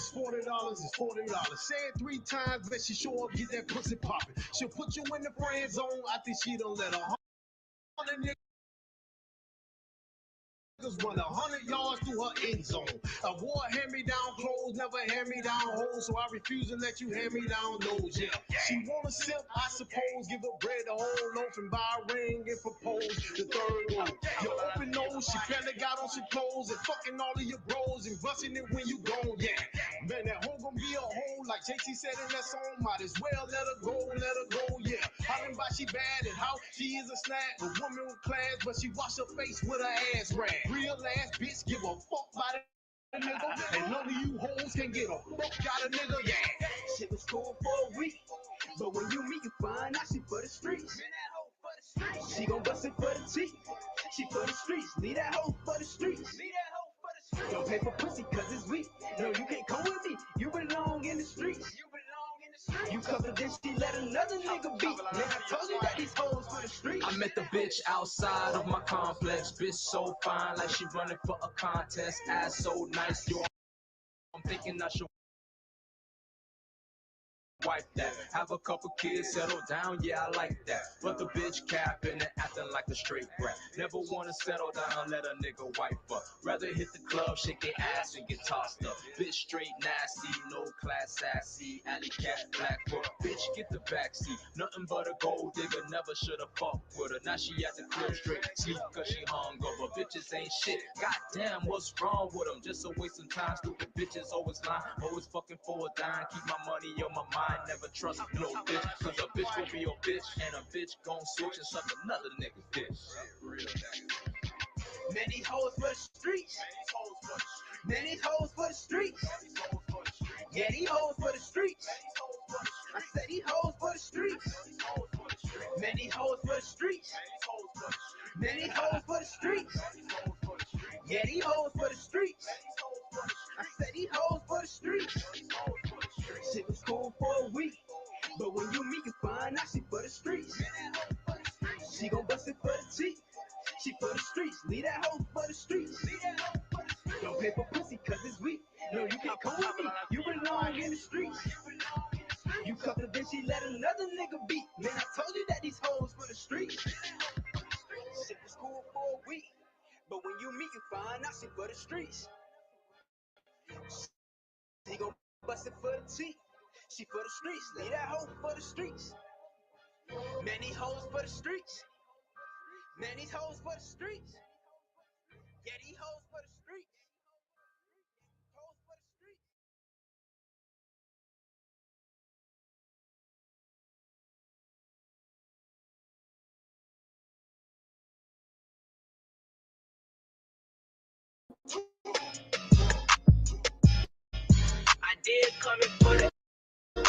It's $40, it's $40. Say it 3 times, bet she show up, get that pussy popping. She'll put you in the friend zone. I think she don't let her. Run 100 yards through her end zone. I wore hand-me-down clothes, never hand-me-down hoes, so I refuse to let you hand-me-down those. Yeah, she wanna sip, I suppose. Give her bread the whole loaf and buy a ring and propose. The third one, your open nose, she barely got on some clothes and fucking all of your bros and busting it when you gone. Yeah, man, that hoe gonna be a hoe like JT said in that song. Might as well let her go, let her go. Yeah, I didn't buy she bad and how she is a snack, a woman with class, but she wash her face with her ass rag. Real ass bitch, give a fuck about it, nigga. And none of you hoes can get a fuck out of nigga, yeah. Shit was cool for a week, but when you meet, you find out she for the streets. She gon' bust it for the cheek. She for the streets. Leave that hoe for the streets. Don't pay for pussy cause it's weak. No, you can't come with me. You belong in the streets. You covered this, she let another nigga beat. Man, I told you that these hoes for the streets. I met the bitch outside of my complex. Bitch so fine, like she running for a contest. Ass so nice, yo. I'm thinking I should wipe that. Have a couple kids, settle down, yeah, I like that. But the bitch capping and acting like a straight brat. Never wanna settle down, let a nigga wipe up. Rather hit the club, shake their ass and get tossed up. Bitch straight nasty, no class sassy. Alley cat, black foot, bitch get the backseat. Nothing but a gold digger, never should've fucked with her. Now she at the crib straight sleep cause she hungover. Bitches ain't shit, goddamn, what's wrong with them? Just a waste of time, stupid bitches always lying. Always fucking for a dime, keep my money on my mind. Never trust no bitch, cause a bitch gon' be your bitch, and a bitch gon' switch and suck another nigga's dick. Real Many hoes for the streets. Many hoes for the streets. Yeah, these hoes for the streets. I said these hoes for the streets. Many hoes for the streets. Many hoes for the streets. Yeah, these hoes for the streets. I said these hoes for the streets. Shit was cool for a week, but when you meet, you find out she for the streets. She gon' bust it for the cheek. She for the streets. Leave that hoe for the streets. Don't pay for pussy cause it's weak. No, you can't come with me. You belong in the streets. You covered then she let another nigga beat. Man, I told you that these hoes for the streets. Shit was cool for a week, but when you meet, you find out she for the streets. She gon' bust it for the cheek. She for the streets. Leave that hoe for the streets. Many hoes for the streets. Many hoes for the streets. Yeah, these hoes for the streets. Hoes for the streets. I did come in for the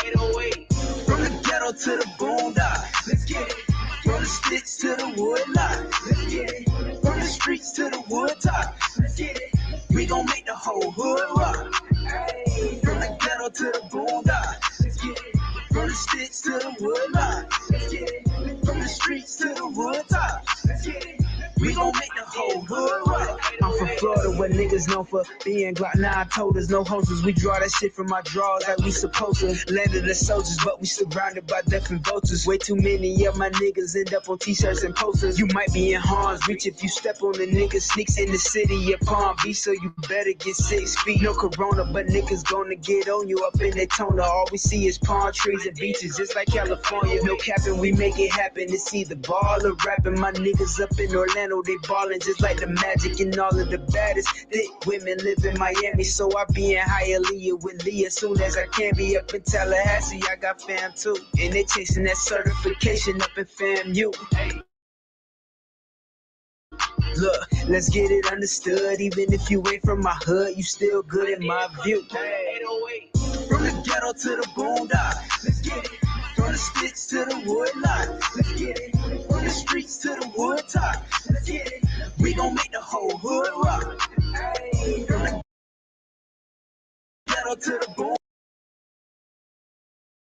808. From the ghetto to the boondocks. Let's get it. From the sticks to the wood lot. Let's get it. From the streets to the wood top. Let's get it. We gon' make the whole hood rock. Hey. From the ghetto to the boondocks. Let's get it. From the sticks to the wood lot. Let's get it. From the streets to the wood top. Let's get it. We gon' make the whole hood rock. I'm from Florida where niggas known for being Glock 9 told us no hoses. We draw that shit from our drawers like we supposed to. Landed the soldiers, but we surrounded by death and vultures. Way too many of my niggas end up on t-shirts and posters. You might be in harm's reach if you step on the nigga. Sneaks in the city of Palm Beach, so you better get 6 feet. No corona, but niggas gonna get on you up in Daytona. All we see is palm trees and beaches, just like California. No capping, we make it happen. It's either ball or rapping. My niggas up in Orlando, they ballin' just like the Magic and all of the baddest thick women live in Miami. So I be in Hialeah with Lee as soon as I can. Be up in Tallahassee, I got fam too, and they chasing that certification up in FAMU. Hey. Look, let's get it understood. Even if you ain't from my hood, you still good in my view. Hey. From the ghetto to the boondocks, let's get it. From the sticks to the wood lot, let's get it. From the streets to the wood top, let's get it. We gon' make the whole hood rock. Hey. From the ghetto to the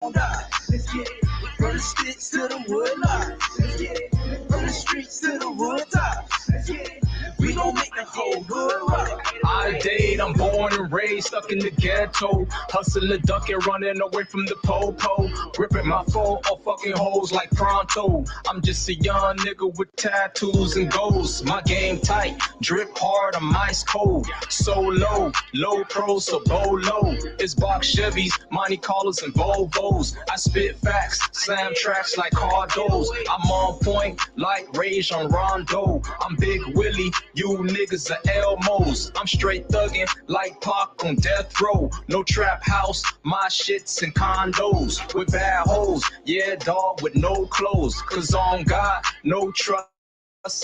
boondocks, let's get it. From the sticks to the wood lot, let's get it. From the streets to the wood top, let's get it. We gon' make the whole hood rock. I date state. I'm born and raised, stuck in the ghetto. Hustling, ducking, running away from the po-po. Ripping my phone off fucking hoes like pronto. I'm just a young nigga with tattoos and goals. My game tight, drip hard, I'm ice cold. So low, low pro, so low. It's box Chevys, Monte Carlos, and Volvos. I spit facts, slam tracks like Cardos. I'm on point like Rage on Rondo. I'm Big Willie, you niggas are Elmos. I'm straight thuggin' like Pac on death row. No trap house, my shit's in condos with bad hoes. Yeah, dog with no clothes. Cause on God, no trust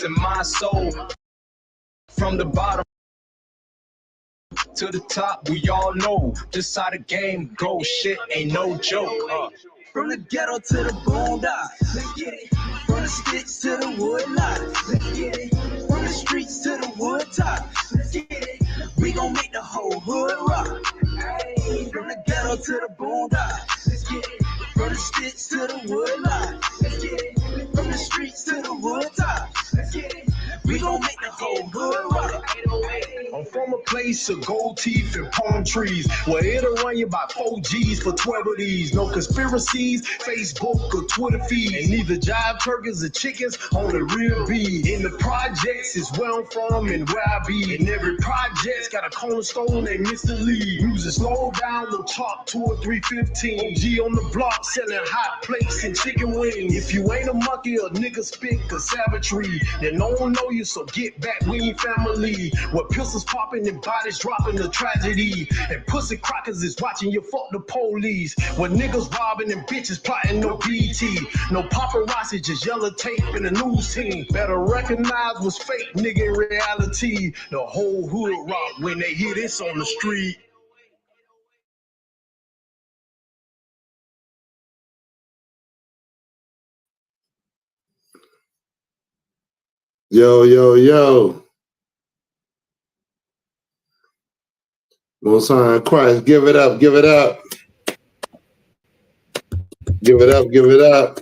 in my soul. From the bottom to the top, we all know just how the game goes. Shit ain't no joke. From the ghetto to the boondocks, let's get it. From the sticks to the wood lots, let's get it. From the streets to the wood tops, let's get it. We gon' make the whole hood rock. Hey, from the ghetto to the boondocks, let's get it. From the sticks to the wood lots, let's get it. From the streets to the wood tops, let's get it. We gon' make the whole hood rock. I'm from a place of gold teeth and palm trees, where it'll run you by 4 G's for 12 of these. No conspiracies, Facebook or Twitter feeds, and neither jive turkeys or chickens on the real beat. In the projects is where I'm from and where I be, and every project's got a cornerstone named Mr. Lee. Music slow down, we'll talk 2 or 315. OG on the block selling hot plates and chicken wings. If you ain't a monkey or nigga spit or savagery, then no one know you, so get back, we ain't family. With pistols popping and bodies dropping, the tragedy. And pussy crackers is watching you fuck the police. With niggas robbing and bitches plotting, no BT. No paparazzi, just yellow tape and a news team. Better recognize what's fake, nigga, in reality. The whole hood rock when they hear this on the street. Yo, yo, yo. Most High in Christ, give it up, give it up. Give it up, give it up.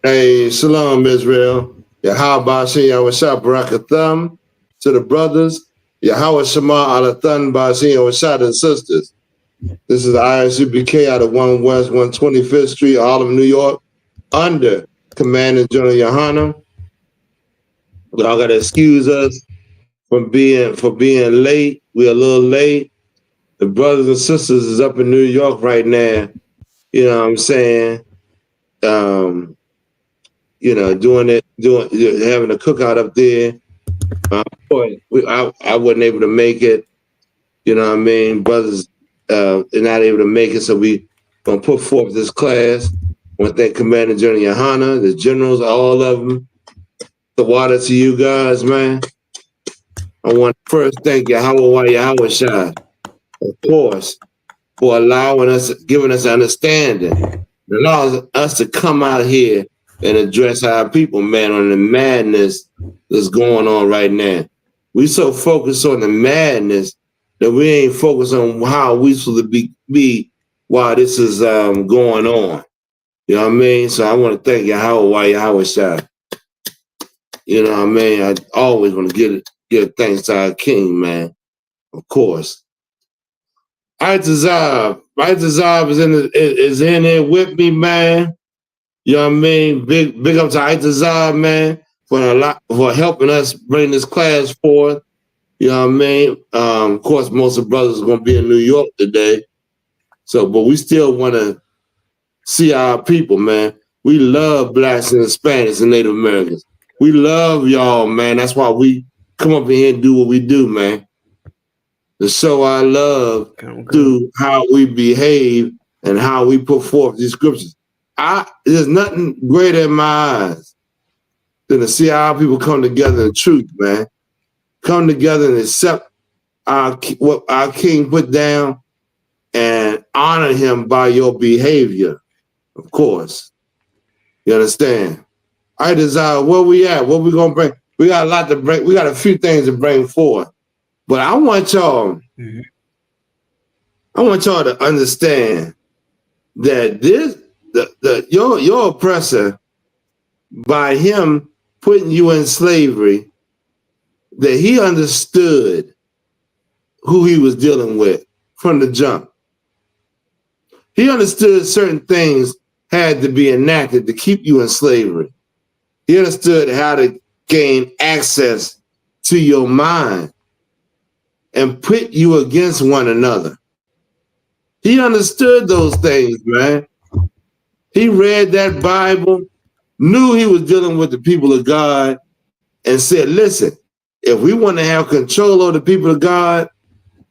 Hey, Shalom, Israel. Yahweh Bashin Yahweh Shapar Thumb to the brothers. Yahweh Shema Alathan Bashin Yahweh Shah to the sisters. This is the ISUPK out of 1 West 125th Street, Harlem, New York, under Commander General Yohana. Y'all gotta excuse us for being late. We're a little late. The brothers and sisters is up in New York right now. You know what I'm saying? You know, having a cookout up there. I wasn't able to make it. You know what I mean? Brothers are not able to make it, so we gonna put forth this class. I want to thank Commander General Yohana, the generals, all of them. The water to you guys, man. I want to first thank Yahweh Shah, of course, for allowing us, giving us understanding. It allows us to come out here and address our people, man, on the madness that's going on right now. We so focused on the madness that we ain't focused on how we supposed to be while this is going on. You know what I mean? So I want to thank Yahweh Shah. You know what I mean? I always want to give thanks to our king, man. Of course. Itazab is in there with me, man. You know what I mean? Big up to Itazab, man, for helping us bring this class forth. You know what I mean? Of course, most of the brothers are gonna be in New York today. So, but we still want to see our people, man. We love blacks and Hispanics and Native Americans. We love y'all, man. That's why we come up in here and do what we do, man. To show our love through how we behave and how we put forth these scriptures. There's nothing greater in my eyes than to see our people come together in truth, man. Come together and accept what our king put down and honor him by your behavior, of course. You understand? I desire where we at, what we gonna bring. We got a lot to bring. We got a few things to bring forth. But I want y'all to understand that your oppressor, by him putting you in slavery, that he understood who he was dealing with from the jump. He understood certain things had to be enacted to keep you in slavery. He understood how to gain access to your mind and put you against one another. He understood those things, man. He read that Bible, knew he was dealing with the people of God, and said, listen, if we want to have control of the people of God,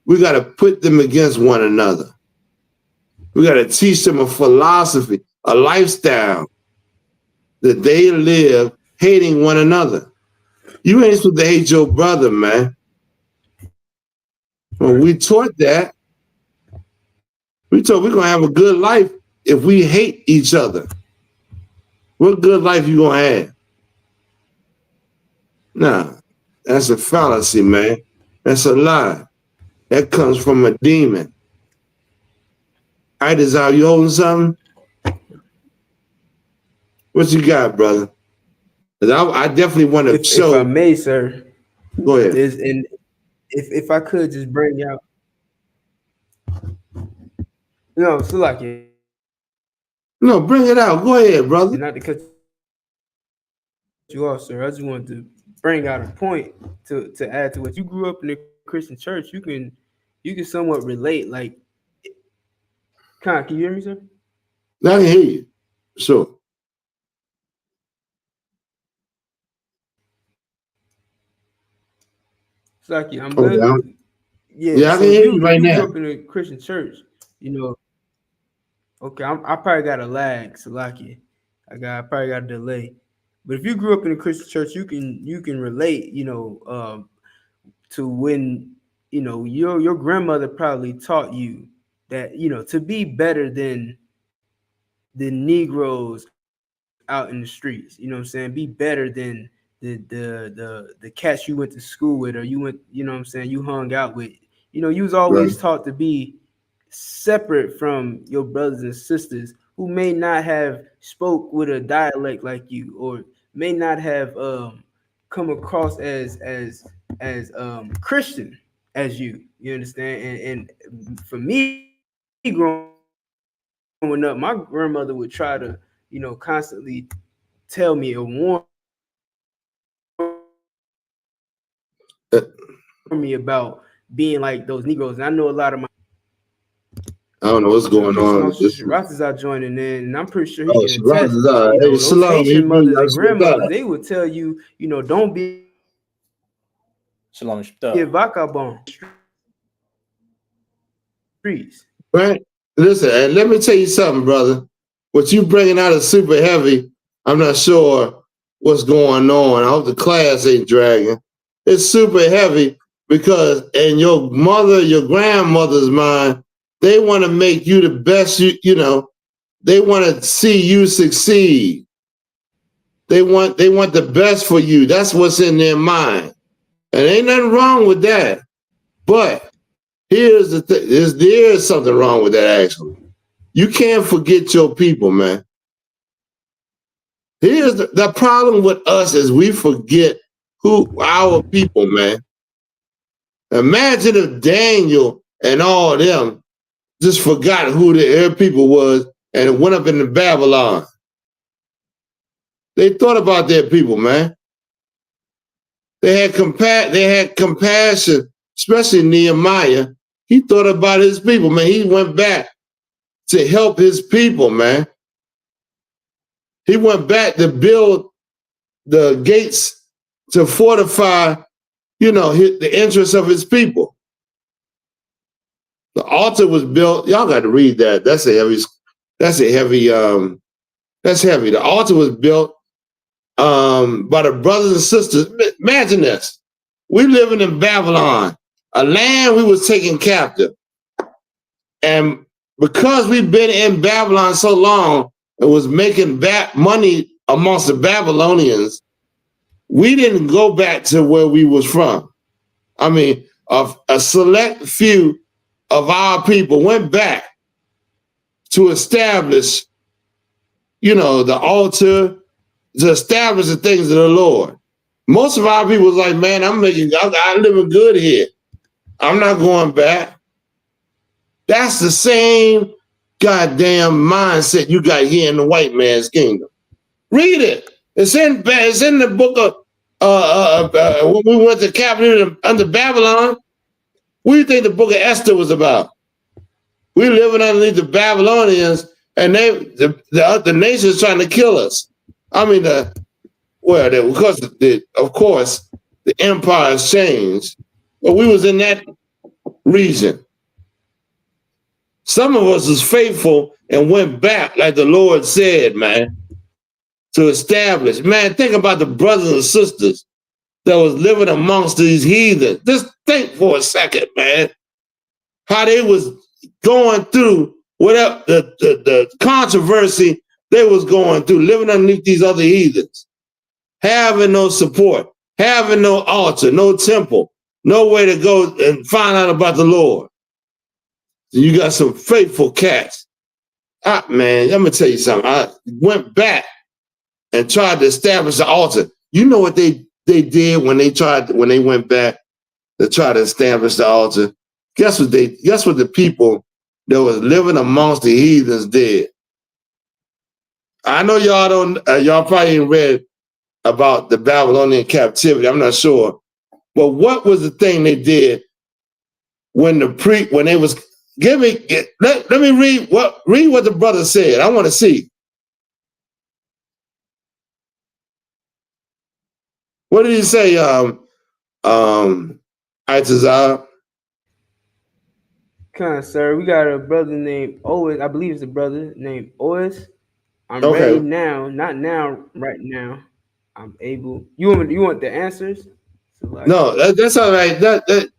we got to put them against one another. We got to teach them a philosophy, a lifestyle that they live hating one another. You ain't supposed to hate your brother, man. When we taught that, we taught we're going to have a good life if we hate each other. What good life you going to have? Nah, that's a fallacy, man. That's a lie. That comes from a demon. I desire you holding something? What you got, brother? I definitely want to show. If I may, sir. Go ahead. And if I could just bring out, no, so like it. No, bring it out. Go ahead, brother. Not to cut you off, sir. I just wanted to bring out a point to add to what you grew up in a Christian church. You can somewhat relate. Like, can you hear me, sir? I can hear you. Sure. Saki, I'm good. Okay. Yeah, I can hear you right now. You grew up in a Christian church, you know. Okay, I probably got a lag, Salaki. I probably got a delay. But if you grew up in a Christian church, you can relate, to when, your grandmother probably taught you that, to be better than the Negroes out in the streets. You know what I'm saying? Be better than the cats you went to school with, or you went, you hung out with. You was always taught to be separate from your brothers and sisters who may not have spoke with a dialect like you, or may not have come across as Christian as you. You understand? And for me, growing up, my grandmother would try to, constantly tell me or warn me about being like those Negroes. And I know a lot of my I don't know what's going on. Shiraz is out joining in, and I'm pretty sure he can attest. Those Haitian mothers and grandmothers, they would tell you, don't be Shalom. vagabond streets. Right? Listen, and let me tell you something, brother. What you bringing out is super heavy. I'm not sure what's going on. I hope the class ain't dragging. It's super heavy because in your mother, your grandmother's mind, they want to make you the best, they want to see you succeed. They want the best for you. That's what's in their mind. And ain't nothing wrong with that. But here's the thing. There is something wrong with that, actually. You can't forget your people, man. Here's the problem with us is we forget who our people, man. Imagine if Daniel and all them just forgot who their people was and went up into Babylon. They thought about their people, man. They had compassion, especially Nehemiah. He thought about his people, man. He went back to help his people, man. He went back to build the gates to fortify, the interests of his people. The altar was built. Y'all got to read that. That's heavy. The altar was built by the brothers and sisters. Imagine this. We living in Babylon, a land we was taken captive. And because we've been in Babylon so long, it was making money amongst the Babylonians, we didn't go back to where we was from. I mean, a select few of our people went back to establish, the altar, to establish the things of the Lord. Most of our people was like, man, I'm living good here. I'm not going back. That's the same goddamn mindset you got here in the white man's kingdom. Read it. It's in the book of when we went to captivity under Babylon. What do you think the book of Esther was about? We living underneath the Babylonians, and the nation's trying to kill us. I mean, of course, the empire has changed, but we was in that region. Some of us was faithful and went back, like the Lord said, man, to establish. Man, think about the brothers and sisters that was living amongst these heathens. Just think for a second, man, how they was going through whatever the controversy they was going through, living underneath these other heathens, having no support, having no altar, no temple, no way to go and find out about the Lord. You got some faithful cats. Man, let me tell you something. I went back and tried to establish the altar. You know what they did when they went back to try to establish the altar? Guess what the people that was living amongst the heathens did? I know y'all probably ain't read about the Babylonian captivity. I'm not sure. But what was the thing they did when they was let me read what the brother said. I want to see. What did he say, Itazar? Sir, we got a brother named Ois. I believe it's a brother named Ois. I'm Okay. ready now. Not now, right now. I'm able. You want the answers? No, that's all right.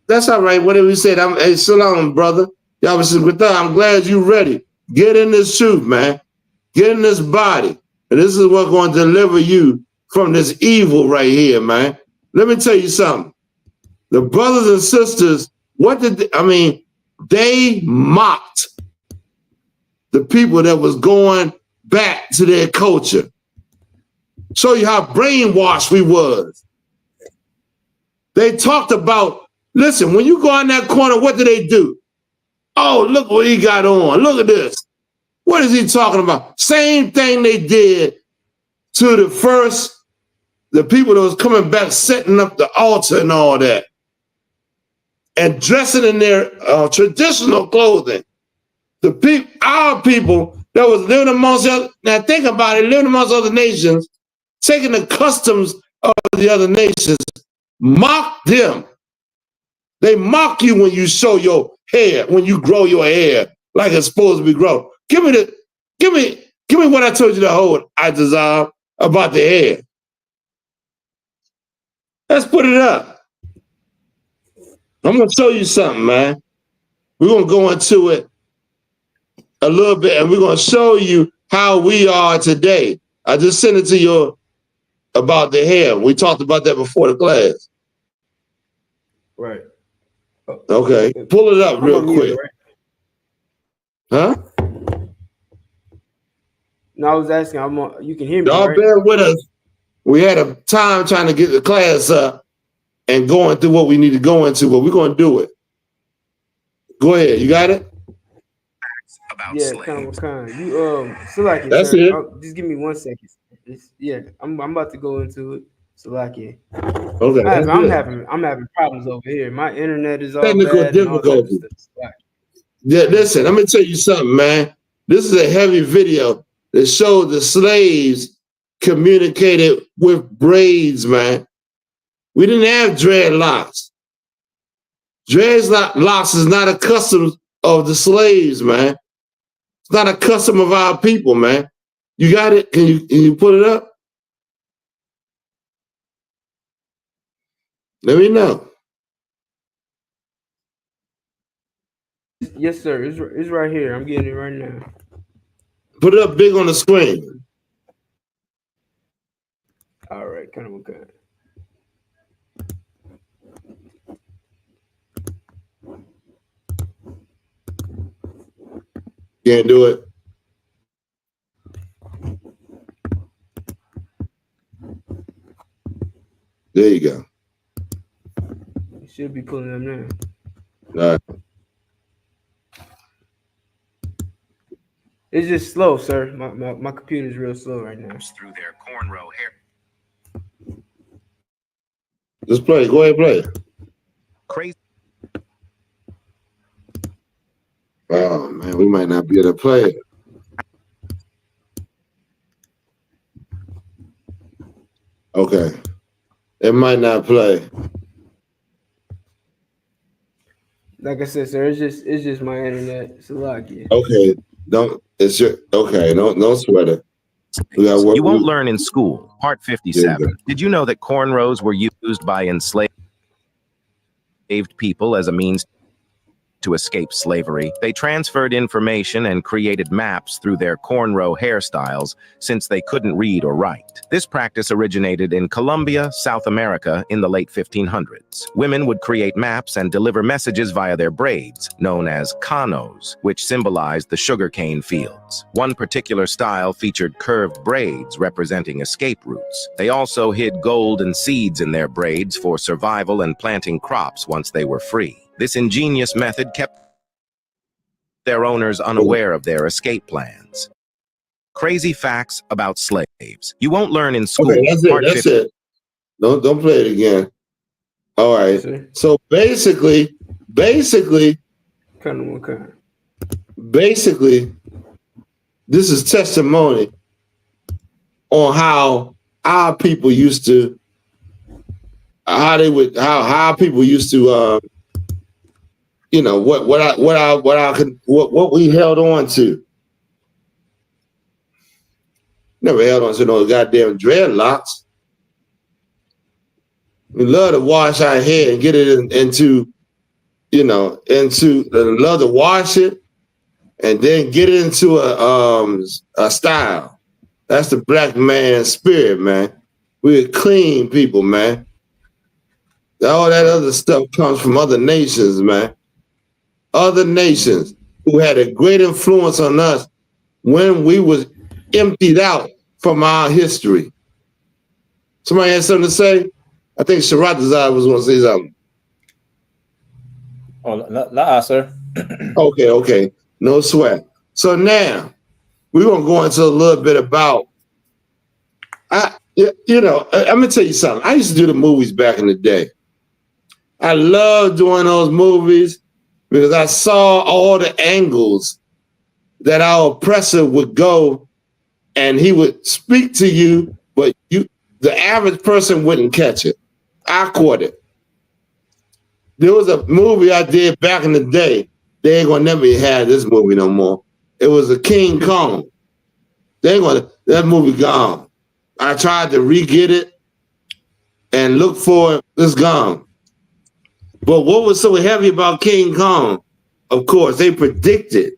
That's all right. Whatever you said. Hey, so long, brother. I'm glad you're ready. Get in this truth, man. Get in this body. And this is what's going to deliver you from this evil right here, man. Let me tell you something. The brothers and sisters, they mocked the people that was going back to their culture. Show you how brainwashed we was. They talked about, listen, when you go in that corner, what do they do? Oh, look what he got on. Look at this. What is he talking about? Same thing they did to the people that was coming back, setting up the altar and all that, and dressing in their traditional clothing. Our people that was living amongst now think about it, living amongst other nations, taking the customs of the other nations, mock them. They mock you when you show your hair, when you grow your hair like it's supposed to be grown. Give me what I told you to hold, I desire about the hair. Let's put it up. I'm gonna show you something, man. We're gonna go into it a little bit, and we're gonna show you how we are today. I just sent it to you about the hair. We talked about that before the class. Right. Okay. Pull it up real quick. Right? Huh? No, I was asking. You can hear me, Y'all right? bear with us. We had a time trying to get the class up and going through what we need to go into, but we're going to do it. Go ahead. You got it? Yeah, kind. You Salaki, That's sir. it. Just give me 1 second. I'm about to go into it. Salaki. Okay. I'm having problems over here. My internet is all Technical bad and all types of difficulty. stuff. Yeah, listen, let me tell you something, man. This is a heavy video that showed the slaves communicated with braids, man. We didn't have dreadlocks. Dreadlocks is not a custom of the slaves, man. It's not a custom of our people, man. You got it? Can you put it up? Let me know. Yes, sir. It's right here. I'm getting it right now. Put it up big on the screen. All right, kind of okay. Can't do it. There you go. You should be pulling them now. All right. It's just slow, sir. My computer's real slow right now. Through their cornrow hair. Just play. Go ahead, play. Crazy. Oh man, we might not be able to play it. Okay, it might not play. Like I said, sir, it's just my internet. It's a lot, yeah. Okay, don't sweat it. You won't learn in school. Part 57. Did you know that cornrows were used by enslaved people as a means to escape slavery? They transferred information and created maps through their cornrow hairstyles since they couldn't read or write. This practice originated in Colombia, South America in the late 1500s. Women would create maps and deliver messages via their braids, known as canos, which symbolized the sugarcane fields. One particular style featured curved braids representing escape routes. They also hid gold and seeds in their braids for survival and planting crops once they were free. This ingenious method kept their owners unaware of their escape plans. Crazy facts about slaves. You won't learn in school. Okay, that's it. Don't play it again. All right. So basically, this is testimony on how our people used to, how people used to, what we held on to. Never held on to no goddamn dreadlocks. We love to wash our hair and get it love to wash it and then get it into a style. That's the black man's spirit, man. We're clean people, man. All that other stuff comes from other nations, man. Other nations who had a great influence on us when we was emptied out from our history. Somebody had something to say? I think Shapar Napash was going to say something. Oh, sir. Okay. No sweat. So now we're going to go into a little bit about, I'm going to tell you something. I used to do the movies back in the day. I loved doing those movies because I saw all the angles that our oppressor would go, and he would speak to you, but the average person wouldn't catch it. I caught it. There was a movie I did back in the day. They ain't gonna never have this movie no more. It was a King Kong. That movie gone. I tried to re-get it and look for it. It's gone. But what was so heavy about King Kong? Of course, they predicted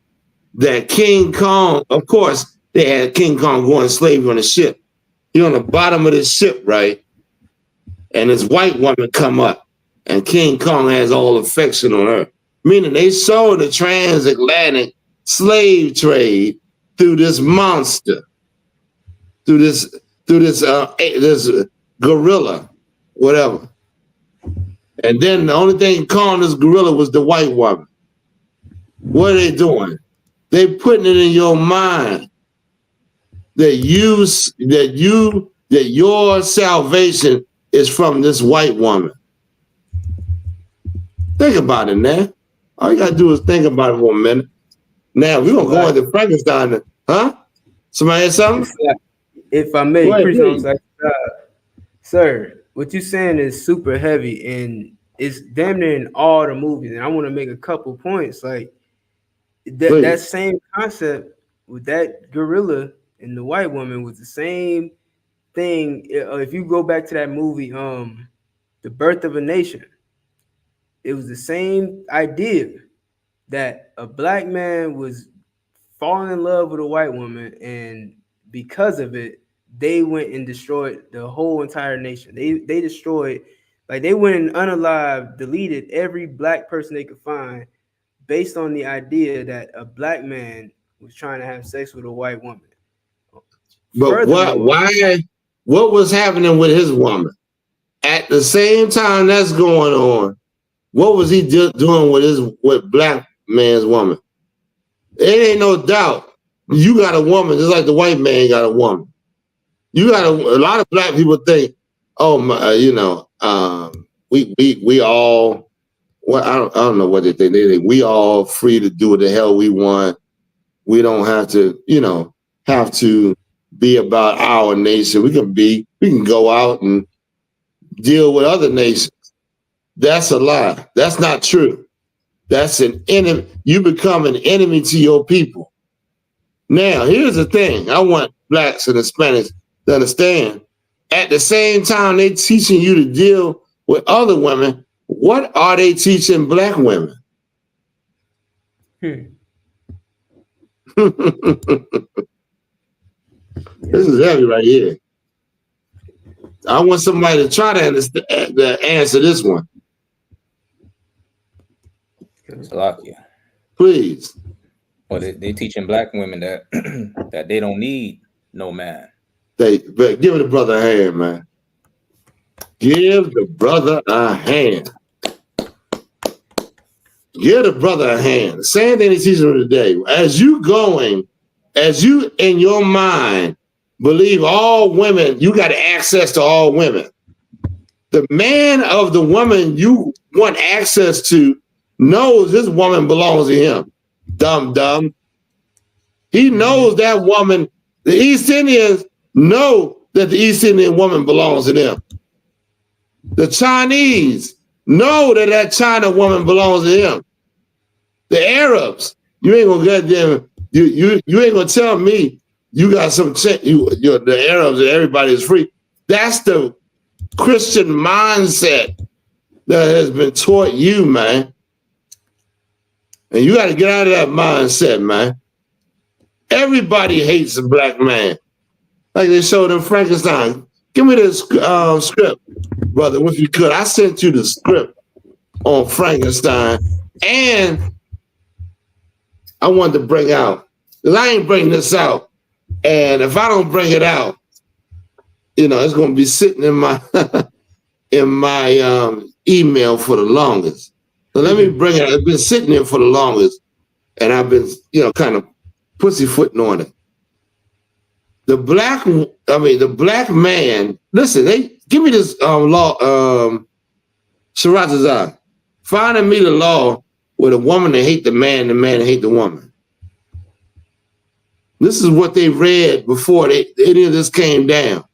that King Kong, of course, they had King Kong going slavery on the ship. He on the bottom of the ship, right? And this white woman come up, and King Kong has all affection on her. Meaning they saw the transatlantic slave trade through this monster, through this gorilla, whatever. And then the only thing calling this gorilla was the white woman. What are they doing? They putting it in your mind that your salvation is from this white woman. Think about it, man. All you gotta do is think about it for a minute. Now we're gonna go into Frankenstein, huh? Somebody has something? If I may, sir, what you're saying is super heavy, and it's damn near in all the movies. And I want to make a couple points. Like that same concept with that gorilla and the white woman was the same thing. If you go back to that movie, The Birth of a Nation, it was the same idea that a black man was falling in love with a white woman, and because of it, they went and destroyed the whole entire nation. They destroyed, like they went and unalived, deleted every black person they could find based on the idea that a black man was trying to have sex with a white woman. But why? What was happening with his woman? At the same time that's going on, what was he doing with black man's woman? It ain't no doubt. You got a woman just like the white man got a woman. You got a lot of black people think, oh my, we all. Well, I don't know what they think. They think we all free to do what the hell we want. We don't have to, have to be about our nation. We can go out and deal with other nations. That's a lie. That's not true. That's an enemy. You become an enemy to your people. Now, here's the thing. I want blacks and Hispanics to understand. At the same time, they teaching you to deal with other women. What are they teaching black women? This is heavy right here. I want somebody to try to understand, to answer this one. Salakia. Please. Well, they teaching black women that that they don't need no man. But give the brother a hand, man. Give the brother a hand. Give the brother a hand. The same thing they teaching him today. As you in your mind believe all women, you got access to all women. The man of the woman you want access to knows this woman belongs to him. Dumb. He knows that woman. The East Indians know that the East Indian woman belongs to them. The Chinese know that China woman belongs to him. The Arabs, you ain't gonna get them. You ain't gonna tell me you got some. The Arabs and everybody is free. That's the Christian mindset that has been taught you, man. And you got to get out of that mindset, man. Everybody hates a black man. Like they showed in Frankenstein. Give me this script, brother, if you could. I sent you the script on Frankenstein. And I wanted to bring out, because I ain't bringing this out. And if I don't bring it out, it's going to be sitting in my email for the longest. So let me bring it out. It's been sitting there for the longest. And I've been, kind of pussyfooting on it. The black man, listen, give me this law, Sharatazar. Finding me the law with a woman that hate the man that hate the woman. This is what they read before any of this came down.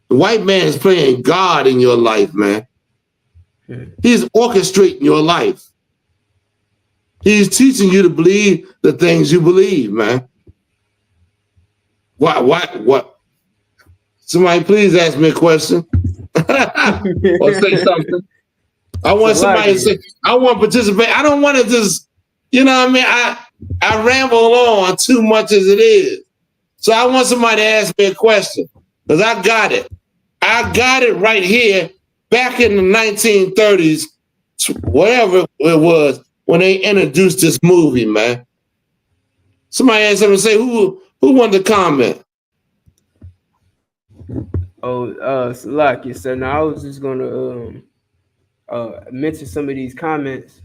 The white man is playing God in your life, man. He's orchestrating your life. He's teaching you to believe the things you believe, man. What? Somebody please ask me a question. Or say something. I want somebody to say, I want to participate. I don't want to just, I ramble on too much as it is. So I want somebody to ask me a question. Because I got it. I got it right here back in the 1930s, whatever it was, when they introduced this movie, man. Somebody asked them and say, who wanted to comment? Salakia. So now I was just gonna mention some of these comments.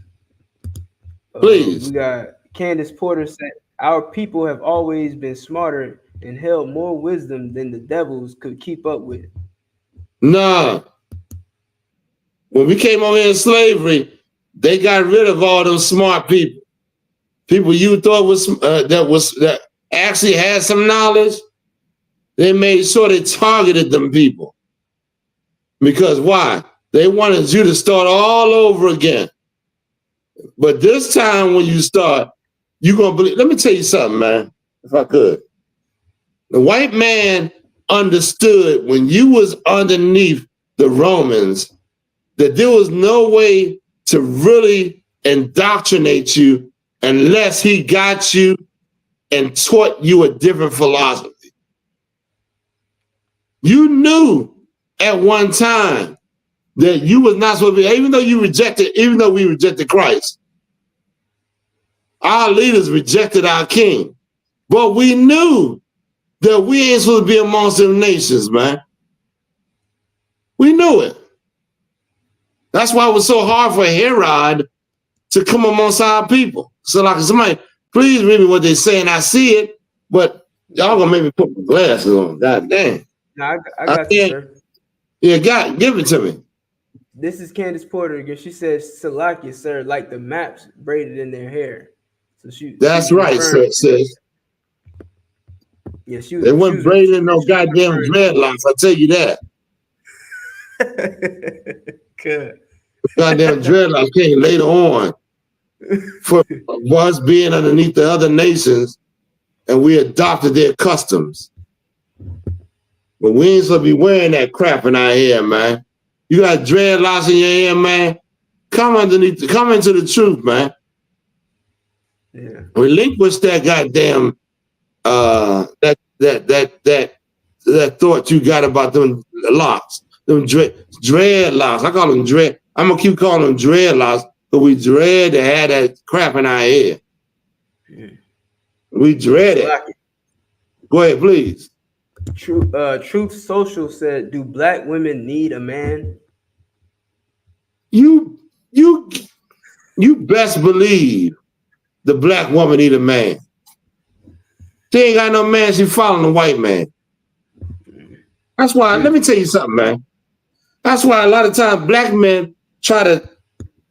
Please. We got Candace Porter said, "Our people have always been smarter and held more wisdom than the devils could keep up with." Nah. When we came over here in slavery, they got rid of all those smart people. People you thought that actually had some knowledge. They made sure they targeted them people. Because why? They wanted you to start all over again. But this time when you start, you're going to believe. Let me tell you something, man, if I could. The white man understood when you was underneath the Romans that there was no way to really indoctrinate you unless he got you and taught you a different philosophy. You knew at one time that you was not supposed to be, even though we rejected Christ, our leaders rejected our king. But we knew that we ain't supposed to be amongst them nations, man. We knew it. That's why it was so hard for Herod to come amongst our people. So like somebody, please read me what they're saying. I see it, but y'all gonna make me put my glasses on. God damn. No, I got you, sir. Yeah, give it to me. This is Candace Porter again. She says, Salakia, sir, like the maps braided in their hair. So That's right, sis. Yeah, she was. They weren't braiding no goddamn dreadlocks. I tell you that. Good. Goddamn dreadlocks came later on for us being underneath the other nations, and we adopted their customs. But we ain't supposed to be wearing that crap in our hair, man. You got dreadlocks in your hair, man. Come into the truth, man. Yeah. Relinquish that goddamn that thought you got about them locks, them dreadlocks. I call them dread. I'm gonna keep calling them dreadlocks, but we dread to have that crap in our head. Yeah. We dread it. Go ahead, please. Truth Social said, "Do black women need a man?" You best believe the black woman need a man. She ain't got no man. She following the white man. That's why. Let me tell you something, man. That's why a lot of times black men try to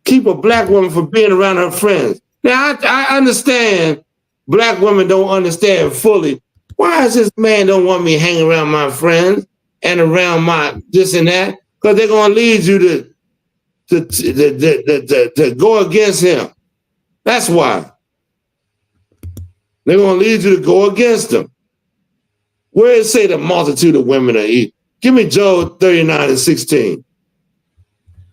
keep a black woman from being around her friends. Now I understand black women don't understand fully. Why is this man don't want me hanging around my friends and around my this and that? Because they're gonna lead you to go against him. That's why. They're gonna lead you to go against them. Where it say the multitude of women are eat? Give me Job 39:16.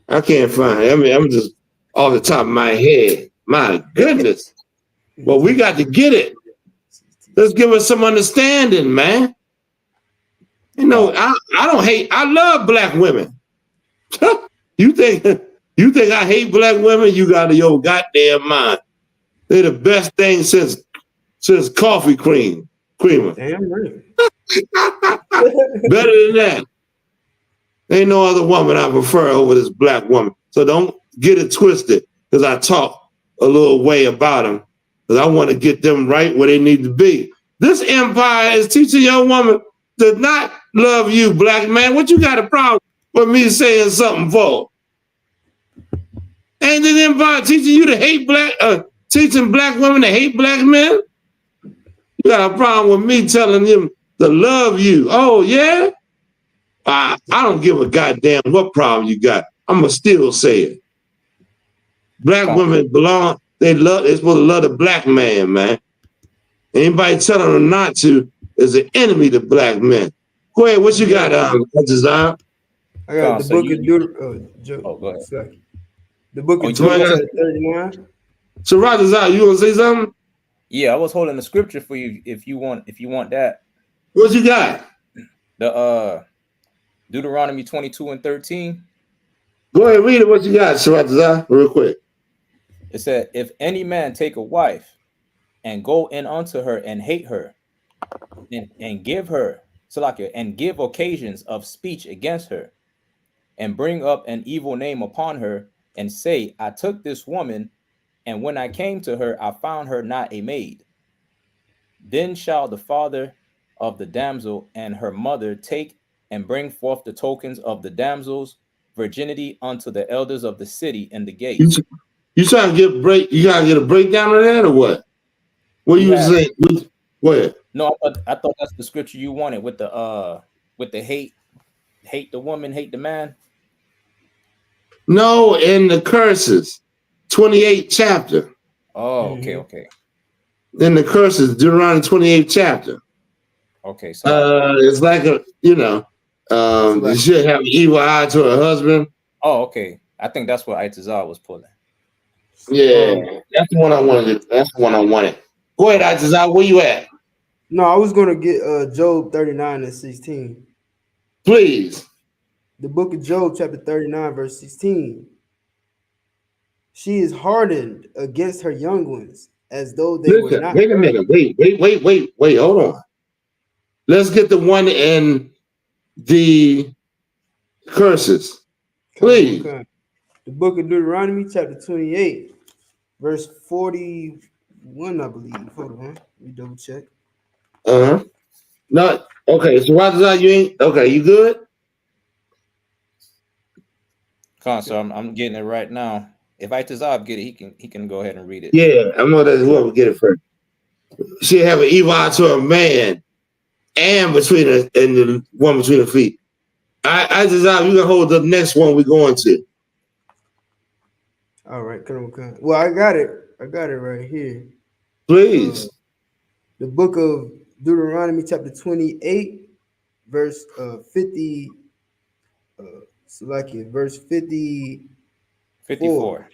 I can't find it. I mean, I'm just off the top of my head. My goodness. Well, we got to get it. Let's give us some understanding, man. You know, I don't hate. I love black women. You think I hate black women? You got your goddamn mind. They're the best thing since coffee creamer. Damn right. Better than that. Ain't no other woman I prefer over this black woman. So don't get it twisted, because I talk a little way about them, because I want to get them right where they need to be. This empire is teaching your woman to not love you, black man. What you got a problem with me saying something for? Ain't this empire teaching you to hate teaching black women to hate black men? You got a problem with me telling them to love you? Oh, yeah? I don't give a goddamn what problem you got. I'm going to still say it. Black women they're supposed to love the black man. Anybody telling them not to is an enemy to black men. Go ahead, what you got, Design? I got the book of Deuteronomy. Go ahead. The book of Job 39. So, Roger, you want to say something? Yeah, I was holding the scripture for you if you want that. What you got? The Deuteronomy 22:13. Go ahead, read it. What you got, Sharatazah, real quick. It said, if any man take a wife and go in unto her and hate her, and give her Salakia, and give occasions of speech against her, and bring up an evil name upon her, and say, I took this woman, and when I came to her, I found her not a maid. Then shall the father of the damsel and her mother take and bring forth the tokens of the damsel's virginity unto the elders of the city in the gate. You trying to get a breakdown of that or what? What you saying? What? No, I thought that's the scripture you wanted with the hate the woman, hate the man. No, in the curses, 28th chapter. Oh, okay. In the curses, Deuteronomy 28th chapter. Okay, so it's like you should have an evil eye to her husband. Oh, okay. I think that's what Itazar was pulling. Yeah, that's the one I wanted. Go ahead, Itazar, where you at? No, I was gonna get Job 39:16. Please. The book of Job, chapter 39, verse 16. She is hardened against her young ones, as though they were not. Wait a minute. Wait. Hold on. Let's get the one in the curses. Please. Okay. The book of Deuteronomy, chapter 28, verse 41, I believe. Hold on. Let me double check. Uh-huh. No, okay, so why does that you ain't okay, you good? Come on, so I'm getting it right now. If Itazab get it, he can go ahead and read it. Yeah, I'm gonna whoever get it first. She have an evil eye to a man and between her and the one between her feet. I desire you can hold the next one we're going to. All right, come on. Well, I got it right here. Please. The book of Deuteronomy, chapter 28, verse 50. Verse 54.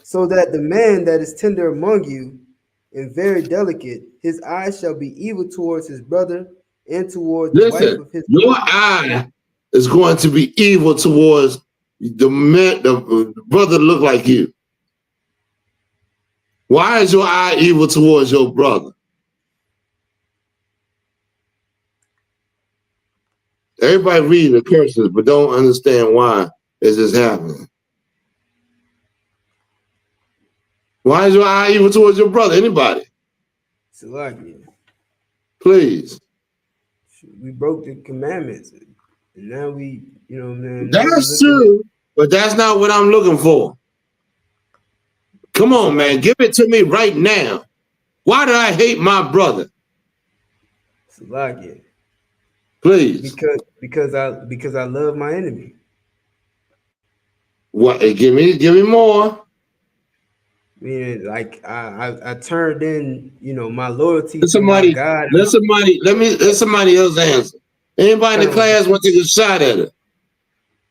So that the man that is tender among you and very delicate, his eye shall be evil towards his brother and towards the wife of his your brother. eye is going to be evil towards the brother look like you. Why is your eye evil towards your brother? Everybody reading the curses, but don't understand why is this happening. Why is your eye evil towards your brother? Anybody? Please. We broke the commandments. And now we, man. That's true, but that's not what I'm looking for. Come on, man. Give it to me right now. Why do I hate my brother? Please. Because I love my enemy. What? Give me more. Meaning, like I turned in, my loyalty to my God. Let somebody else answer. Anybody in the class want to take a shot at it?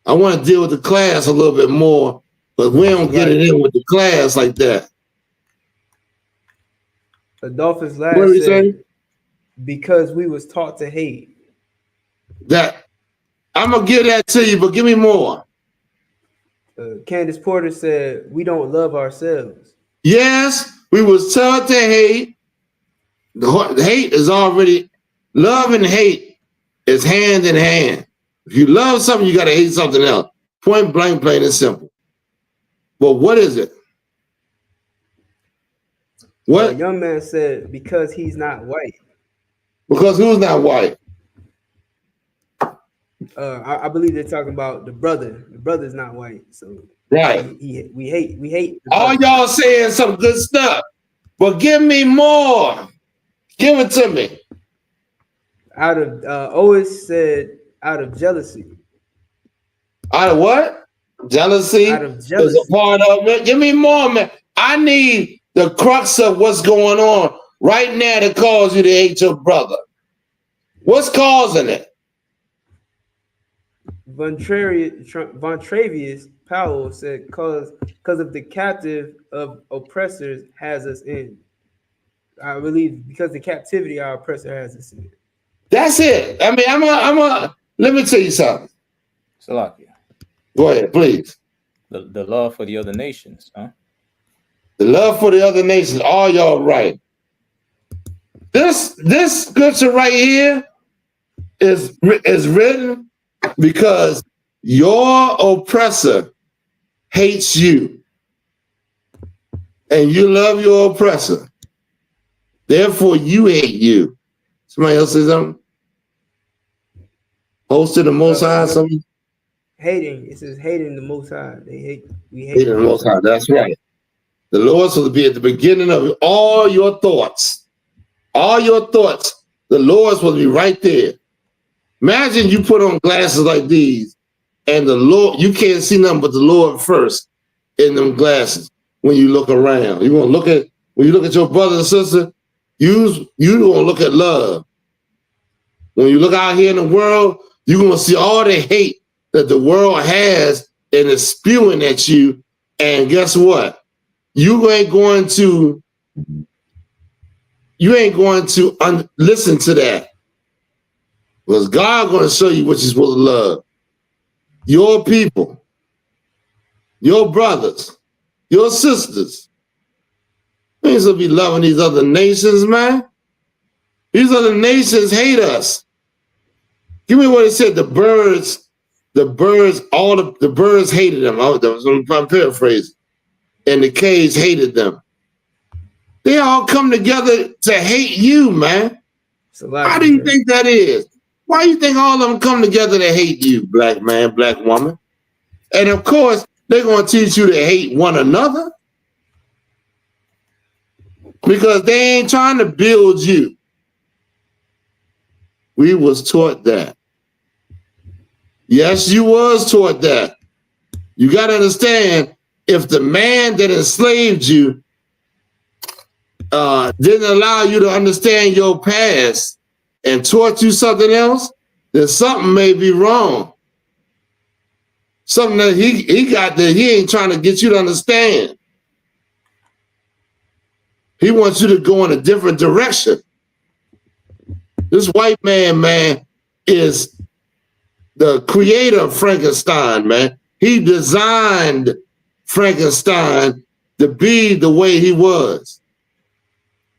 I want to deal with the class a little bit more, but we don't get it in with the class like that. Adolphus last said, because we was taught to hate. That I'm gonna give that to you, but give me more. Candace Porter said, we don't love ourselves. Yes, we was taught to hate. The hate is already, love and hate is hand in hand. If you love something, you got to hate something else. Point blank, plain and simple. But what is it? What? A young man said, because he's not white. Because who's not white? I believe they're talking about the brother. The brother's not white, so right. We hate. All y'all saying some good stuff, but give me more. Give it to me. Out of Otis said, out of jealousy. Out of what? Jealousy. Out of jealousy. Is a part of it. Give me more, man. I need the crux of what's going on right now to cause you to hate your brother. What's causing it? Von Travius Powell said, because of the captive of oppressors has us in. I believe because the captivity our oppressor has us in. That's it. I mean, let me tell you something. Salakia. Go ahead, please. The love for the other nations, huh? The love for the other nations, all y'all right. This scripture right here is written because your oppressor hates you and you love your oppressor. Therefore, you hate you. Somebody else say something? Hosted the Most High, something? Hating. It says hating the Most High. We hate the Most High. That's right. The Lord's supposed to be at the beginning of all your thoughts. All your thoughts. The Lord's supposed to be right there. Imagine you put on glasses like these and the Lord, you can't see nothing but the Lord first in them glasses when you look around. When you look at your brother and sister, you gonna look at love. When you look out here in the world, you're gonna see all the hate that the world has and is spewing at you. And guess what? You ain't going to listen to that. Because God's going to show you what you're supposed to love. Your people, your brothers, your sisters. You ain't supposed to be loving these other nations, man. These other nations hate us. Give me what it said, the birds the birds, the birds hated them. I'm paraphrasing. And the caves hated them. They all come together to hate you, man. How do you think that is? Why do you think all of them come together to hate you, black man, black woman? And of course, they're going to teach you to hate one another because they ain't trying to build you. We was taught that. Yes, you was taught that. You got to understand, if the man that enslaved you didn't allow you to understand your past and taught you something else, then something may be wrong. Something that he got that he ain't trying to get you to understand. He wants you to go in a different direction. This white man, is the creator of Frankenstein, man. He designed Frankenstein to be the way he was.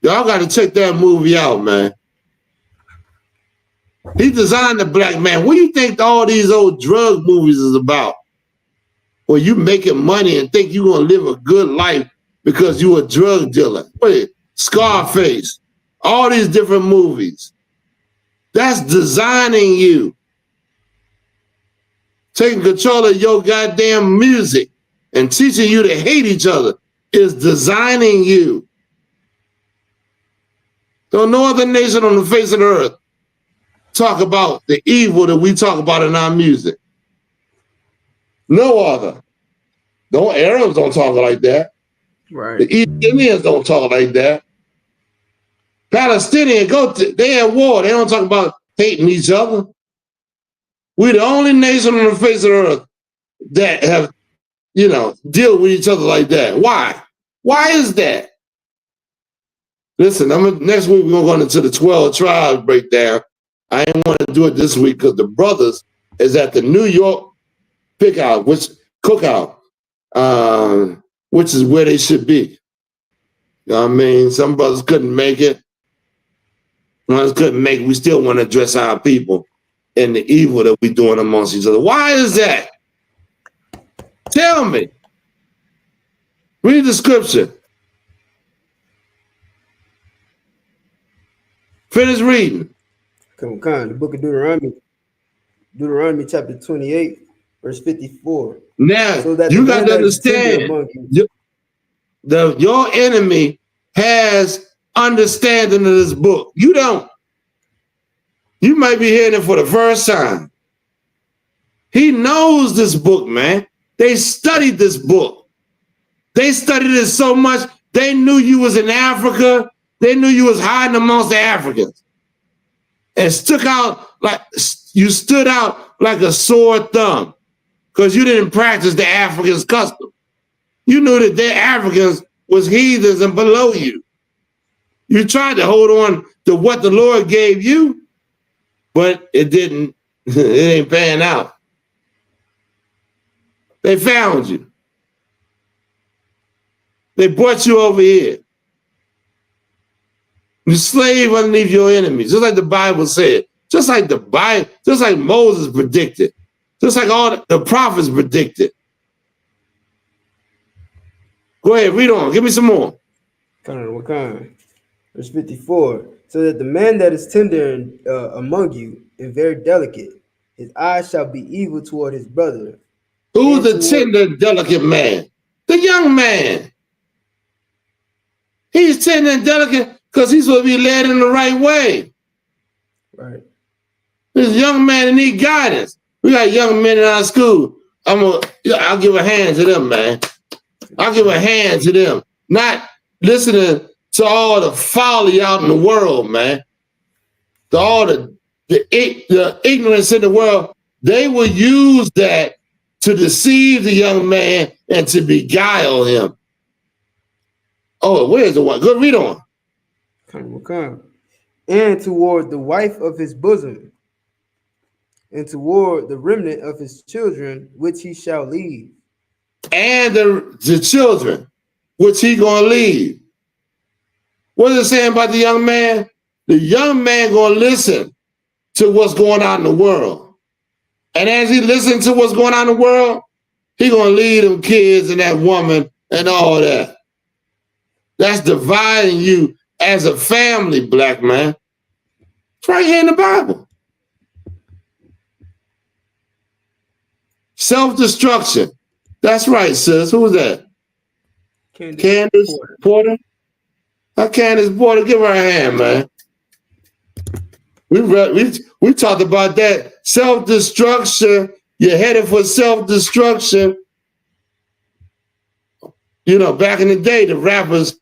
Y'all got to check that movie out, man. He designed the black man. What do you think all these old drug movies is about? Where you making money and think you're going to live a good life because you a drug dealer. Wait, Scarface, all these different movies. That's designing you. Taking control of your goddamn music and teaching you to hate each other is designing you. Don't no other nation on the face of the earth talk about the evil that we talk about in our music. No other. Arabs don't talk like that. Right. The East Indians don't talk like that. Palestinians, they at war. They don't talk about hating each other. We're the only nation on the face of the earth that have, deal with each other like that. Why? Why is that? Listen, next week we're going to go into the 12 tribes breakdown. I didn't want to do it this week because the brothers is at the New York cookout, which is where they should be. You know what I mean? Some brothers couldn't make it. Others couldn't make it. We still want to address our people and the evil that we're doing amongst each other. Why is that? Tell me. Read the scripture. Finish reading. Come on, the book of Deuteronomy chapter 28, verse 54. Now, so that you got to understand, your enemy has understanding of this book. You don't. You might be hearing it for the first time. He knows this book, man. They studied this book. They studied it so much, they knew you was in Africa. They knew you was hiding amongst the Africans. And you stood out like a sore thumb because you didn't practice the Africans' custom. You knew that their Africans was heathens and below you. You tried to hold on to what the Lord gave you, but it didn't. It ain't panning out. They found you. They brought you over here. You slave underneath your enemies, just like the Bible said, just like Moses predicted, just like all the prophets predicted. Go ahead, read on. Give me some more. What kind? Verse 54. So that the man that is tender among you and very delicate, his eyes shall be evil toward his brother. Who's the tender, delicate man? The young man. He's tender and delicate because he's supposed to be led in the right way. Right. This young man need guidance. We got young men in our school. I'll give a hand to them, man. I'll give a hand to them. Not listening to all the folly out in the world, man. To all the ignorance in the world. They will use that to deceive the young man and to beguile him. Oh, where's the one? Go read on. Come. And toward the wife of his bosom, and toward the remnant of his children, which he shall leave. And the children, which he gonna leave. What is it saying about the young man? The young man gonna listen to what's going on in the world. And as he listens to what's going on in the world, he gonna leave them kids and that woman and all that. That's dividing you as a family, black man. It's right here in the Bible. Self-destruction. That's right, sis. Who was that? Candace Porter. Candace Porter, give her a hand, man. We talked about that. Self-destruction. You're headed for self-destruction. You know, back in the day, the rappers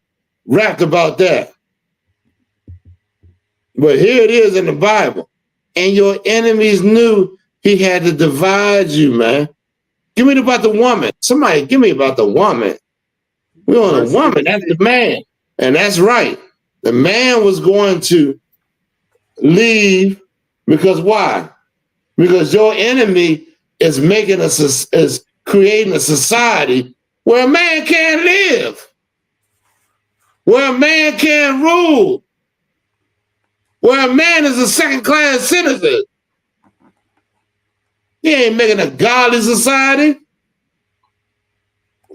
rapped about that. But here it is in the Bible. And your enemies knew he had to divide you, man. Give me about the woman. Somebody give me about the woman. We on a woman. That's the man. And that's right. The man was going to leave because why? Because your enemy is creating a society where a man can't live, where a man can't rule, where a man is a second-class citizen. He ain't making a godly society.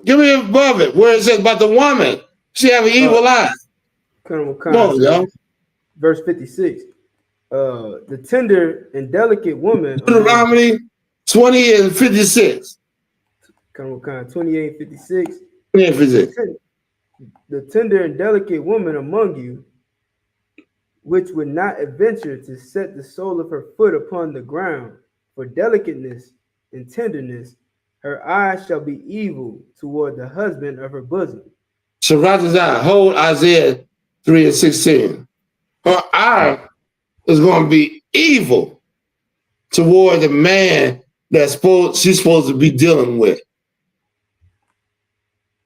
Give me above it, where it says about the woman. She have an evil eye. Come on, y'all. Verse 56. The tender and delicate woman. Deuteronomy 20 and 56. Come on, 28 and 56. 28 and 56. The tender and delicate woman among you, which would not adventure to set the sole of her foot upon the ground, for delicateness and tenderness, her eyes shall be evil toward the husband of her bosom. Sharatazah, hold Isaiah 3 and 16. Her eye is going to be evil toward the man she's supposed to be dealing with.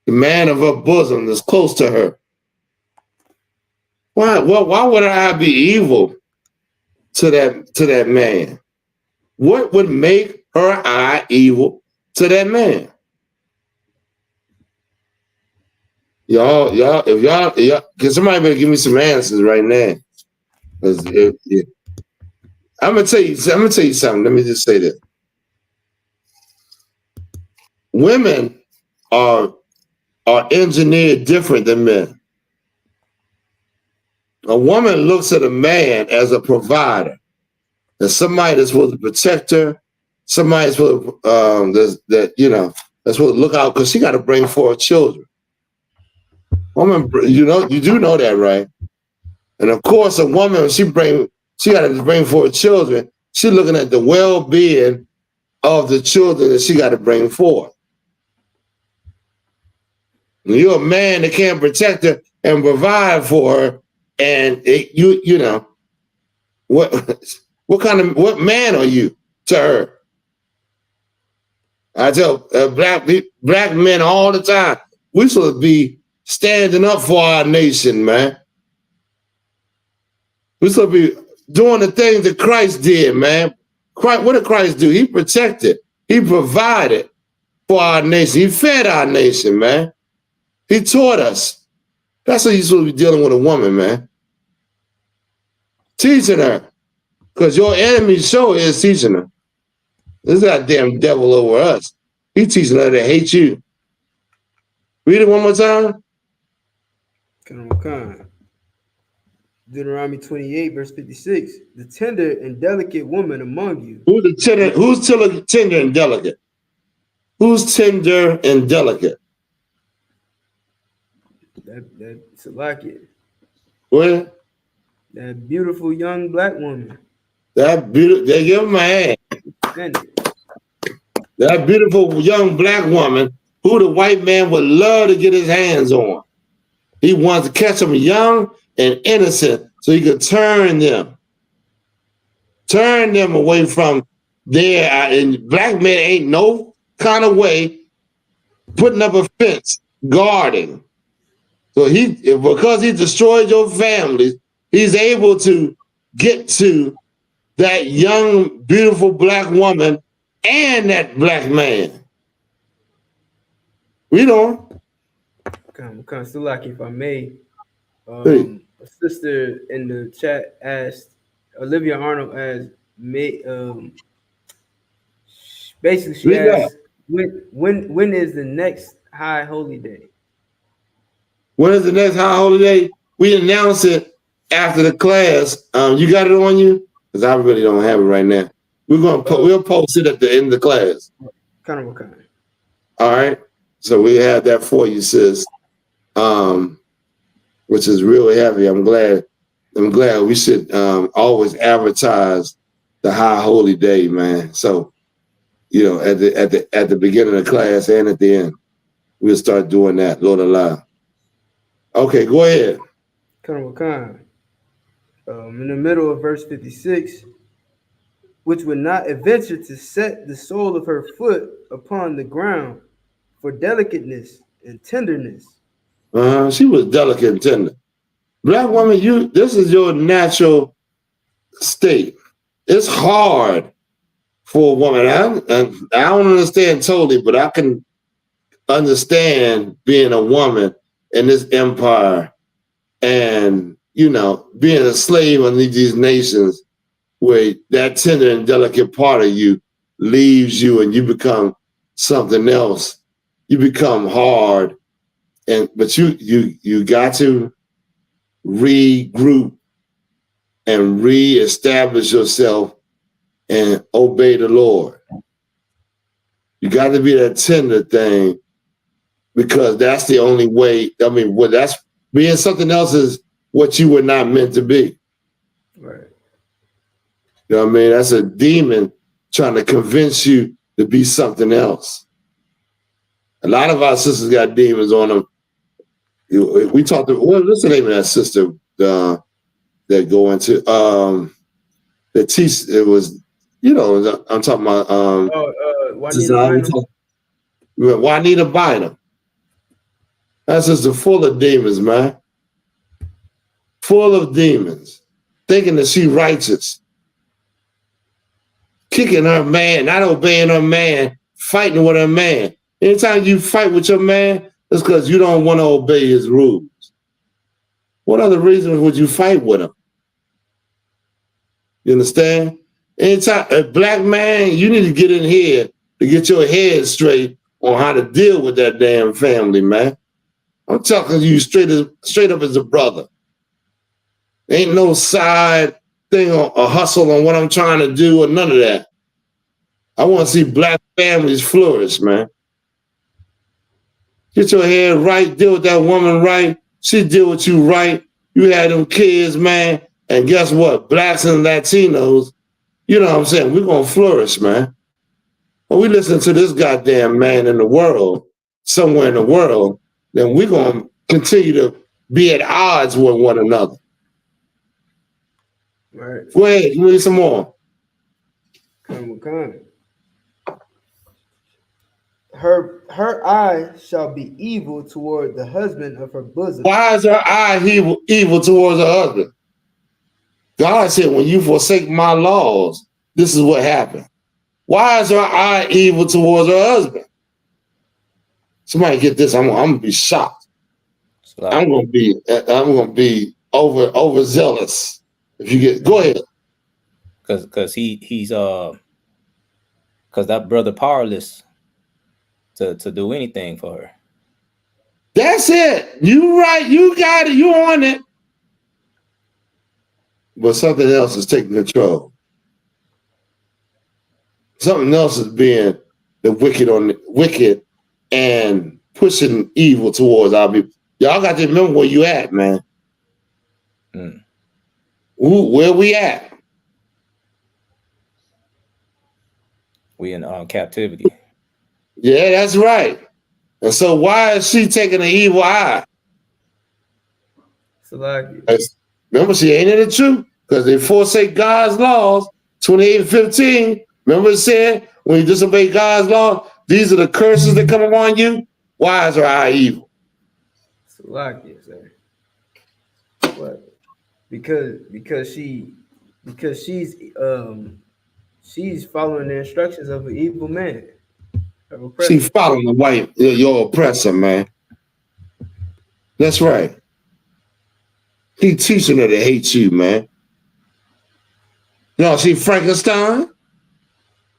The man of her bosom that's close to her. Why would her eye be evil to that man? What would make her eye evil to that man? Y'all, can somebody better give me some answers right now? I'm gonna tell you something. Let me just say this. Women are engineered different than men. A woman looks at a man as a provider, as somebody that's supposed to protect her, somebody that's supposed to, that's supposed to look out because she got to bring forth children. Woman, you do know that, right? And of course, a woman, she got to bring forth children. She's looking at the well-being of the children that she got to bring forth. And you're a man that can't protect her and provide for her, and what man are you to her? I tell black men all the time, we supposed to be standing up for our nation, man. We're supposed to be doing the things that Christ did, man. What did Christ do? He protected. He provided for our nation. He fed our nation, man. He taught us. That's what you're supposed to be dealing with a woman, man. Teaching her. Because your enemy sure is teaching her. This goddamn devil over us. He's teaching her to hate you. Read it one more time. Come on. Deuteronomy 28, verse 56. The tender and delicate woman among you. Who's tender and delicate? Who's tender and delicate? That's Salakia. What? That beautiful young black woman. They give him a hand. That beautiful young black woman who the white man would love to get his hands on. He wants to catch them young and innocent so he could turn them away from there. And black men ain't no kind of way putting up a fence, guarding. So because he destroyed your families, he's able to get to that young, beautiful black woman and that black man. We don't. Come, still like if I may. A sister in the chat asked, Olivia Arnold asked, Basically, she Read that. asked, when is the next high holy day? When is the next high holiday? We announce it after the class. You got it on you? Because I really don't have it right now. We'll post it at the end of the class. Kind of what kind? All right. So we have that for you, sis. Which is really heavy. I'm glad we should always advertise the high holy day, man. So, at the beginning of the class and at the end, we'll start doing that, Lord Allah. Okay, go ahead. Kind of what kind? In the middle of verse 56, which would not adventure to set the sole of her foot upon the ground for delicateness and tenderness. She was delicate and tender. Black woman, this is your natural state. It's hard for a woman. I don't understand totally, but I can understand being a woman in this empire and, being a slave under these nations where that tender and delicate part of you leaves you and you become something else. You become hard, but you got to regroup and reestablish yourself and obey the Lord. You got to be that tender thing because that's the only way. I mean, that's being something else is what you were not meant to be. Right. You know what I mean? That's a demon trying to convince you to be something else. A lot of our sisters got demons on them. We talked to, what's the name of that sister that go into, that teach, it was, I'm talking about, Juanita Bynum. That's just full of demons, man. Full of demons. Thinking that she righteous. Kicking her man, not obeying her man, fighting with her man. Anytime you fight with your man, it's because you don't want to obey his rules. What other reason would you fight with him? You understand? Anytime a black man, you need to get in here to get your head straight on how to deal with that damn family, man. I'm talking to you straight up as a brother. Ain't no side thing or a hustle on what I'm trying to do or none of that. I want to see black families flourish, man. Get your head right, deal with that woman right. She deal with you right. You had them kids, man. And guess what? Blacks and Latinos, you know what I'm saying? We're going to flourish, man. When we listen to this goddamn man in the world, somewhere in the world, then we're going to continue to be at odds with one another. Right. Go ahead, you need some more. Come. Her eye shall be evil toward the husband of her bosom. Why is her eye evil towards her husband? God said, when you forsake my laws, this is what happened. Why is her eye evil towards her husband? Somebody get this. I'm gonna be shocked. I'm gonna be overzealous. If you get, go ahead. Because he's because that brother powerless to do anything for her. That's it. You right. You got it. You on it. But something else is taking control. Something else is being the wicked and pushing evil towards our people. Y'all got to remember where you at, man. Where we at? We in captivity. Yeah, that's right. And so why is she taking an evil eye? Remember, she ain't in the truth because they forsake God's laws. 28:15. Remember it said, when you disobey God's law, these are the curses that come upon you. Why is her eye evil? What? Because she's following the instructions of an evil man. She's following your oppressor, man. That's right. He teaching her to hate you, man. No, see Frankenstein?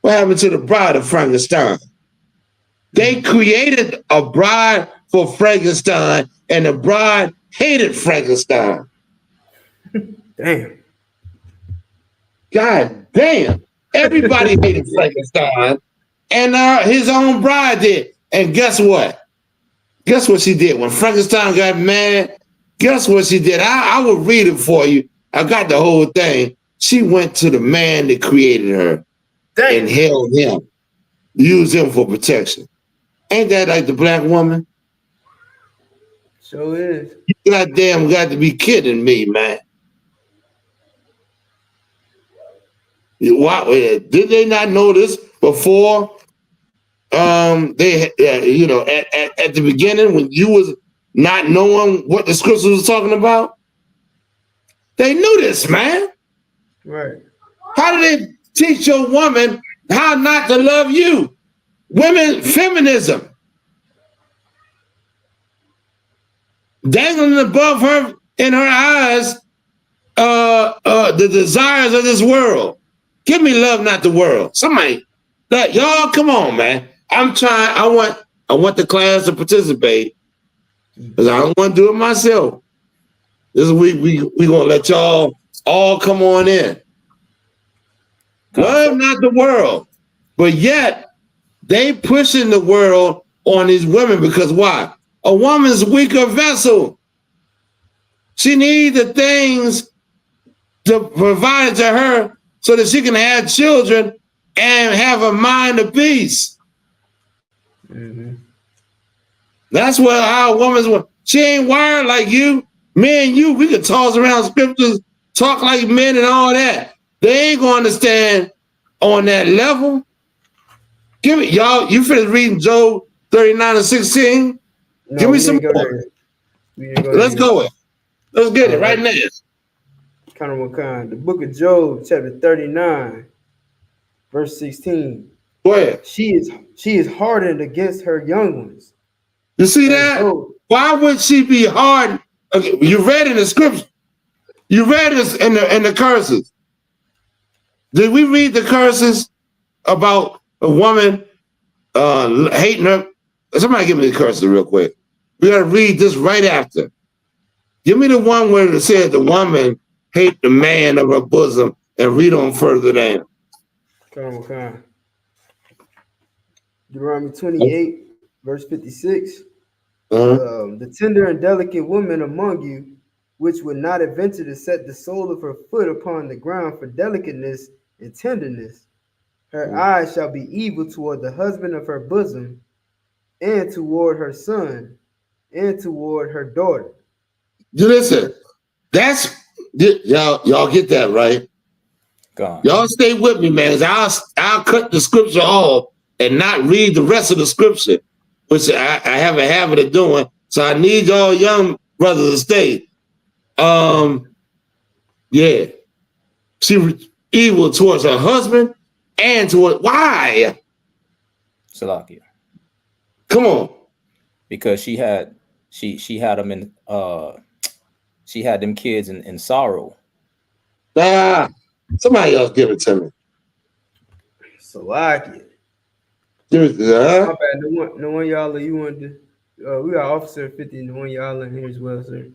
What happened to the bride of Frankenstein? They created a bride for Frankenstein, and the bride hated Frankenstein. Damn. God damn. Everybody hated Frankenstein, and his own bride did. And guess what? Guess what she did? When Frankenstein got mad, guess what she did? I will read it for you. I got the whole thing. She went to the man that created her and held him, used him for protection. Ain't that like the black woman? So is. You goddamn got to be kidding me, man. Did they not know this before? They, you know, at the beginning when you was not knowing what the scripture was talking about, they knew this, man. Right. How did they teach your woman how not to love you? Women, feminism. Dangling above her in her eyes, the desires of this world. Give me love, not the world. Somebody, y'all, come on, man. I'm trying. I want the class to participate because I don't want to do it myself. This is we gonna let y'all all come on in. Love, not the world, but yet they pushing the world on these women because why? A woman's weaker vessel. She needs the things to provide to her so that she can have children and have a mind of peace. Mm-hmm. That's what our woman's. She ain't wired like you. Me and you, we could toss around scriptures, talk like men and all that. They ain't gonna understand on that level. Give me, y'all, you finished reading Job 39 and 16? No, give me some more. Let's go it. Let's get it right now. Kind of what kind? The book of Job, chapter 39, verse 16. Go ahead. She is hardened against her young ones. You see that? Why would she be hardened? Okay, you read in the scripture. You read this in the curses. Did we read the curses about a woman hating her? Somebody give me the curses real quick. We gotta read this right after. Give me the one where it said the woman hate the man of her bosom and read on further down. Okay. Deuteronomy 28, verse 56. The tender and delicate woman among you, which would not adventure to set the sole of her foot upon the ground for delicateness and tenderness, her eyes shall be evil toward the husband of her bosom, and toward her son, and toward her daughter. Listen, that's y'all get that right. God. Y'all stay with me, man. I'll cut the scripture off and not read the rest of the scripture, which I have a habit of doing. So I need y'all young brothers to stay. Yeah. She evil towards her husband and toward why? Salakia. Come on. Because she had them in she had them kids in sorrow. Somebody else give it to me. Salakia. Give it to my bad. No one y'all you wanted to we got Officer 50 and the one y'all in here as well, sir.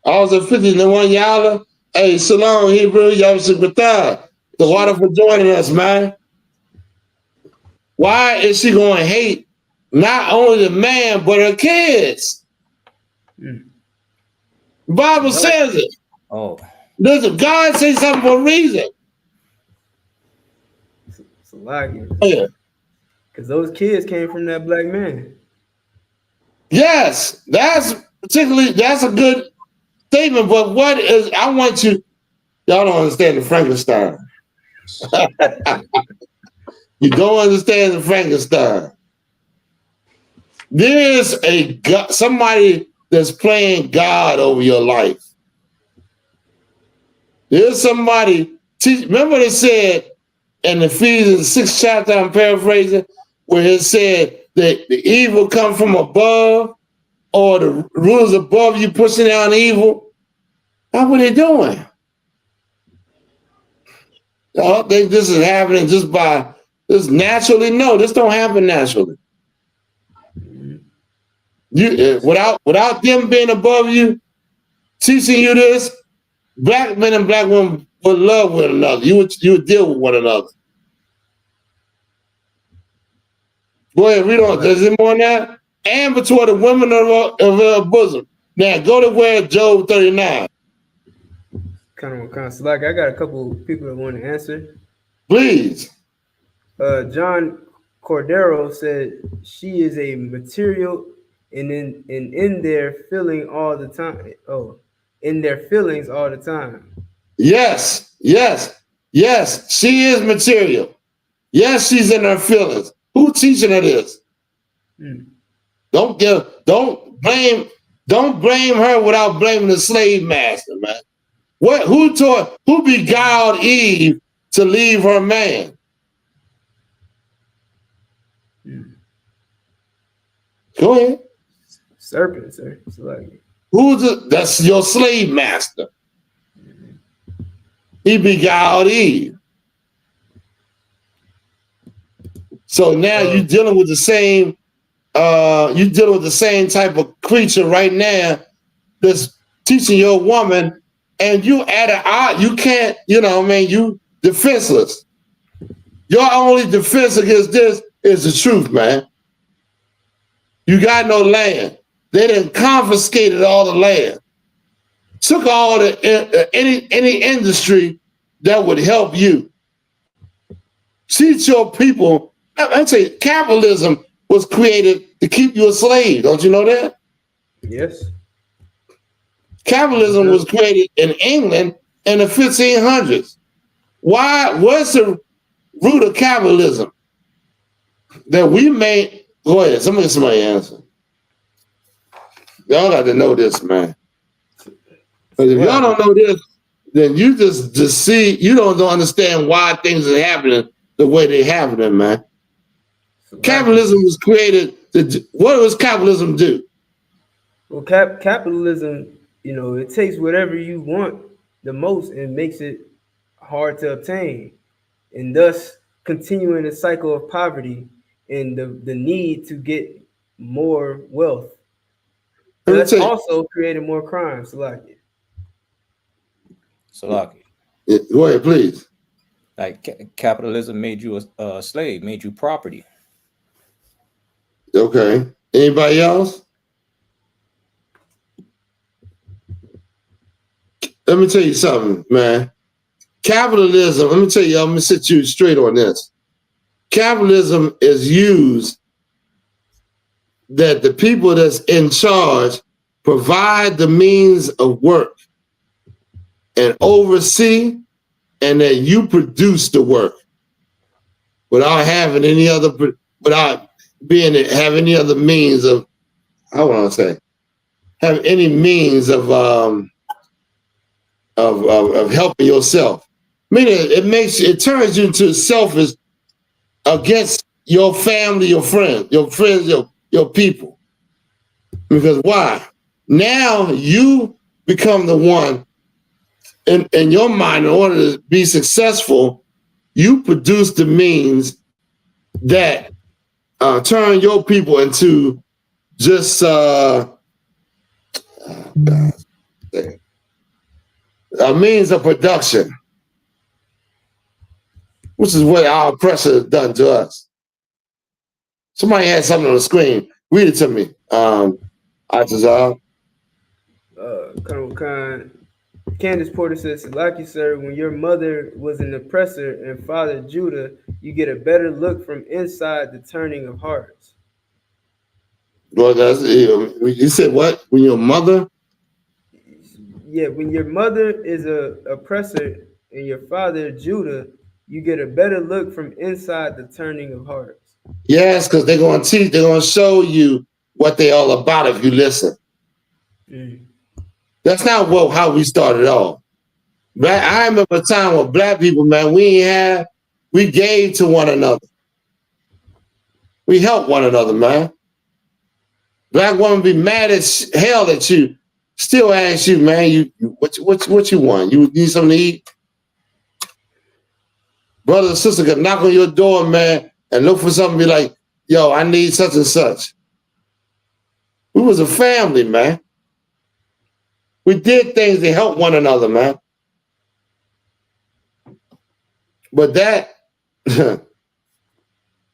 Officer 50 and the one y'all. Hey, Shalom, Hebrew, y'all the water for joining us, man. Why is she going to hate not only the man, but her kids? The Bible says it. Oh. Listen, God says something for a reason. Yeah. Because those kids came from that black man. Yes, that's a good statement, but what is, I want you, y'all don't understand the Frankenstein. You don't understand the Frankenstein. There's somebody that's playing God over your life. There's somebody, remember they said in Ephesians 6th chapter, I'm paraphrasing, where it said that the evil come from above, or the rulers above you pushing down evil. How were they doing? I don't think this is happening just by This naturally, no, this don't happen naturally. You without them being above you, teaching you this, black men and black women would love one another. You would deal with one another. Go ahead, read on. There's more on that. And between the women of her bosom. Now go to where Job 39. Kind of like I got a couple people that want to answer. Please. John Cordero said she is a material and in their feeling all the time. Oh, in their feelings all the time. Yes. She is material. Yes, she's in her feelings. Who teaching her this? Don't blame her without blaming the slave master, man. Who beguiled Eve to leave her man? Go ahead. Serpent, sir. It's like, that's your slave master. He beguiled Eve. So now you're dealing with the same type of creature right now that's teaching your woman, and you you can't, you defenseless. Your only defense against this is the truth, man. You got no land. They done confiscated all the land. Took all the any industry that would help you. Teach your people. I'd say capitalism was created to keep you a slave. Don't you know that? Yes. Capitalism was created in England in the 1500s. Why? What's the root of capitalism? That we made. Go ahead. Somebody answer. Y'all got to know this, man. Because if y'all don't know this, then you just see, you don't understand why things are happening the way they're happening, man. Capitalism was created what does capitalism do? Well, capitalism, it takes whatever you want the most and makes it hard to obtain, and thus continuing the cycle of poverty and the need to get more wealth. That's also creating more crime, Salaki. Go ahead, please. Like capitalism made you a slave, made you property. Okay. Anybody else? Let me tell you something, man. Capitalism, let me tell you, I'm going to set you straight on this. Capitalism is used that the people that's in charge provide the means of work and oversee, and that you produce the work without having any other means of, I want to say, have any means of helping yourself. Meaning it turns you into selfish against your family, your friends, your people. Because why? Now you become the one in your mind, in order to be successful, you produce the means that turn your people into just a means of production, which is what our oppressor has done to us. Somebody had something on the screen. Read it to me. Candace Porter says, like you, sir, when your mother was an oppressor and father Judah, you get a better look from inside the turning of hearts. Well, you said what? When your mother? Yeah, when your mother is a oppressor and your father Judah, you get a better look from inside the turning of hearts. Yes, because they're going to teach, they're going to show you what they're all about if you listen. That's not how we started off. I remember a time where black people, man, we gave to one another. We helped one another, man. Black woman be mad as hell at you, still ask you, man, what you want? You need something to eat? brother or sister could knock on your door, man, and look for something, be like, yo, I need such and such. We was a family, man. We did things to help one another, man. But that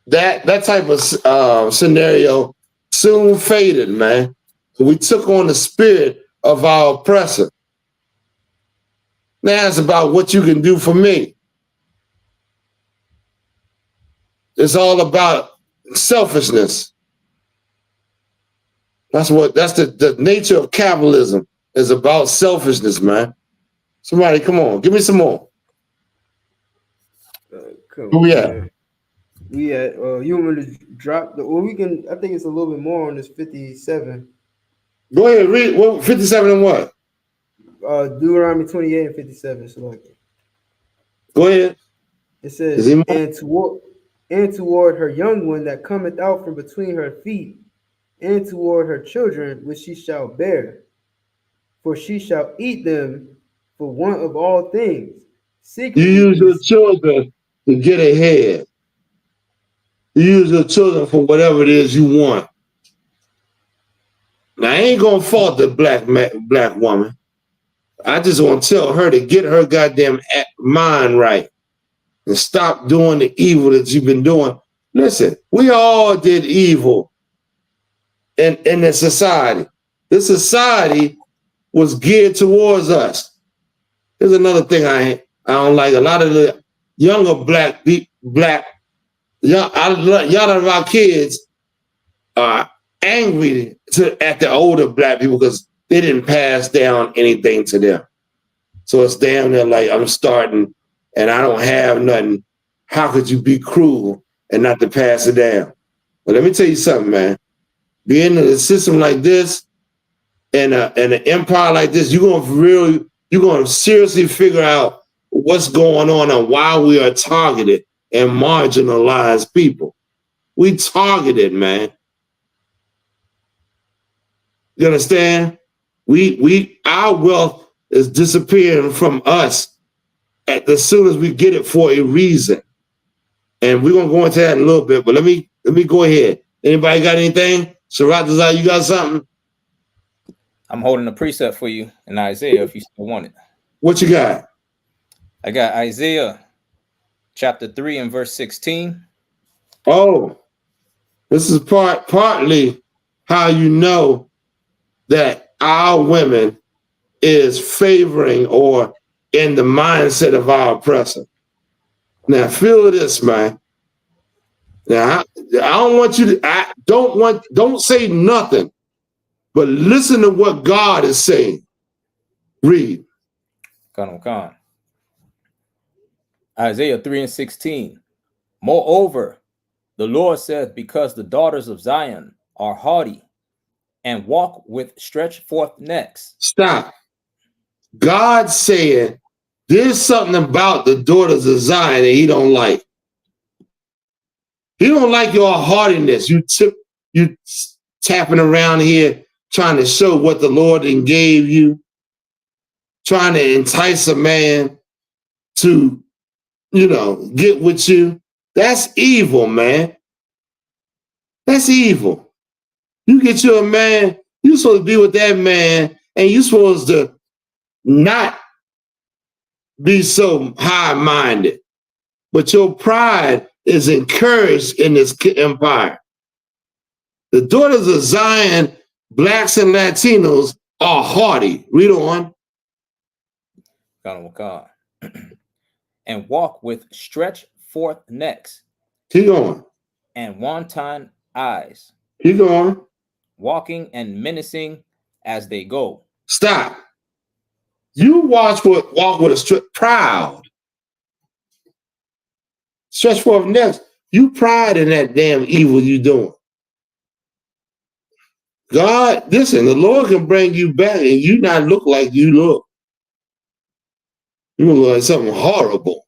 that type of scenario soon faded, man. We took on the spirit of our oppressor. Now it's about what you can do for me. It's all about selfishness. That's the nature of capitalism, is about selfishness, man. Somebody, come on, give me some more. Who we at? We at you want me to drop the we can, I think it's a little bit more on this 57. Go ahead, read 57 and what? Deuteronomy 28 and 57. So like, go ahead. It says, and toward her young one that cometh out from between her feet, and toward her children which she shall bear, for she shall eat them for want of all things. You use your children to get ahead. You use your children for whatever it is you want. Now, I ain't gonna fault the black woman. I just want to tell her to get her goddamn mind right and stop doing the evil that you've been doing. Listen, we all did evil in the society. This society was geared towards us. Here's another thing I don't like. A lot of the younger young of our kids are angry at the older black people because they didn't pass down anything to them. So it's damn near like, I'm starting and I don't have nothing. How could you be cruel and not to pass it down? But let me tell you something, man. Being in a system like this and an empire like this, you're gonna seriously figure out what's going on and why we are targeted and marginalized people. We targeted, man. You understand? Our wealth is disappearing from us as soon as we get it for a reason. And we're gonna go into that in a little bit, but let me go ahead. Anybody got anything? Sharat, you got something? I'm holding a precept for you in Isaiah if you still want it. What you got? I got Isaiah chapter 3 and verse 16. Oh, this is partly how you know that our women is favoring or in the mindset of our oppressor. Now, feel this, man. Now, I don't want you to, don't say nothing, but listen to what God is saying. Read. Come. Isaiah 3 and 16. Moreover, the Lord saith, because the daughters of Zion are haughty and walk with stretched forth necks. Stop. God said there's something about the daughters of Zion that he don't like. He don't like your haughtiness. You tapping around here trying to show what the Lord gave you, trying to entice a man to, get with you. That's evil, man. That's evil. You get you a man, you're supposed to be with that man, and you're supposed to not be so high-minded. But your pride is encouraged in this empire. The daughters of Zion, blacks and Latinos, are haughty. Read on. God. And walk with stretched forth necks. Keep going. And wanton eyes. Keep going. Walking and menacing as they go. Stop. You walk with a proud. Stretch forth necks. You pride in that damn evil you doing. God, listen, the Lord can bring you back and you not look like you look. You look like something horrible.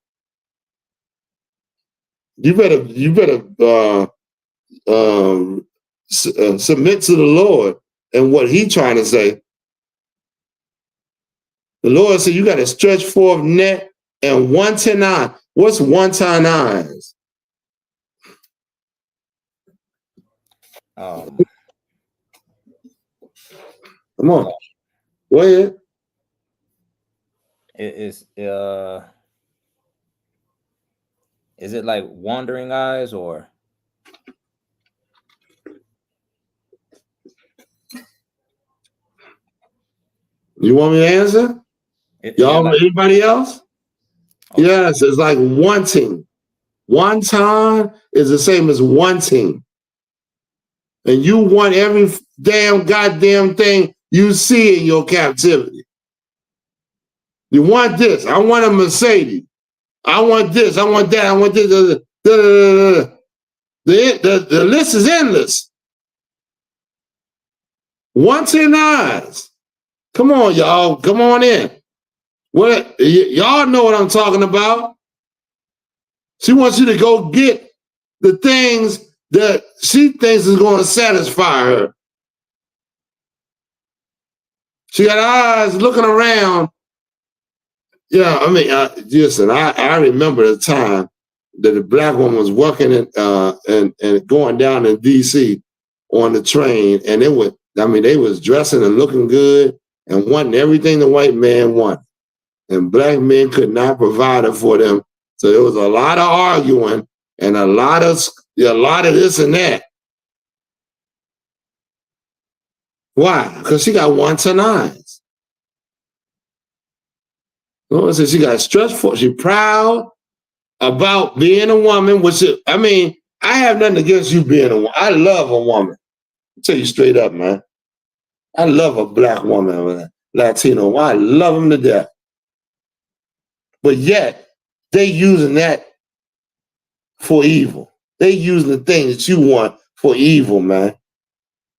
You better submit to the Lord and what He's trying to say. The Lord said you got to stretch forth neck and wanton eye. What's one-time eyes? Um, Come on. Go ahead. is it like wandering eyes or? You want me to answer? Y'all, Like, anybody else? Okay. Yes, it's like wanting. One time is the same as wanting. And you want every damn goddamn thing you see in your captivity. You want this. I want a Mercedes. I want this. I want that. I want this. The list is endless. Wanting eyes. Come on, y'all. Come on in. What y'all know what I'm talking about? She wants you to go get the things that she thinks is going to satisfy her. She got eyes looking around. Yeah, I mean, listen, I remember the time that the black woman was working and going down in D.C. on the train, and they was dressing and looking good and wanting everything the white man wanted. And black men could not provide it for them. So there was a lot of arguing and a lot of this and that. Why? Because she got wanton eyes. So she got stressful. She proud about being a woman. I have nothing against you being a woman. I love a woman. I'll tell you straight up, man. I love a black woman, a Latino. I love them to death. But yet, they using that for evil. They using the thing that you want for evil, man.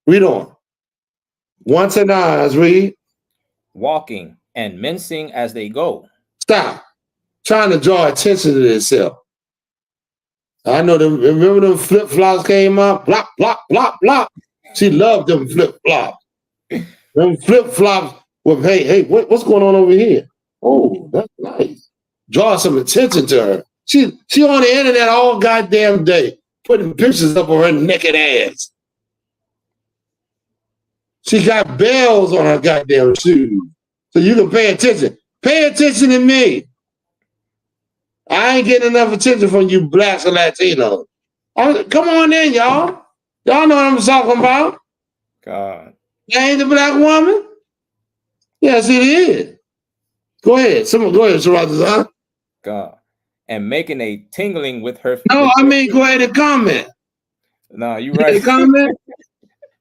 Read on. Wanton eyes, read. Walking and mincing as they go. Stop. Trying to draw attention to themselves. I know them. Remember them flip-flops came up? Blop, blop, blop, blop. She loved them flip-flops. Them flip-flops with, hey, what's going on over here? Oh, that's nice. Draw some attention to her. She on the internet all goddamn day, putting pictures up of her naked ass. She got bells on her goddamn shoes. So you can pay attention. Pay attention to me. I ain't getting enough attention from you blacks and Latinos. Come on in, y'all. Y'all know what I'm talking about. God. That ain't the black woman? Yes, it is. Go ahead. Go ahead, Sharatazan. God. And making a tingling with her. No, go ahead and comment. No, you right. Comment.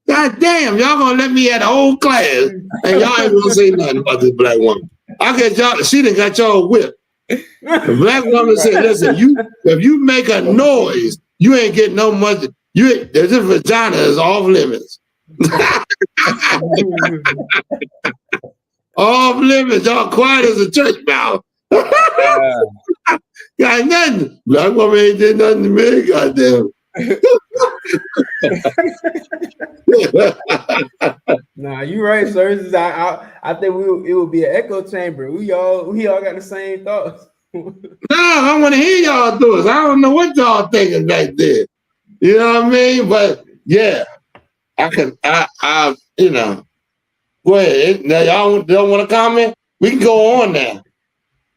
God damn, y'all gonna let me at the whole class and y'all ain't gonna say nothing about this black woman. I get y'all, she done got y'all whipped. The black woman said, listen, if you make a noise, you ain't getting no money. This vagina is off limits. Off limits, y'all quiet as a church mouse. Got nothing. Black woman ain't did nothing to me, goddamn. Nah, you right, sir. I think it will be an echo chamber. We all got the same thoughts. No, I want to hear y'all do it. I don't know what y'all thinking back there. You know what I mean? But yeah, I go ahead. Now y'all don't want to comment? We can go on now.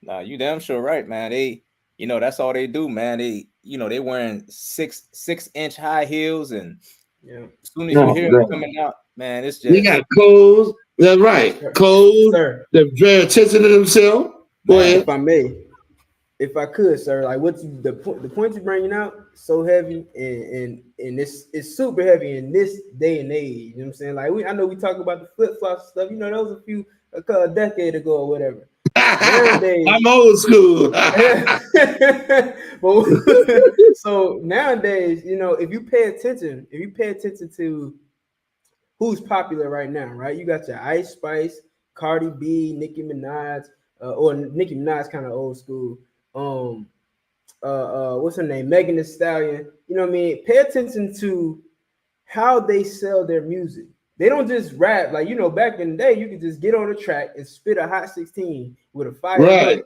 Nah, you damn sure right, man. They, that's all they do, man. They, they wearing 6-inch high heels, and as soon as you hear them coming out, man, it's just. They got clothes. That's right. Clothes. Sir. They're very attentive to themselves. Go ahead. If I may. If I could, sir, like the point you're bringing out so heavy and it's super heavy in this day and age. You know what I'm saying? Like I know we talk about the flip flops stuff. That was a decade ago or whatever. Nowadays, I'm old school. So nowadays, if you pay attention to who's popular right now, right? You got your Ice Spice, Cardi B, Nicki Minaj, or Nicki Minaj kind of old school. What's her name? Megan Thee Stallion. You know what I mean? Pay attention to how they sell their music. They don't just rap back in the day. You could just get on the track and spit a hot 16 with a fire, right?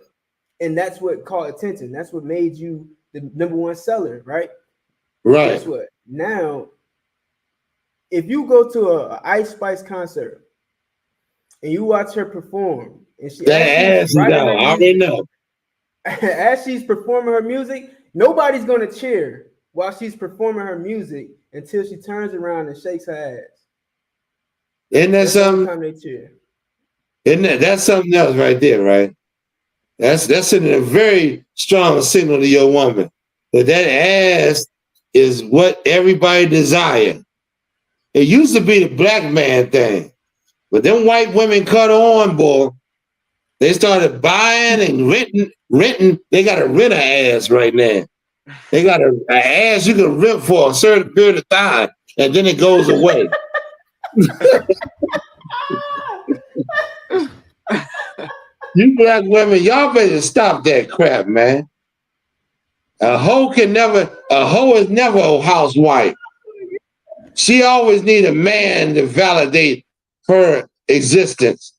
and that's what caught attention. That's what made you the number one seller, right? Right. Guess what? Now, if you go to a Ice Spice concert and you watch her perform, and that ass is out. I already know. As she's performing her music, nobody's gonna cheer while she's performing her music until she turns around and shakes her ass. Isn't that something? Time they cheer. Isn't that's something else right there, right? That's sending a very strong signal to your woman that ass is what everybody desire. It used to be the black man thing, but them white women caught on, boy. They started buying and renting. They got to rent an ass right now. They got an ass you can rent for a certain period of time, and then it goes away. You black women, y'all better stop that crap, man. A hoe is never a housewife. She always need a man to validate her existence.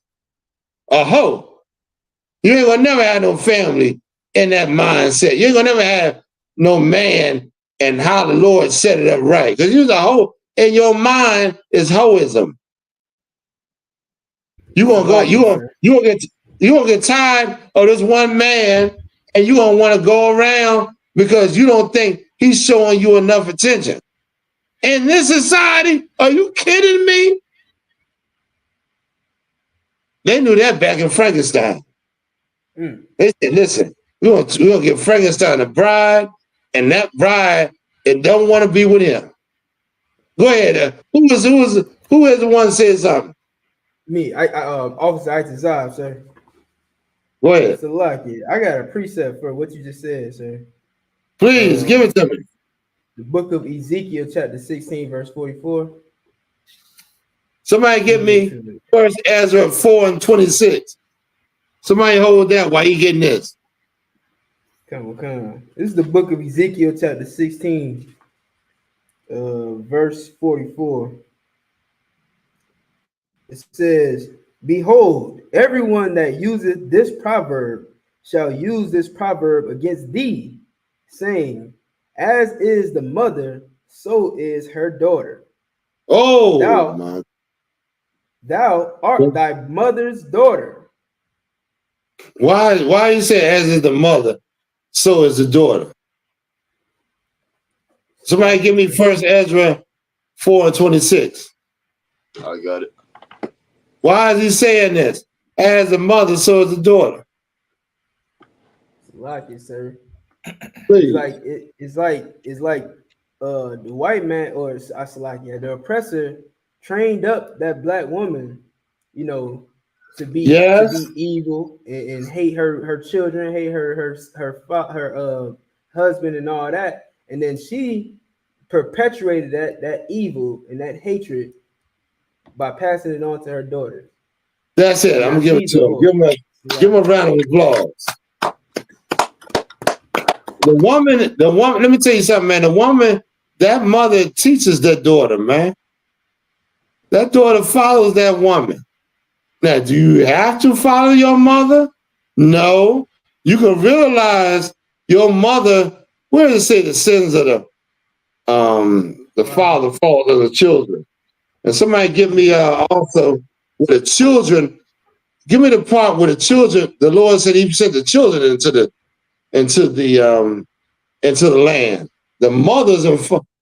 A hoe. You ain't gonna never have no family in that mindset. You ain't gonna never have no man and how the Lord set it up right. Because you're a hoe, and your mind is hoism. You gonna get tired of this one man, and you gonna want to go around because you don't think he's showing you enough attention. In this society, are you kidding me? They knew that back in Frankenstein. They said, listen, we're gonna give Frankenstein a bride, and that bride it don't want to be with him. Go ahead. Who is the one said something? Me, Officer Itazab, sir. Go ahead. It's a lucky. I got a precept for what you just said, sir. Please give it to me. The book of Ezekiel, chapter 16, verse 44. Somebody give me 1 Ezra 4:26. Somebody hold that while you getting this. Come on. This is the book of Ezekiel, chapter 16, verse 44. It says, behold, everyone that useth this proverb shall use this proverb against thee, saying, as is the mother, so is her daughter. Oh, thou art thy mother's daughter. Why you say as is the mother, so is the daughter? Somebody give me 1 Ezra 4:26. I got it. Why is he saying this? As the mother, so is the daughter. Like it, sir. Please. It's like the white man, or the oppressor trained up that black woman, to be evil and hate her children, hate her husband and all that, and then she perpetuated that evil and that hatred by passing it on to her daughter. That's it. I'm gonna give it to him. Give him a round of applause. The woman. Let me tell you something, man. The woman, that mother teaches that daughter, man. That daughter follows that woman. Now, do you have to follow your mother? No. You can realize your mother. Where does it say the sins of the father fall to the children? And somebody give me also with the children. Give me the part where the children. The Lord said He sent the children into the land. The mothers and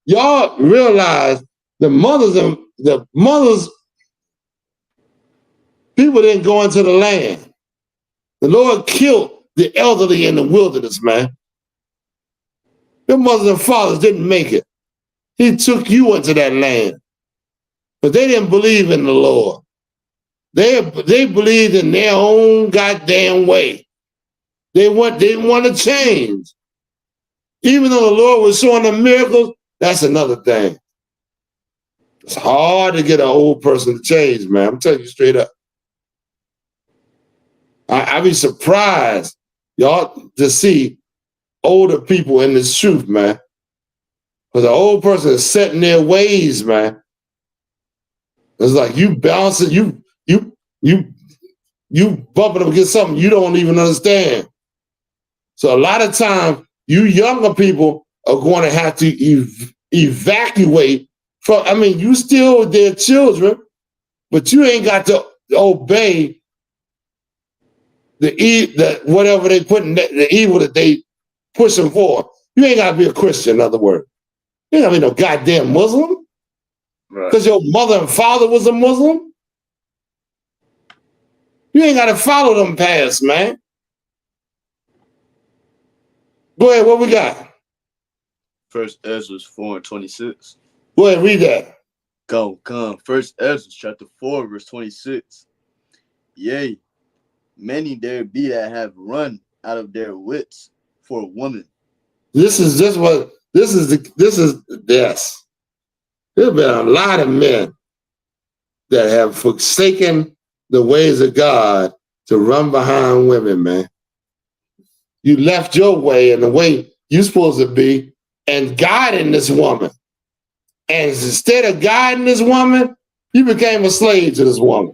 y'all realize the mothers. People didn't go into the land. The Lord killed the elderly in the wilderness, man. Your mothers and fathers didn't make it. He took you into that land. But they didn't believe in the Lord. They believed in their own goddamn way. They didn't want to change. Even though the Lord was showing them miracles, that's another thing. It's hard to get an old person to change, man. I'm telling you straight up. I'd be surprised, y'all, to see older people in this truth, man. Because the old person is set in their ways, man. It's like you bouncing, you bumping up against something you don't even understand. So a lot of times, you younger people are going to have to evacuate from. I mean, you still their children, but you ain't got to obey the whatever they put in the evil that they pushing for. You ain't got to be a Christian. In other words, you ain't got to be no goddamn Muslim because your mother and father was a Muslim. You ain't got to follow them paths, man. Go ahead. What we got? First Ezra 4:26. Go ahead, read that. Come. First Ezra chapter 4, verse 26. Yea, many there be that have run out of their wits for a woman. This is yes. There's been a lot of men that have forsaken the ways of God to run behind women, man. You left your way and the way you're supposed to be and guiding this woman. And instead of guiding this woman, you became a slave to this woman.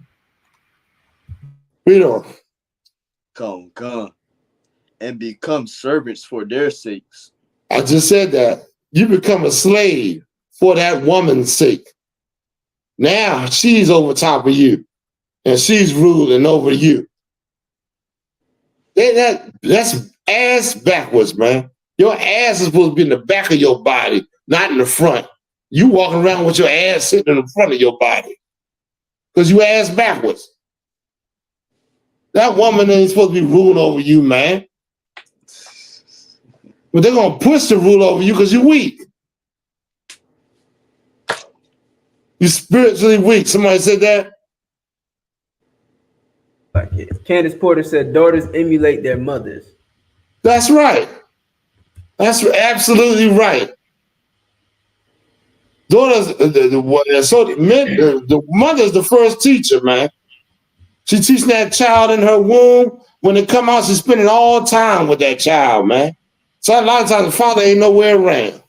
Read on. Come. And become servants for their sakes. I just said that. You become a slave for that woman's sake. Now she's over top of you and she's ruling over you. That's ass backwards, man. Your ass is supposed to be in the back of your body, not in the front. You walking around with your ass sitting in the front of your body because you ass backwards. That woman ain't supposed to be ruling over you, man. But they're going to push the rule over you because you're weak. You're spiritually weak. Somebody said that? Candace Porter said, daughters emulate their mothers. That's right. That's absolutely right. Daughters, the mother's the first teacher, man. She teaching that child in her womb. When they come out, she's spending all time with that child, man. So a lot of times the father ain't nowhere around.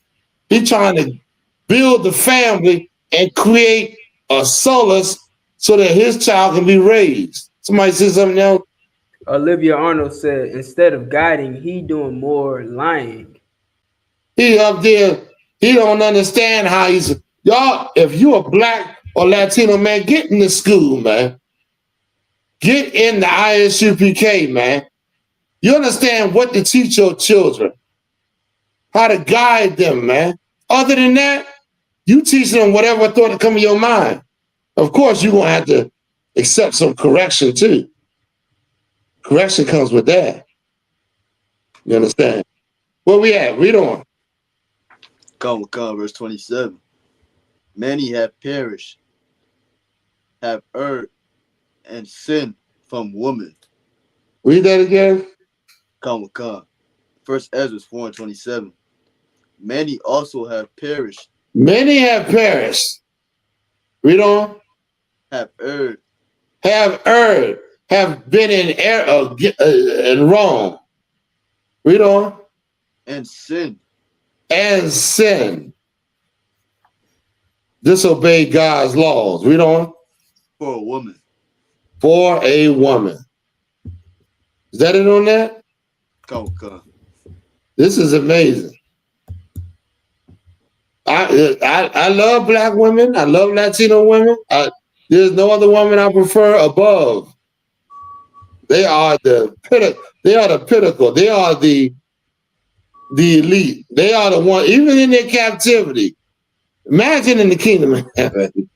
He's trying to build the family and create a solace so that his child can be raised. Somebody said something else? Olivia Arnold said, instead of guiding, he doing more lying. He up there, he don't understand how he's, y'all, if you a black or Latino man, get in the school, man. Get in the ISUPK, man. You understand what to teach your children, how to guide them, man. Other than that, you teach them whatever thought to come in your mind. Of course, you're going to have to accept some correction, too. Correction comes with that. You understand? Where we at? Read on. Come, verse 27. Many have perished, have erred, and sinned from woman. Read that again. Come. First Ezra 4:27. Many also have perished. Many have perished. Read on. Have erred. Have erred. Have been in error and wrong. Read on. And sinned. And sin. Disobey God's laws. Read on. For a woman. For a woman. Is that it on that? Come. This is amazing. I love black women. I love Latino women. There's no other woman I prefer above. They are the pinnacle. They are the pinnacle. They are the elite. They are the one, even in their captivity. Imagine in the kingdom of heaven.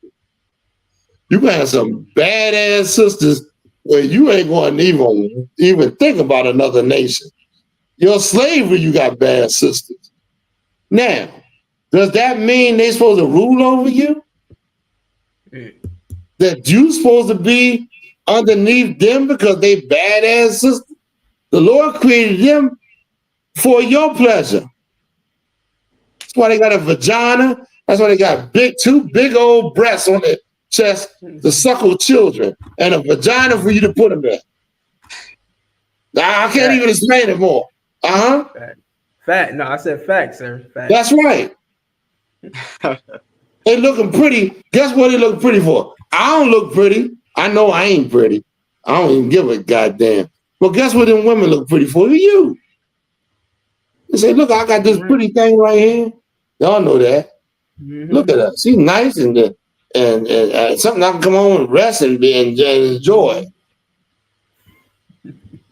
You can have some badass sisters where you ain't going to even think about another nation. Your slavery, you got bad sisters. Now, does that mean they're supposed to rule over you? That you supposed to be underneath them because they badass sisters? The Lord created them for your pleasure. That's why they got a vagina. That's why they got two big old breasts on their chest to suckle children and a vagina for you to put them in. I can't even explain it more. Fact. No, I said fact, sir. Fact. That's right. They looking pretty. Guess what they look pretty for? I don't look pretty. I know I ain't pretty. I don't even give a goddamn. But guess what them women look pretty for? You. and say, look, I got this pretty thing right here. Y'all know that. Look at her. She's nice and something I can come home and rest and enjoy.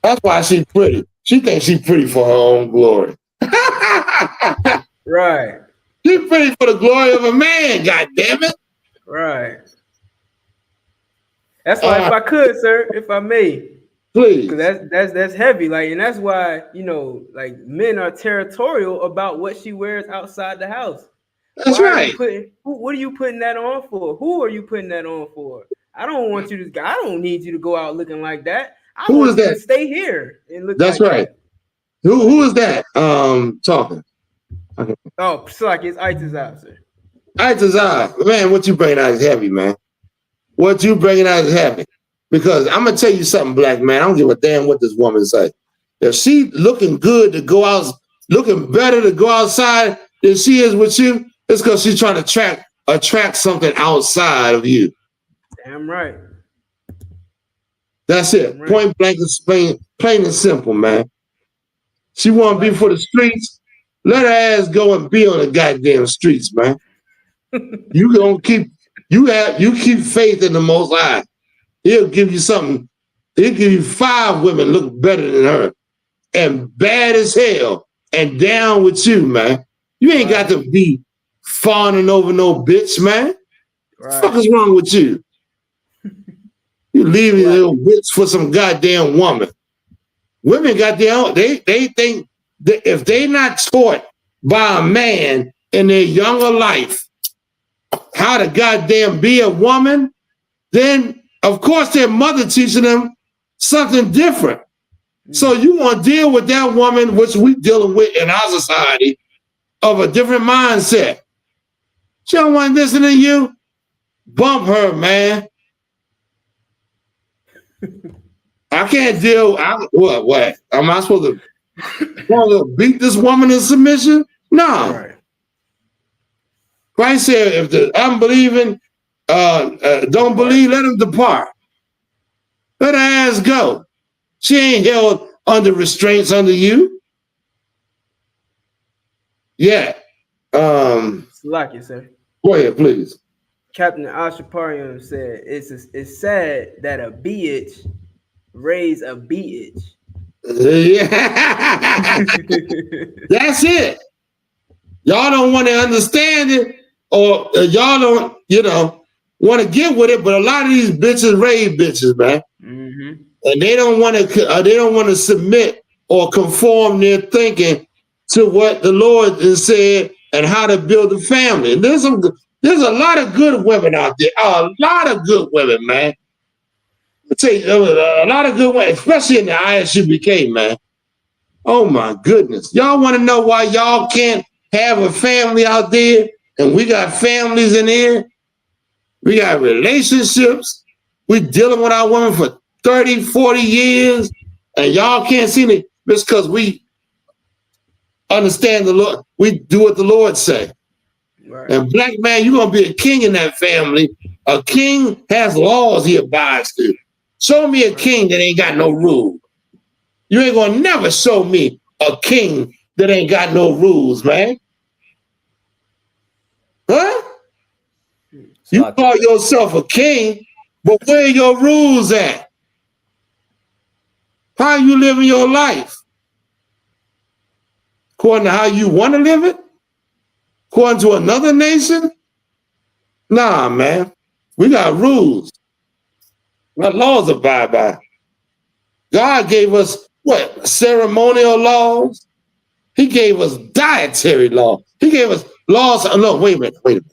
That's why she's pretty. She thinks she's pretty for her own glory. Right. She's pretty for the glory of a man, God damn it. Right. That's why, if I could, sir, if I may, please, because that's heavy. Like, and that's why, you know, like, men are territorial about what she wears outside the house. That's why right. What are you putting that on for? Who are you putting that on for? I don't want you to. I don't need you to go out looking like that. I want you to stay here and look. That's like right. That. Who is that? Talking. Okay. Oh, it's like it's Itazai, sir. Itazai, man, what you bringing out is heavy, man. What you bringing out is heavy. Because I'm gonna tell you something, black man. I don't give a damn what this woman say. If she looking good to go out, looking better to go outside than she is with you, it's because she's trying to attract something outside of you. Damn right. That's it. Right. Point blank and plain and simple, man. She want to be for the streets. Let her ass go and be on the goddamn streets, man. You gonna keep faith in the Most High. He'll give you something. He'll give you 5 women look better than her, and bad as hell, and down with you, man. You ain't got to be fawning over no bitch, man. What the fuck is wrong with you? You leaving little bitch for some goddamn woman. Women got their own. They think that if they not taught by a man in their younger life how to goddamn be a woman, then of course their mother teaching them something different. So you want to deal with that woman, which we dealing with in our society, of a different mindset. She don't want to listen to you. Bump her, man. I can't deal. What? Am I supposed to beat this woman in submission? No. Right. Christ said, if the unbelieving don't believe, let them depart. Let her ass go. She ain't held under restraints under you. Yeah. Like it, sir. Go ahead, please. Captain Ashaparian said, it's sad that a bitch raise a bitch. Yeah. That's it. Y'all don't want to understand it, or y'all don't, want to get with it. But a lot of these bitches raise bitches, man, and they don't want to submit or conform their thinking to what the Lord has said and how to build a family. And there's a lot of good women out there. A lot of good women, man. I tell you, a lot of good women, especially in the ISUBK, man. Oh my goodness. Y'all want to know why y'all can't have a family out there? And we got families in here. We got relationships. We're dealing with our women for 30, 40 years. And y'all can't see it. It's because we understand the Lord. We do what the Lord say. Right. And black man, you're going to be a king in that family. A king has laws he abides to. Show me a king that ain't got no rules. You ain't gonna never show me a king that ain't got no rules, man. Huh? You call yourself a king, but where are your rules at? How you living your life? According to how you want to live it? According to another nation? Nah, man. We got rules. We got laws to abide by. God gave us what? Ceremonial laws? He gave us dietary laws. He gave us laws. No, wait a minute.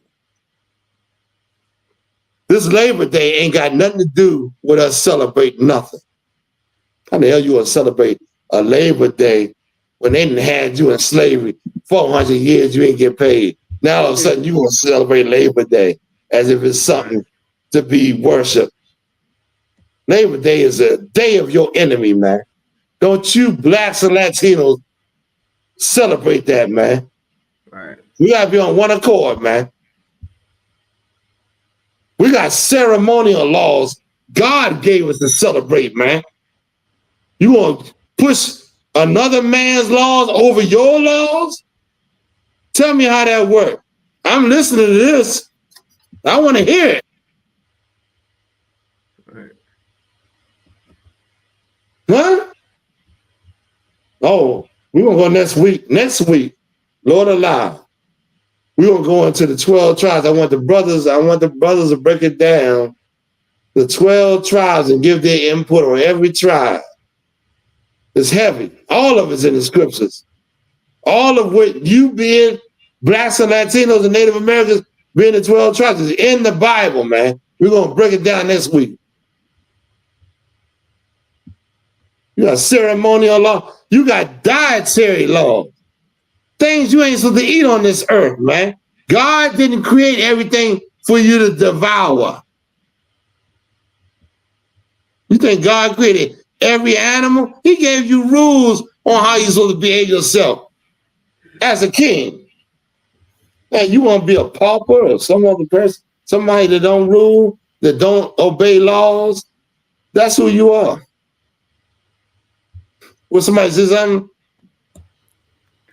This Labor Day ain't got nothing to do with us celebrating nothing. How the hell you want to celebrate a Labor Day when they didn't had you in slavery 400 years, you ain't get paid. Now all of a sudden you want to celebrate Labor Day as if it's something to be worshiped. Labor Day is a day of your enemy, man. Don't you blacks and Latinos celebrate that, man. Right. We gotta be on one accord, man. We got ceremonial laws God gave us to celebrate, man. You want to push another man's laws over your laws? Tell me how that works. I'm listening to this. I want to hear it. Right. Huh? Oh, we're going to go next week. Next week, Lord allow. We're going to go into the 12 tribes. I want the brothers to break it down, the 12 tribes, and give their input on every tribe. It's heavy. All of it's in the scriptures. All of what you being blacks and Latinos and Native Americans being the 12 tribes is in the Bible, man. We're going to break it down next week. You got ceremonial law. You got dietary law. Things you ain't supposed to eat on this earth, man. God didn't create everything for you to devour. You think God created every animal? He gave you rules on how you're supposed to behave yourself as a king. Now, you want to be a pauper or some other person, somebody that don't rule, that don't obey laws? That's who you are. When somebody says something,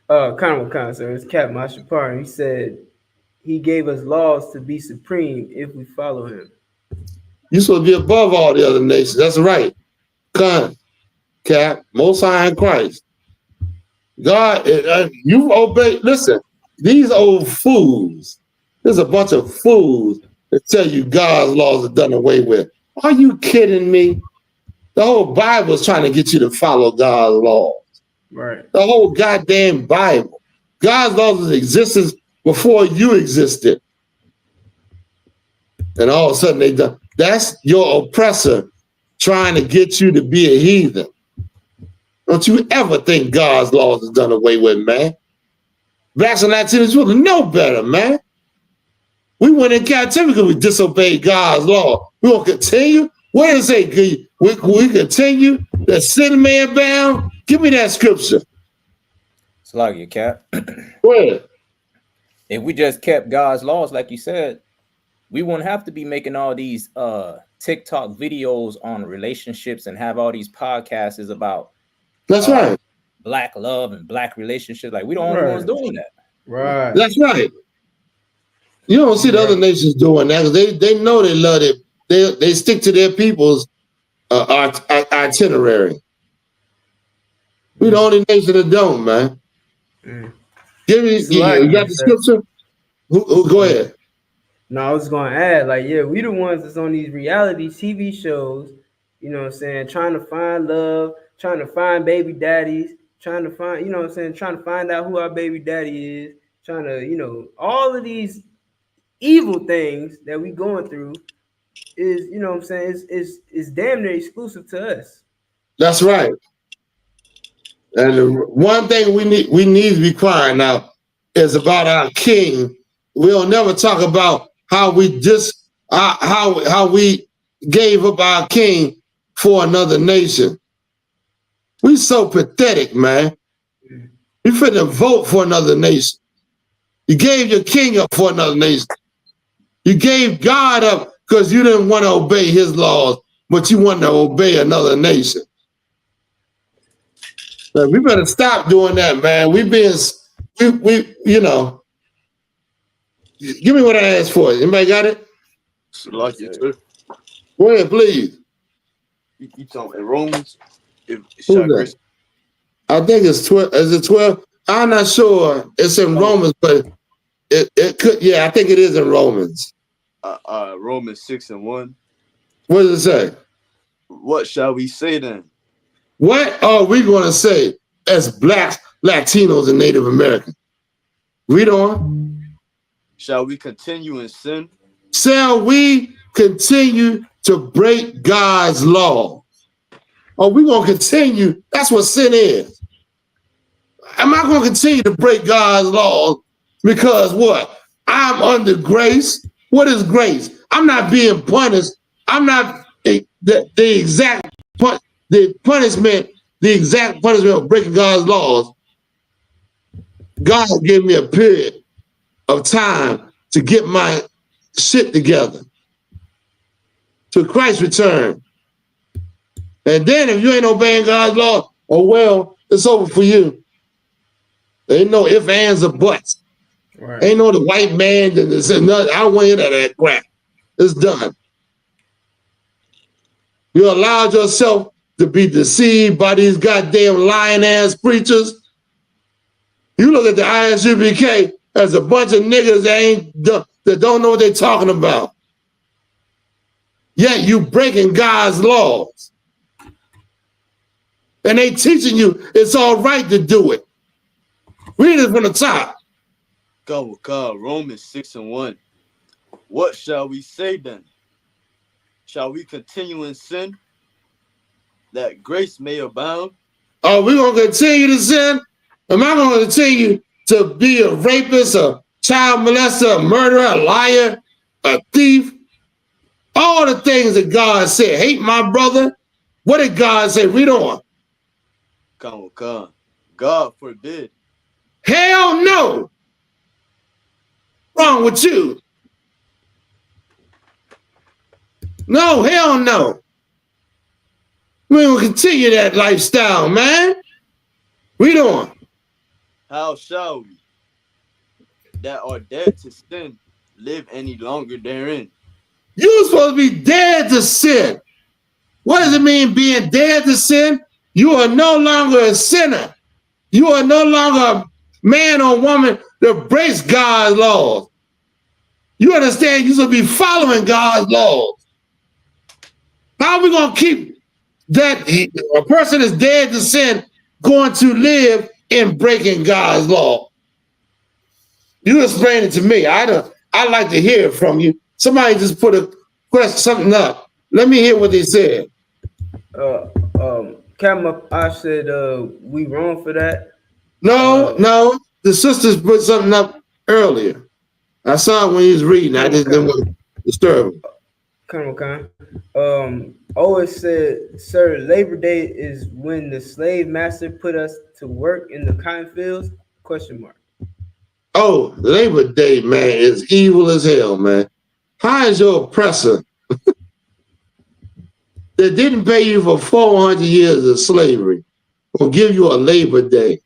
So it's Captain Shapar. He said he gave us laws to be supreme if we follow him. you're supposed to be above all the other nations. That's right. Cap, Most High in Christ. God, you obey. Listen, these old fools, there's a bunch of fools that tell you God's laws are done away with. Are you kidding me? The whole Bible is trying to get you to follow God's laws. Right. The whole goddamn Bible. God's laws was existence before you existed. And all of a sudden they done. That's your oppressor trying to get you to be a heathen. Don't you ever think God's laws is done away with, man. Blacks and Latinos will know better, man. We went in captivity because we disobeyed God's law. We gonna continue? What does it say? We continue to sin man bound? Give me that scripture. It's like you, Cap. Where? If we just kept God's laws, like you said, we wouldn't have to be making all these TikTok videos on relationships and have all these podcasts about that's right. Black love and Black relationships. Like, we the only ones doing that. Right. That's right. You don't see the other nations doing that because they know they love it. They stick to their people's itinerary. We the only nation that don't, man. Give me, you got the scripture? Who go ahead. No, I was going to add, we the ones that's on these reality TV shows, you know what I'm saying, trying to find love, trying to find baby daddies, trying to find, trying to find out who our baby daddy is, trying to, all of these evil things that we going through is, is damn near exclusive to us. That's right. And the one thing we need to be quiet now is about our king. We'll never talk about how we how we gave up our king for another nation. We so pathetic, man. You finna vote for another nation. You gave your king up for another nation. You gave God up because you didn't want to obey his laws, but you wanted to obey another nation. But we better stop doing that, man. We give me what I asked for. Anybody got it? Like it, sir. Go ahead, please. You talking in Romans? I think it's 12. Is it 12? I'm not sure. It's in Romans, but it could. Yeah, I think it is in Romans. Romans 6:1. What does it say? What shall we say then? What are we going to say as Blacks, Latinos, and Native Americans? Read on. Shall we continue in sin? Shall we continue to break God's law? Are we going to continue? That's what sin is. Am I going to continue to break God's laws because what? I'm under grace. What is grace? I'm not being punished. I'm not the exact punishment of breaking God's laws. God gave me a period of time to get my shit together to Christ's return. And then if you ain't obeying God's law, oh well, It's over for you. There ain't no ifs, ands, or buts. Right. Ain't no the white man that said nothing. I don't want any of that crap. It's done. You allowed yourself to be deceived by these goddamn lying ass preachers. You look at the ISUPK as a bunch of niggas that don't know what they're talking about. Yet you breaking God's laws. And they teaching you it's all right to do it. Read it from the top. God, Romans 6:1. What shall we say then? Shall we continue in sin that grace may abound? Are we going to continue to sin? Am I going to continue to be a rapist, a child molester, a murderer, a liar, a thief? All the things that God said. Hate my brother. What did God say? Read on. Come. God forbid. Hell no. Wrong with you? No, hell no. We don't continue that lifestyle, man. Read on. How shall we that are dead to sin live any longer therein? You're supposed to be dead to sin. What does it mean being dead to sin? You are no longer a sinner. You are no longer a man or woman that breaks God's laws. You understand? You're supposed to be following God's laws. How are we going to keep that a person is dead to sin going to live in breaking God's law? You explain it to me. I'd like to hear it from you. Somebody just put a question, something up. Let me hear what they said. I said we wrong for that. No. The sisters put something up earlier. I saw it when he was reading. I just didn't want to disturb him. Always said, sir, Labor Day is when the slave master put us to work in the cotton fields? ? Oh, Labor Day, man, is evil as hell, man. How is your oppressor that didn't pay you for 400 years of slavery will give you a Labor Day,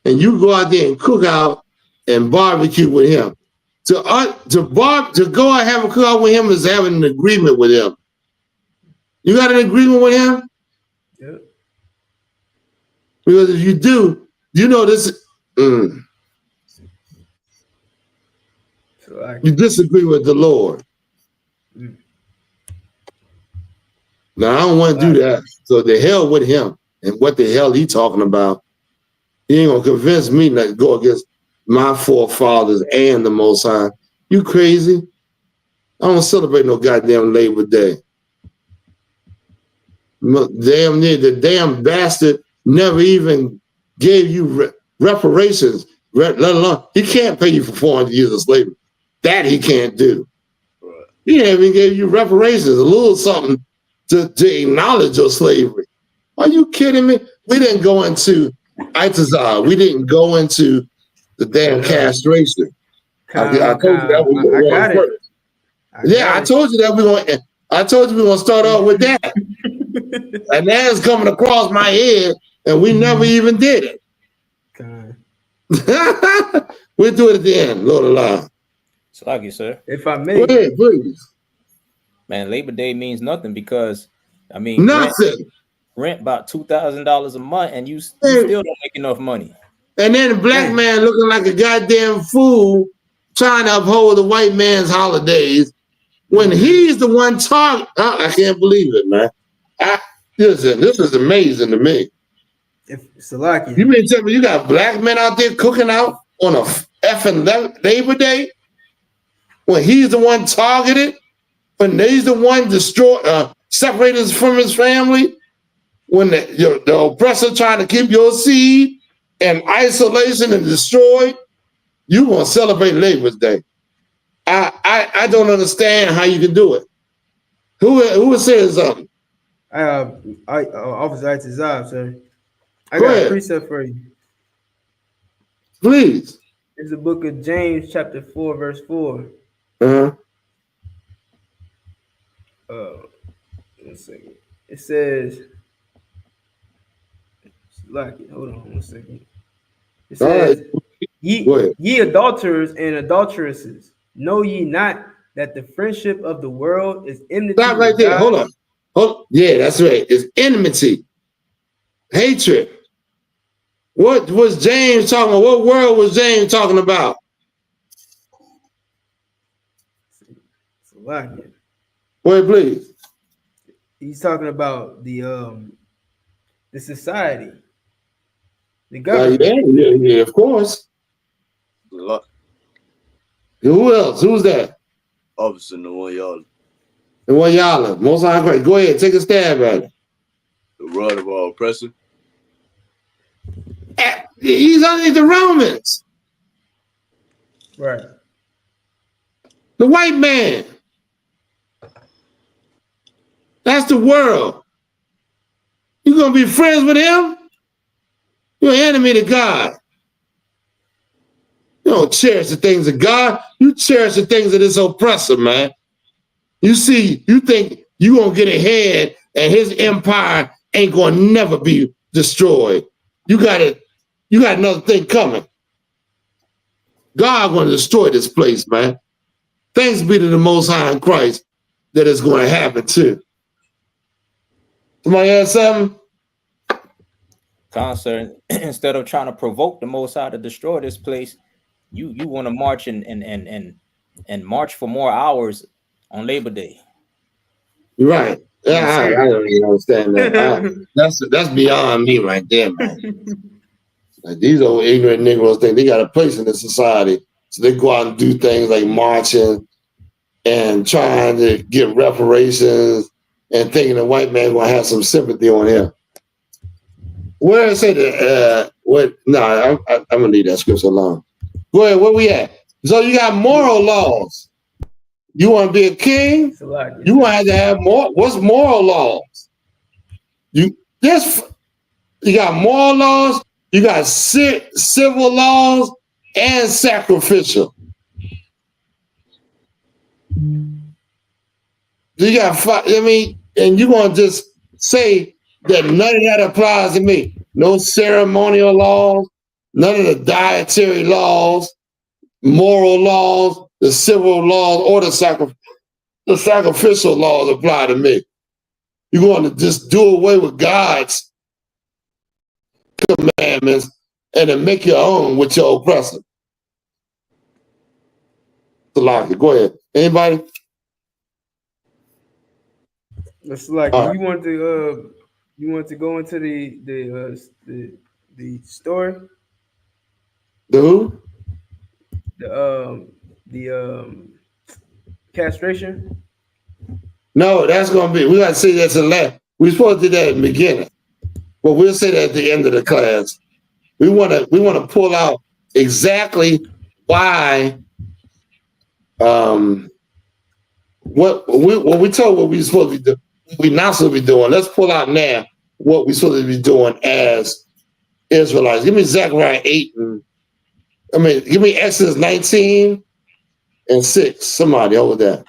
and you go out there and cook out and barbecue with him? To go and have a cookout with him is having an agreement with him. You got an agreement with him? Yeah. Because if you do, you know this. You disagree with the Lord. Now, I don't want to do that. So the hell with him and what the hell he talking about. He ain't going to convince me not to go against my forefathers and the Most High. You crazy? I don't celebrate no goddamn Labor Day. The damn bastard never even gave you reparations, let alone, he can't pay you for 400 years of slavery. That he can't do. He never even gave you reparations, a little something to acknowledge your slavery. Are you kidding me? We didn't go into Itazar. We didn't go into the damn castration. I told you that we were going first. I told you that we were going to start off with that. And now it's coming across my head, and we never even did it. We'll do it at the end, Lord Allah. Like you, sir. If I may. Go ahead, please. Man, Labor Day means nothing because, I mean, nothing. Rent about $2,000 a month, and you still don't make enough money. And then the black man looking like a goddamn fool trying to uphold the white man's holidays when he's the one talking. I can't believe it, man. Listen, this is amazing to me. You mean tell me you got black men out there cooking out on a effing Labor Day when he's the one targeted, when he's the one separated from his family, when the oppressor trying to keep your seed in isolation and destroyed? You gonna celebrate Labor Day? I don't understand how you can do it. Who was saying something? Officer Itazab, sir. I got a precept for you. Please. It's the book of James, chapter 4, verse 4. Uh-huh. 1 second. It says, Hold on 1 second. It All right. says, Go ahead. ye adulterers and adulteresses, know ye not that the friendship of the world is enmity Stop right with there. God? Hold on. Yeah, that's right. It's enmity, hatred. What was James talking about? What world was James talking about? Salakia. Go ahead, please. He's talking about the society, the government. Yeah, of course. Who else? Who's that? Obviously, the one y'all. The one y'all. Most High Christ. Go ahead, take a stab at it. The rod of our oppressor. He's underneath the Romans. Right. The white man. That's the world. You gonna be friends with him? You're an enemy to God. You don't cherish the things of God. You cherish the things of this oppressor, man. You think you gonna get ahead and his empire ain't gonna never be destroyed. You got another thing coming. God gonna destroy this place, man. Thanks be to the Most High in Christ that it's gonna happen too. Somebody have something? Concert. Instead of trying to provoke the Most High to destroy this place, you want to march and march for more hours on Labor Day. Right. I don't even understand that. That's beyond me right there, man. Like these old ignorant Negroes think they got a place in this society. So they go out and do things like marching and trying to get reparations and thinking the white man gonna have some sympathy on him. Where is it? I'm gonna leave that scripture alone. Go ahead, where we at? So you got moral laws. You want to be a king? You want to have more. What's moral laws? You got moral laws. You got civil laws and sacrificial. You got and you gonna just say that none of that applies to me? No ceremonial laws, none of the dietary laws, moral laws, the civil laws, or the sacrificial laws apply to me. You're going to just do away with God's commandments and then make your own with your oppressor. Go ahead. Anybody? It's like you want to go into the story. The who? The castration. No, that's gonna be. We gotta say that's a last. We're supposed to do that at the beginning, but we'll say that at the end of the class. We want to pull out exactly why. What we told what we're supposed to be doing. We're not supposed to be doing. Let's pull out now what we're supposed to be doing as Israelites. Give me Zechariah 8 give me Exodus 19 and 6. Somebody over there.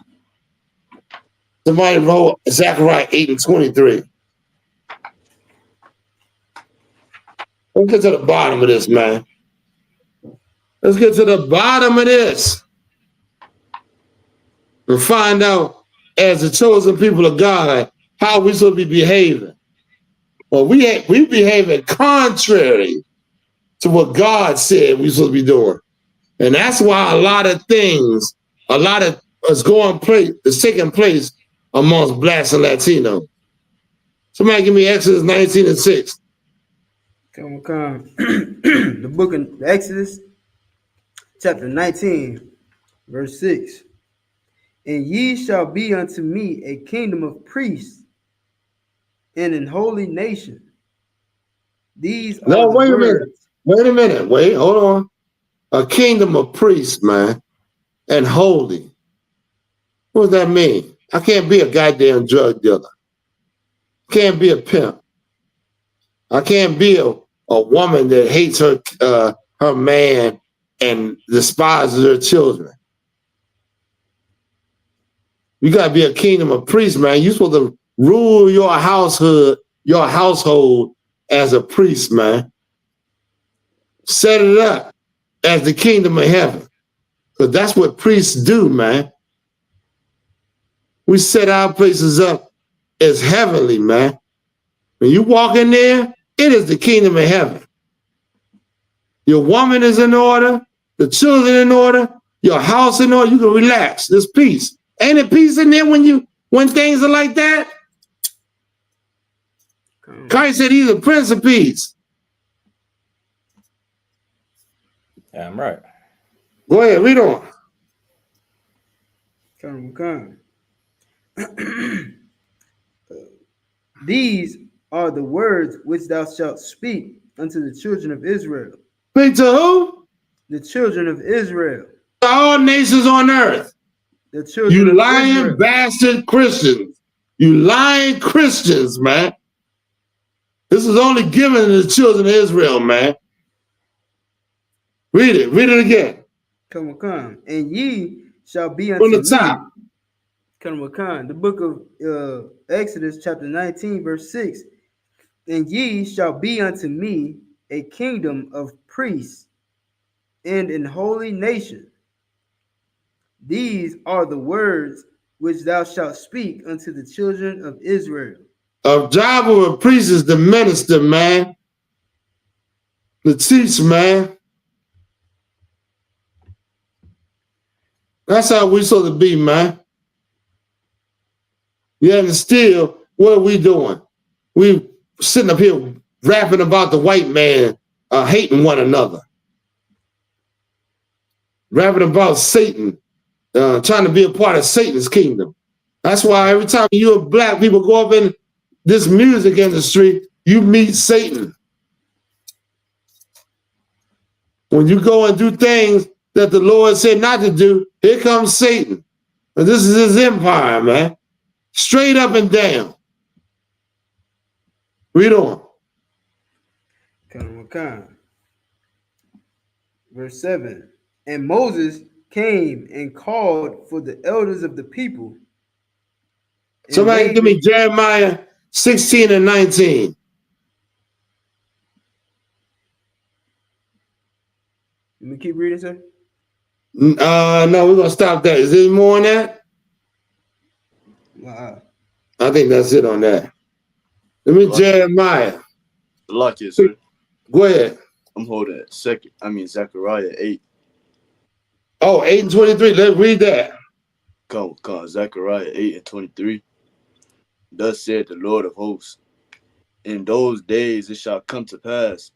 Somebody wrote Zechariah 8 and 23. Let's get to the bottom of this, man. Let's get to the bottom of this and find out, as the chosen people of God, how we supposed to be behaving. Well, we behaving contrary to what God said we're supposed to be doing. And that's why a lot of things, a lot of is taking place amongst blacks and Latinos. Somebody give me Exodus 19 and 6. Come. The book of Exodus, chapter 19, verse 6. And ye shall be unto me a kingdom of priests and an holy nation. These are the words. Wait a minute. Wait, hold on. A kingdom of priests, man, and holy. What does that mean? I can't be a goddamn drug dealer. Can't be a pimp. I can't be a woman that hates her man and despises her children. You gotta be a kingdom of priests, man. You're supposed to rule your household as a priest, man. Set it up as the kingdom of heaven. Because that's what priests do, man. We set our places up as heavenly, man. When you walk in there, it is the kingdom of heaven. Your woman is in order, the children in order, your house in order. You can relax. There's peace. Ain't it peace in there when things are like that? Christ said he's a prince of peace. Yeah, I'm right. Go ahead, read on. Come. These are the words which thou shalt speak unto the children of Israel. Speak to who? The children of Israel. All nations on earth. The children You of lying Israel. bastard Christians. You lying Christians, man. This is only given to the children of Israel, man. Read it again. Come. And ye shall be From unto the top. me. Come. The book of Exodus, chapter 19, verse 6. And ye shall be unto me a kingdom of priests and an holy nation. These are the words which thou shalt speak unto the children of Israel. A job of a priest is the minister, man. The teach, man. That's how we're supposed to be, man. Yeah, and still, what are we doing? We sitting up here rapping about the white man hating one another. Rapping about Satan, trying to be a part of Satan's kingdom. That's why every time you and black people go up in this music industry, you meet Satan. When you go and do things that the Lord said not to do, here comes Satan. And this is his empire, man. Straight up and down. Read on. Come. Verse 7. And Moses came and called for the elders of the people. Somebody give me Jeremiah 16 and 19. Let me keep reading, sir. No, we're going to stop that. Is there more on that? I think that's it on that. Let me Jeremiah. Lucky, sir. Go ahead. I'm holding it. Zechariah 8. Oh, 8 and 23. Let's read that. Come. Zechariah 8 and 23. Thus said the Lord of hosts, in those days it shall come to pass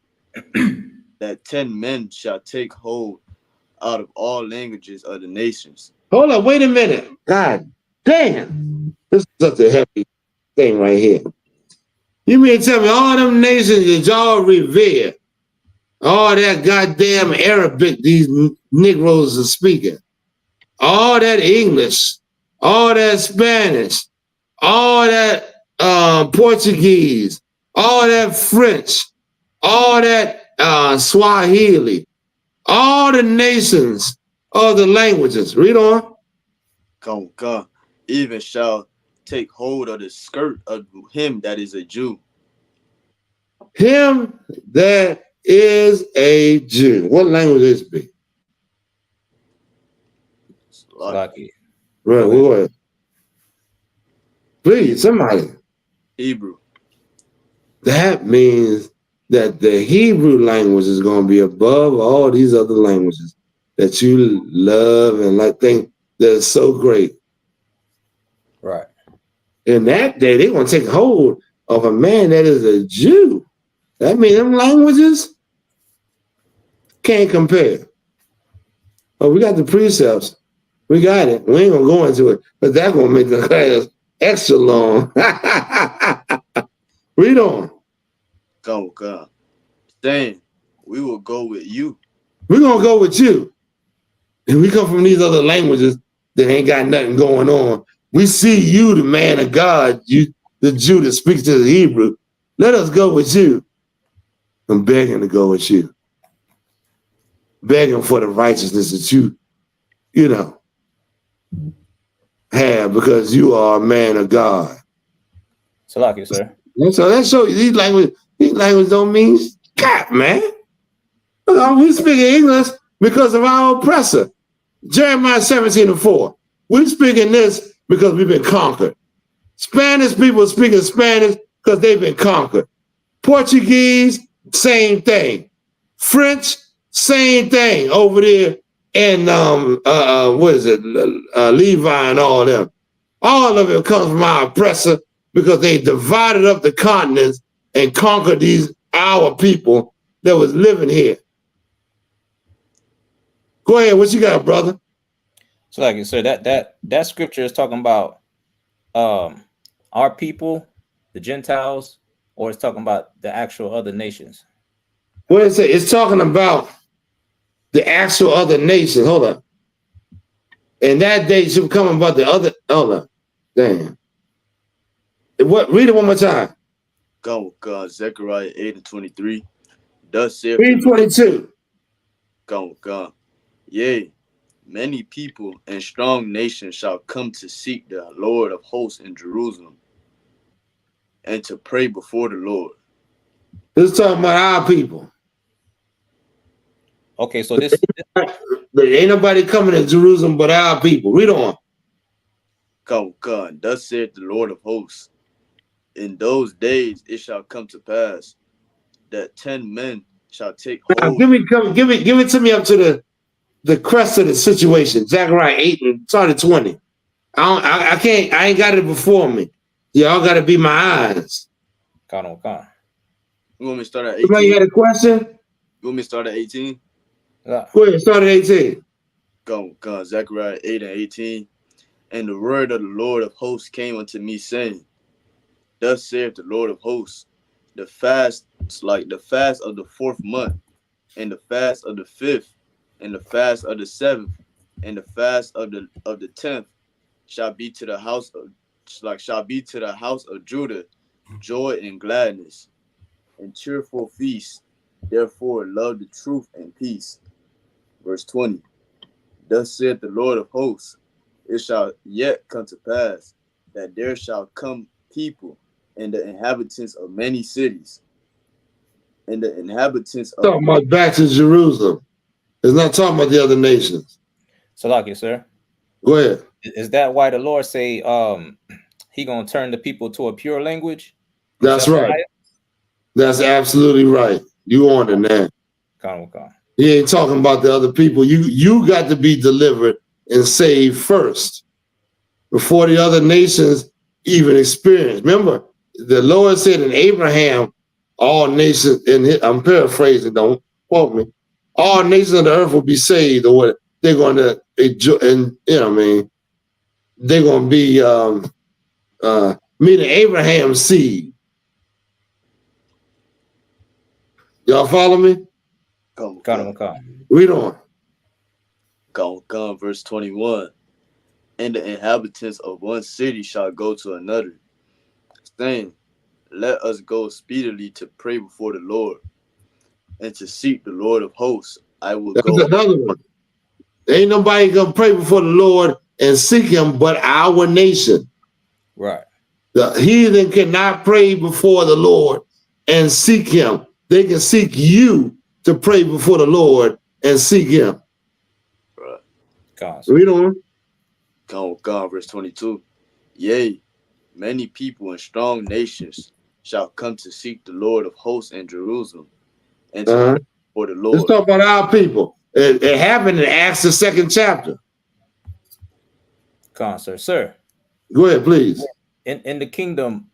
that 10 men shall take hold out of all languages of the nations. Hold on, wait a minute. God damn. This is such a heavy thing right here. You mean to tell me all them nations that y'all revere, all that goddamn Arabic these Negroes are speaking, all that English, all that Spanish, all that Portuguese, all that French, all that Swahili, all the nations of the languages. Read on. Come. Even shall take hold of the skirt of him that is a Jew. Him that is a Jew. What language is it be? Lucky. Right, go ahead. Please, somebody. Hebrew. That means that the Hebrew language is going to be above all these other languages that you love and like think that is so great. Right. In that day, they're going to take hold of a man that is a Jew. That means them languages can't compare. Oh, we got the precepts. We got it. We ain't going to go into it, but that's going to make the class extra long. Read on. Come. Saying, we will go with you. We're going to go with you. And we come from these other languages that ain't got nothing going on. We see you, the man of God, you, the Jew that speaks to the Hebrew. Let us go with you. I'm begging to go with you. Begging for the righteousness that you know, have because you are a man of God. Salaki, sir. And so that shows you these language don't mean crap, man. We speak English because of our oppressor. Jeremiah 17:4. We speaking this because we've been conquered. Spanish people speaking Spanish because they've been conquered. Portuguese, same thing. French, same thing over there. And what is it? Levi and all them. All of it comes from our oppressor because they divided up the continents and conquered our people that was living here. Go ahead, what you got, brother? So like I said, that scripture is talking about our people, the Gentiles, or it's talking about the actual other nations? What is it? It's talking about the actual other nations. Hold on. And that day should come about the other. Hold on. Damn. What? Read it one more time. God, Zechariah 8:23. Thus saith Read 22. God. Yea, many people and strong nations shall come to seek the Lord of hosts in Jerusalem and to pray before the Lord. This is talking about our people. Okay, so this There ain't nobody coming to Jerusalem but our people. Read on. God, thus saith the Lord of hosts. In those days it shall come to pass that 10 men shall take hold. Give it to me up to the crest of the situation. Zechariah 8 and start at 20. I ain't got it before me. Y'all gotta be my eyes. Come. You want me to start at 18? Somebody had a question? You want me to start at 18? Go ahead, start at 18. God, Zechariah 8:18. And the word of the Lord of hosts came unto me, saying, Thus saith the Lord of hosts, the fast, like the fast of the 4th month, and the fast of the 5th, and the fast of the 7th, and the fast of the 10th shall be to the house of Judah joy and gladness, and cheerful feast. Therefore love the truth and peace. Verse 20. Thus saith the Lord of hosts, it shall yet come to pass that there shall come people and the inhabitants of many cities, and the inhabitants of talking about back to Jerusalem. It's not talking about the other nations. So like it, sir. Go ahead. Is that why the Lord say he gonna turn the people to a pure language? That's right. That's absolutely right. You on it now. Come. He ain't talking about the other people. You got to be delivered and saved first before the other nations even experience. Remember, the Lord said in Abraham, all nations, I'm paraphrasing, don't quote me, all nations of the earth will be saved, or what they're going to enjoy, and they're going to be meaning Abraham's seed. Y'all follow me? Come. Read on. Come, verse 21. And the inhabitants of one city shall go to another, saying, Let us go speedily to pray before the Lord, and to seek the Lord of hosts. I will go. That's another one. Ain't nobody gonna pray before the Lord and seek him but our nation. Right. The heathen cannot pray before the Lord and seek him. They can seek you to pray before the Lord and seek him. Right. God. Read on. God, verse 22. Yea, many people and strong nations shall come to seek the Lord of hosts in Jerusalem, and to pray for the Lord. Let's talk about our people. It happened in Acts, the 2nd chapter. Come, sir. Go ahead, please. In the kingdom,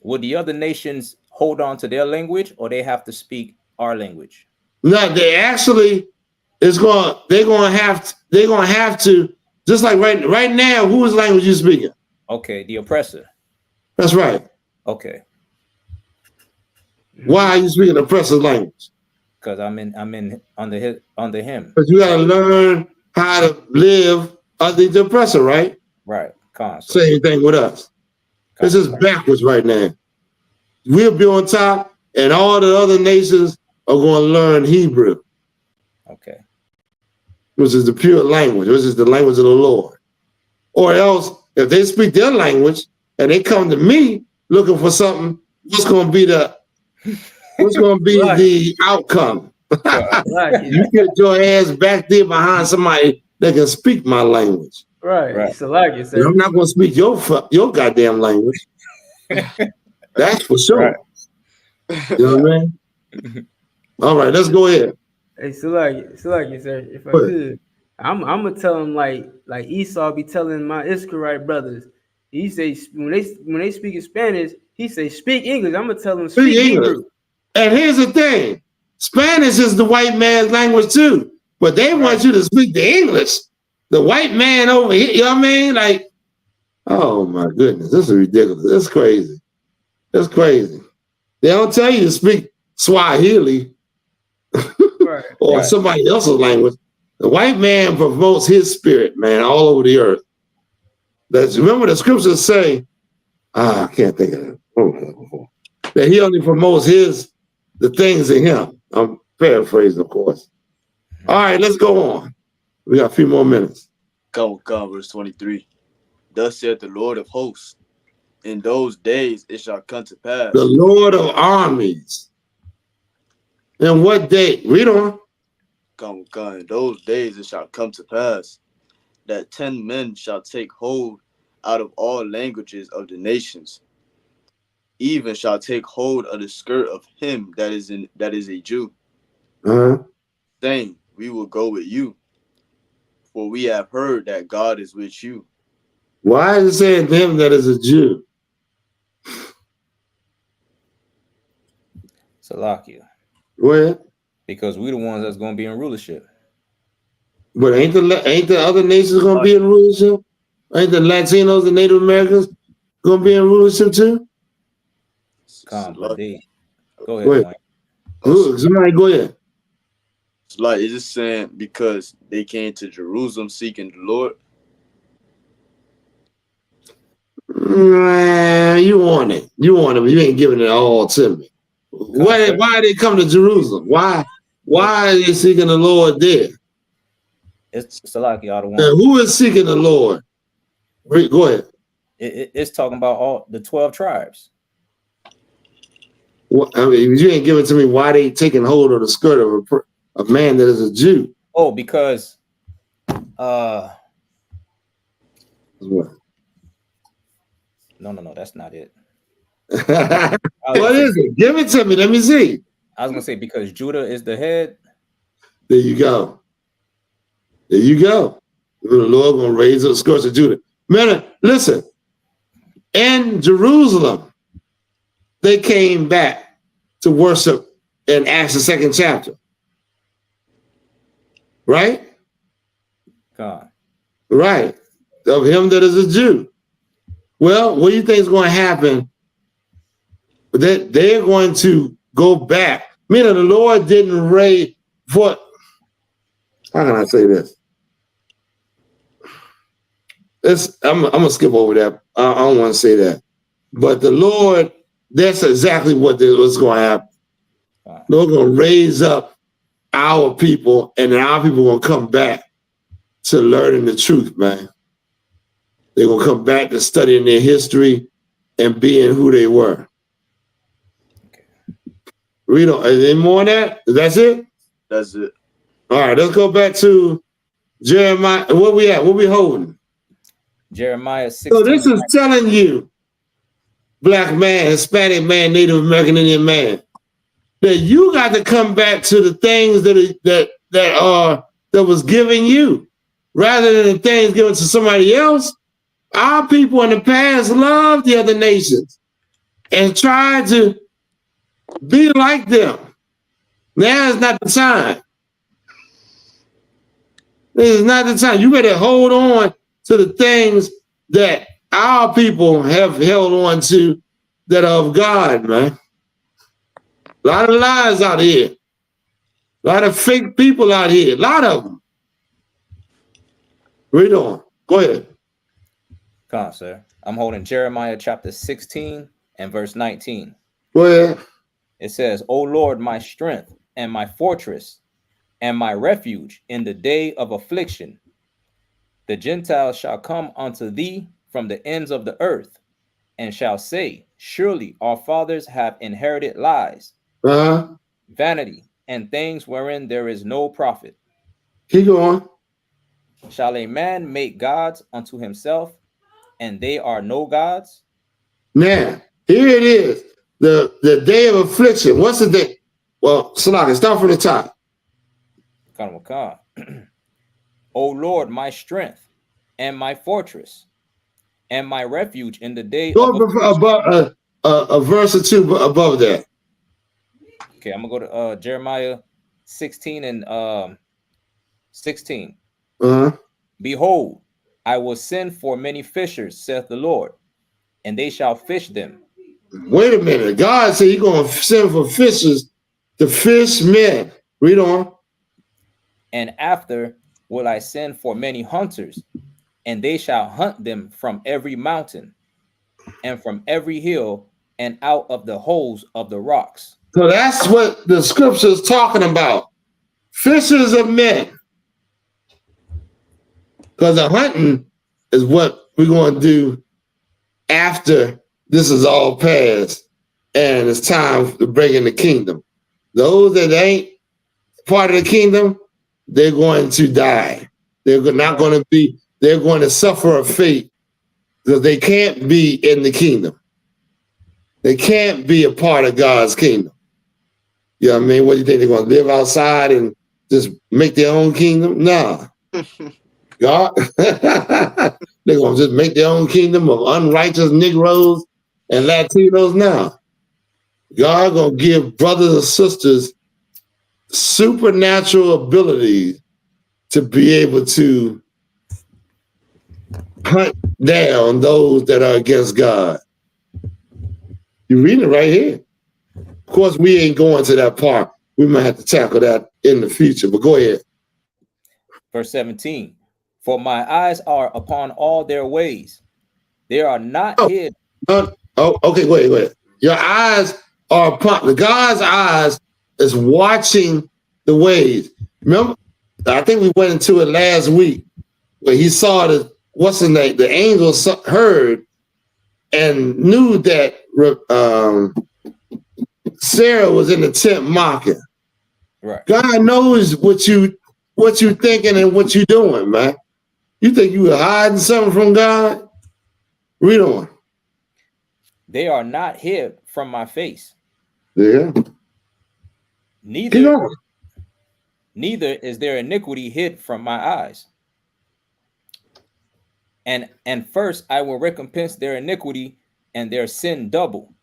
would the other nations hold on to their language, or they have to speak our language? No, they actually they're gonna have to, just like right now, whose language you speaking? Okay, the oppressor. That's right. Okay. Why are you speaking oppressor's language? Because I'm in under him. Because you gotta learn how to live under the oppressor, right? Right. Same thing with us. This is backwards right now. We'll be on top, and all the other nations are going to learn Hebrew. Okay. Which is the pure language, which is the language of the Lord. Or else, if they speak their language and they come to me looking for something, what's going to be the What's going to be the outcome? You get your ass back there behind somebody that can speak my language. Right. So like you said, I'm not going to speak your goddamn language. That's for sure. Right. You know what I mean? All right, let's go ahead. Hey, so like you said, if I could, I'm gonna tell him like Esau be telling my Israelite brothers. He say when they speak in Spanish, he say speak English. I'm gonna tell them speak Hebrew. And here's the thing: Spanish is the white man's language too, but they want you to speak the English. The white man over here, you know what I mean? Like, oh my goodness, this is ridiculous. That's crazy. That's crazy. They don't tell you to speak Swahili or somebody else's language. The white man promotes his spirit, man, all over the earth. Remember the scriptures say, I can't think of it. That he only promotes the things in him. I'm paraphrasing, of course. All right, let's go on. We got a few more minutes. Come, verse 23. Thus saith the Lord of hosts, in those days it shall come to pass. The Lord of armies. And what day? Read on. Come, in those days it shall come to pass that 10 men shall take hold out of all languages of the nations, even shall take hold of the skirt of him that is a Jew, saying, we will go with you, for we have heard that God is with you. Why is it saying him that is a Jew? Salakia. What? Because we're the ones that's going to be in rulership. But ain't the other nations going to be in rulership? Ain't the Latinos and Native Americans going to be in rulership too? But go ahead. Somebody go ahead. It's like, it's just saying because they came to Jerusalem seeking the Lord. You want it. You want it, but you ain't giving it all to me. Why they come to Jerusalem? Why are they seeking the Lord there? It's like y'all the one. Who is seeking the Lord? Go ahead. It's talking about all the 12 tribes. Well, I mean, you ain't giving to me why they taking hold of the skirt of a man that is a Jew. Oh, because what? No, that's not it. What is it? Give it to me. Let me see. I was gonna say because Judah is the head. There you go. There you go. The Lord gonna raise up the skirts of Judah. Man, listen. In Jerusalem, they came back to worship in Acts the 2nd chapter. Right? God. Right. Of him that is a Jew. Well, what do you think is going to happen? That they're going to go back. Meaning the Lord didn't raise for. How can I say this? I'm gonna skip over that. I don't want to say that. But the Lord, that's exactly what's going to happen. The Lord's going to raise up our people, and then our people going to come back to learning the truth, man. They're going to come back to studying their history and being who they were. Okay. Read on. Is there more on that? That's it? That's it. All right, let's go back to Jeremiah. What we at? What we holding? Jeremiah 16. So this is telling you, Black man, Hispanic man, Native American Indian man, that you got to come back to the things that was given you, rather than the things given to somebody else. Our people in the past loved the other nations and tried to be like them. Now is not the time. This is not the time. You better hold on to the things that our people have held on to that are of God, man. A lot of lies out here. A lot of fake people out here. A lot of them. Read on. Go ahead. Come on, sir. I'm holding Jeremiah chapter 16 and verse 19. Go ahead. It says, O Lord, my strength and my fortress and my refuge in the day of affliction. The Gentiles shall come unto thee from the ends of the earth and shall say, Surely our fathers have inherited lies, vanity, and things wherein there is no profit. Keep going. Shall a man make gods unto himself, and they are no gods? Now, here it is. The day of affliction. What's the day? Well, Salaki, start from the top. O Lord, my strength and my fortress and my refuge in the day Go of affliction. above a verse or two above that. Okay, I'm gonna go to Jeremiah 16 and 16. Behold, I will send for many fishers, saith the Lord, and they shall fish them. Wait a minute. God said he's going to send for fishers to fish men. Read on. And after will I send for many hunters, and they shall hunt them from every mountain and from every hill and out of the holes of the rocks. So that's what the scripture is talking about. Fishers of men. Because the hunting is what we're going to do after this is all passed and it's time to bring in the kingdom. Those that ain't part of the kingdom, they're going to die. They're not going to be, they're going to suffer a fate because they can't be in the kingdom. They can't be a part of God's kingdom. You know what I mean? What do you think? They're going to live outside and just make their own kingdom? Nah. God, they're going to just make their own kingdom of unrighteous Negroes and Latinos? Nah. God going to give brothers and sisters supernatural abilities to be able to hunt down those that are against God. You're reading it right here. Of course, we ain't going to that part. We might have to tackle that in the future, but go ahead. Verse 17, for my eyes are upon all their ways. They are not hid. Okay, wait. Your eyes are upon, God's eyes is watching the ways. Remember, I think we went into it last week where he saw the, what's the name? The angel heard and knew that Sarah was in the tent mocking. Right. God knows what you thinking and what you doing, man. You think you were hiding something from God? Read on. They are not hid from my face. Yeah. Neither is there iniquity hid from my eyes. And first I will recompense their iniquity and their sin double.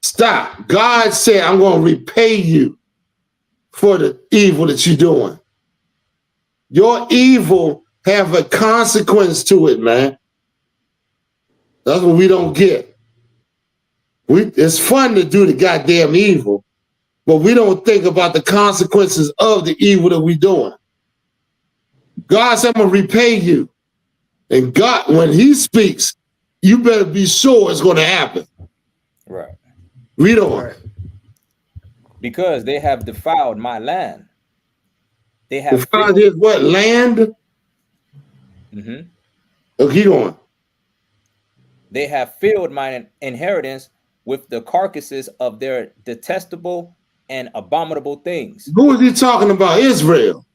Stop. God said, I'm going to repay you for the evil that you're doing. Your evil have a consequence to it, man. That's what we don't get. It's fun to do the goddamn evil, but we don't think about the consequences of the evil that we're doing. God said, I'm going to repay you. And God, when he speaks, you better be sure it's going to happen. Right. Read on. Right. Because they have defiled my land. They have defiled his what? Land? Mm-hmm. Oh, keep going. They have filled my inheritance with the carcasses of their detestable and abominable things. Who is he talking about? Israel.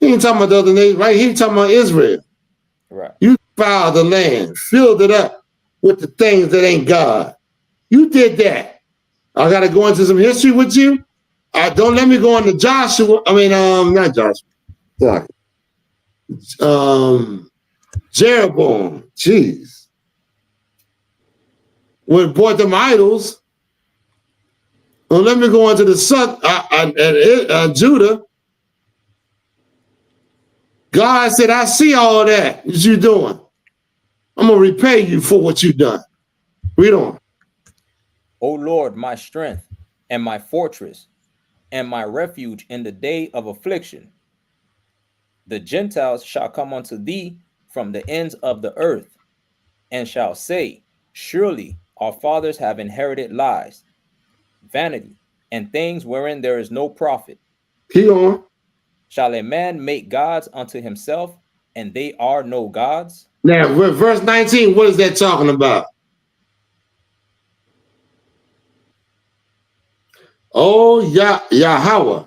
He ain't talking about the other nation, right? He's talking about Israel. Right. You defiled the land, filled it up with the things that ain't God. You did that. I got to go into some history with you. Don't let me go into Joshua. I mean, not Joshua. Sorry. Jeroboam. Jeez. When it brought them idols. Well, let me go into the son, Judah. God said, I see all that you're doing. I'm going to repay you for what you've done. Read on. O Lord, my strength and my fortress and my refuge in the day of affliction. The Gentiles shall come unto thee from the ends of the earth and shall say, surely our fathers have inherited lies, vanity, and things wherein there is no profit. Keep on. Shall a man make gods unto himself, and they are no gods? Now, verse 19, what is that talking about? Oh, Yahweh,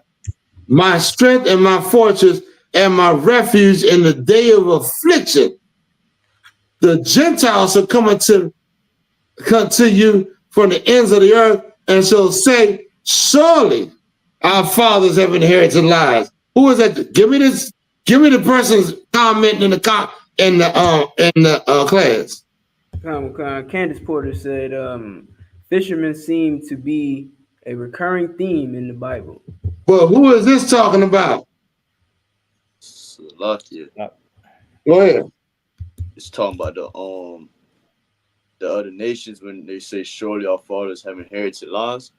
my strength and my fortress and my refuge in the day of affliction. The Gentiles shall come to you from the ends of the earth and shall say, surely our fathers have inherited lies. Who is that? Give me this. Give me the person's comment in the class. Candace Porter said, fishermen seem to be a recurring theme in the Bible. Well, who is this talking about? Salakia. Go ahead. It's talking about the other nations when they say surely our fathers have inherited laws.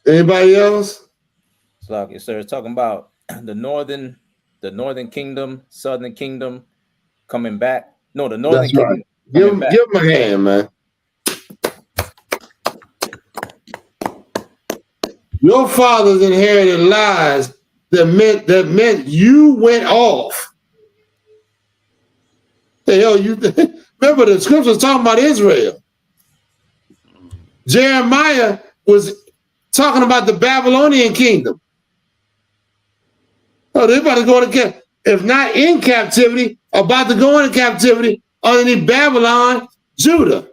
Anybody else? Salakia, sir. It's talking about the northern kingdom, southern kingdom coming back. No, the northern That's right. kingdom. Give him a hand, man. Your fathers inherited lies that meant you went off. The hell you remember the scriptures talking about Israel. Jeremiah was talking about the Babylonian kingdom. Oh, they're about to go into if not in captivity, about to go into captivity underneath Babylon, Judah.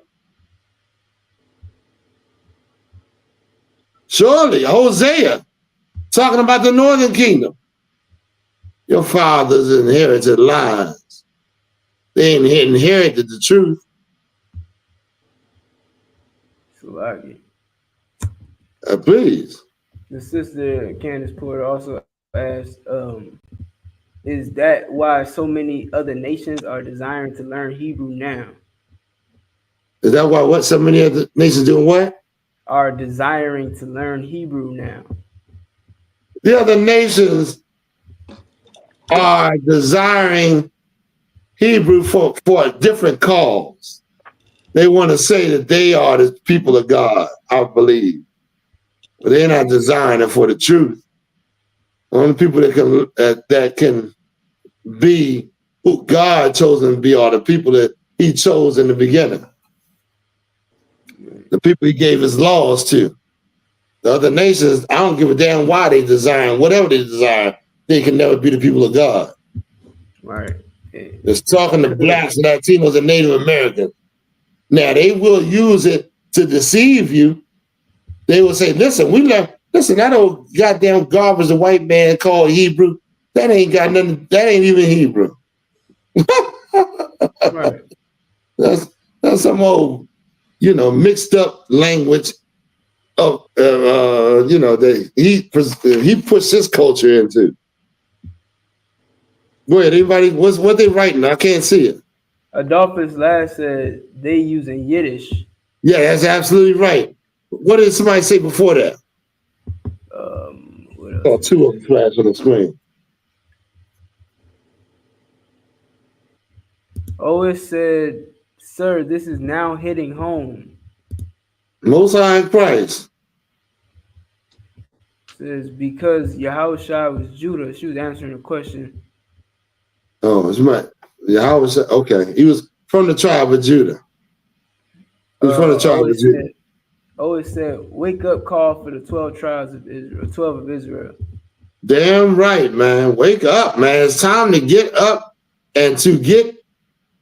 Surely, Hosea, talking about the northern kingdom. Your fathers inherited lies. They inherited the truth. Please. The sister Candace Porter also asked, is that why so many other nations are desiring to learn Hebrew now? Is that why so many other nations doing what? Are desiring to learn Hebrew now. The other nations are desiring Hebrew for a different cause. They want to say that they are the people of God, I believe. But they're not desiring it for the truth. The only people that can be who God chose them to be are the people that he chose in the beginning. The people he gave his laws to. The other nations, I don't give a damn why they desire. Whatever they desire, they can never be the people of God. Right. It's talking to blacks, Latinos, and Native Americans. Now, they will use it to deceive you. They will say, listen, that old goddamn garbage the white man called Hebrew, that ain't got nothing, that ain't even Hebrew. Right. That's some old, mixed up language of, that he puts his culture into. Go ahead, anybody, what they writing? I can't see it. Adolphus Lass said they using Yiddish. Yeah, that's absolutely right. What did somebody say before that? What else? Two of them flash on the screen. It said, sir, this is now hitting home. Most High in Christ. Says, because Yahushua was Judah. She was answering a question. Oh, it's right. Yahushua, okay. He was from the tribe of Judah. He was from the tribe of Judah. It said, wake up call for the 12 tribes of Israel, 12 of Israel. Damn right, man. Wake up, man. It's time to get up and to get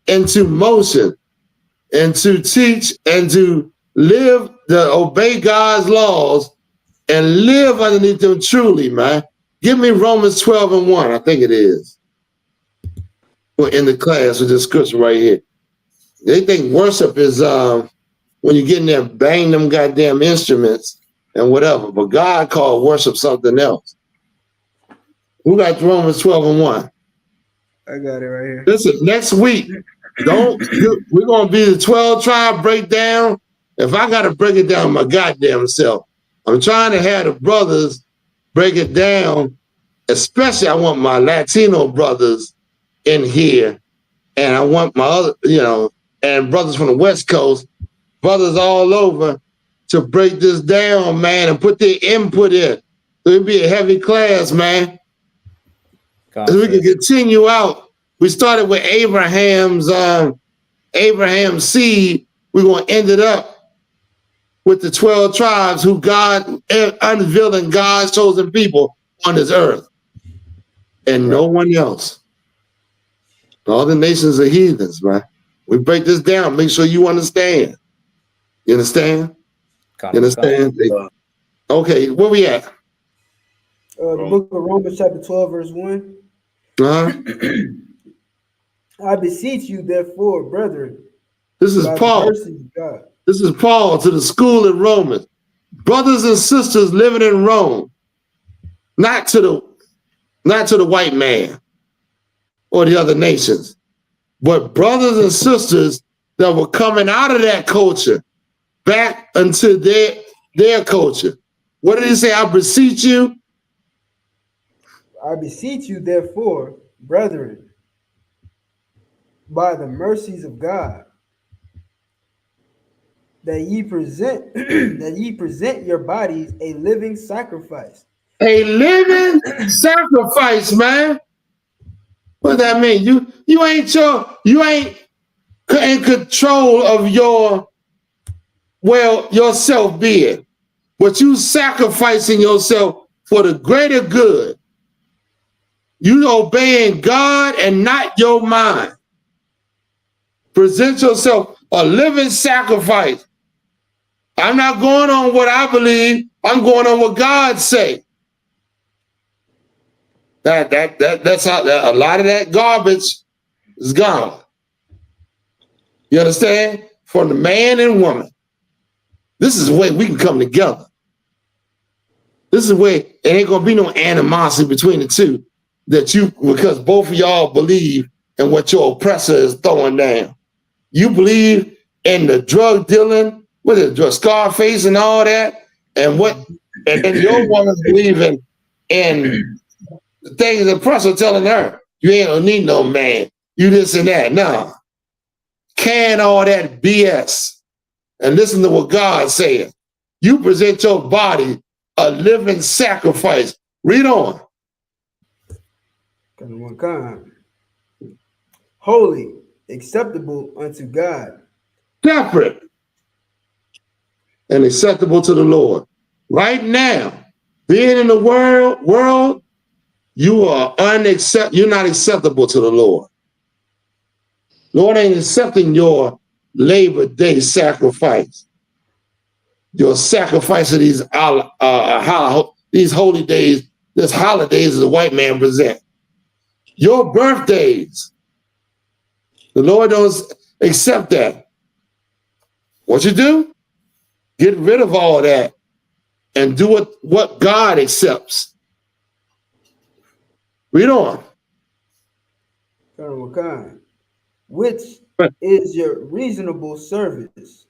into motion and to teach and to obey God's laws and live underneath them truly, man. Give me Romans 12:1. I think it is. We're in the class with this scripture right here. They think worship is when you get in there, bang them goddamn instruments and whatever. But God called worship something else. Who got Romans 12:1? I got it right here. Listen, next week, we're going to be the 12 tribe breakdown. If I got to break it down my goddamn self, I'm trying to have the brothers break it down. Especially, I want my Latino brothers in here. And I want my other, and brothers from the West Coast, brothers all over to break this down, man, and put their input in. So it'll be a heavy class, man. So we can continue out. We started with Abraham's seed. We're going to end it up with the 12 tribes who God unveiling God's chosen people on this earth. And no one else. All the nations are heathens, man. We break this down. Make sure you understand. You understand? You understand? Okay, where we at? The book of Romans chapter 12, verse 1. I beseech you, therefore, brethren. This is Paul. This is Paul to the school in Romans. Brothers and sisters living in Rome, not to the white man or the other nations, but brothers and sisters that were coming out of that culture back into their culture. What did he say? I beseech you. I beseech you, therefore, brethren, by the mercies of God, that ye present your bodies a living sacrifice. A living sacrifice, man. What does that mean? You ain't in control of your self-being, but you sacrificing yourself for the greater good. You obeying God and not your mind. Present yourself a living sacrifice. I'm not going on what I believe. I'm going on what God say. That's how a lot of that garbage is gone. You understand? For the man and woman. This is the way we can come together. This is the way it ain't gonna be no animosity between the two. Because both of y'all believe in what your oppressor is throwing down. You believe in the drug dealing, with the drug Scarface and all that, and then your woman's believing in the things the oppressor telling her. You ain't gonna need no man. You this and that. No. Can all that BS and listen to what God said. You present your body a living sacrifice. Read on. Holy, acceptable unto God. Separate and acceptable to the Lord. Right now, being in the world, you are you're not acceptable to the Lord. Lord ain't accepting your Labor Day sacrifice. Your sacrifice of these holy days, this holidays the white man present. Your birthdays, the Lord don't accept that. What you do? Get rid of all that and do what God accepts. Read on. Which is your reasonable service.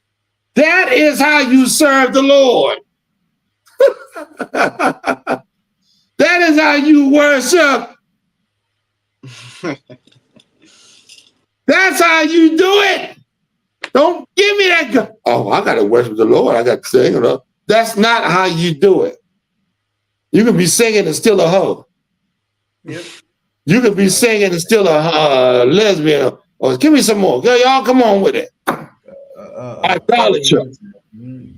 That is how you serve the Lord. That is how you worship. That's how you do it. Don't give me that. Oh, I got to worship the Lord. I got to sing. That's not how you do it. You can be singing and still a hoe. Yep. You can be singing and still a lesbian. Or give me some more. Y'all come on with it. Idolatry.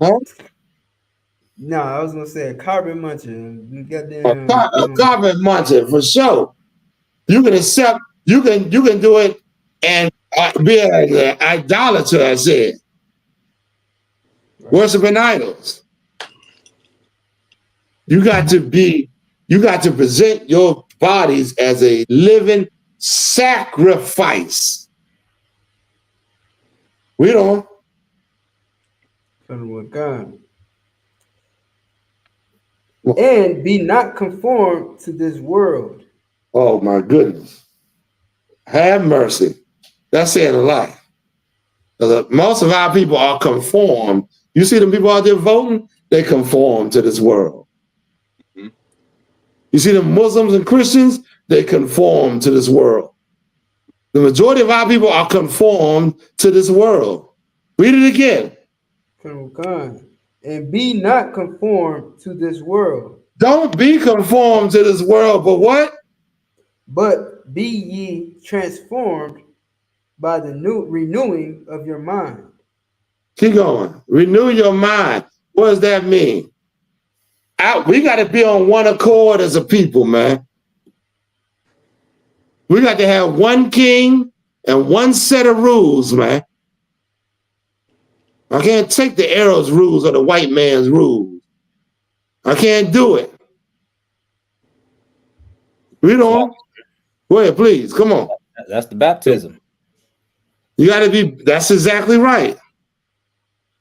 Huh? No, I was gonna say a carbon muncher. A carbon muncher for sure. You can accept. You can do it and be an idolater. I said, worshiping idols. You got to present your bodies as a living sacrifice. Read on. God. And be not conformed to this world. Oh my goodness. Have mercy. That's saying a lot. Most of our people are conformed. You see them people out there voting? They conform to this world. Mm-hmm. You see the Muslims and Christians? They conform to this world. The majority of our people are conformed to this world. Read it again. And be not conformed to this world. Don't be conformed to this world, but what? But be ye transformed by the new renewing of your mind. Keep going. Renew your mind. What does that mean? We got to be on one accord as a people, man. We got to have one king and one set of rules, man. I can't take the Arab's rules or the white man's rules. I can't do it. We don't. Go ahead, please. Come on. That's the baptism. You got to be, that's exactly right.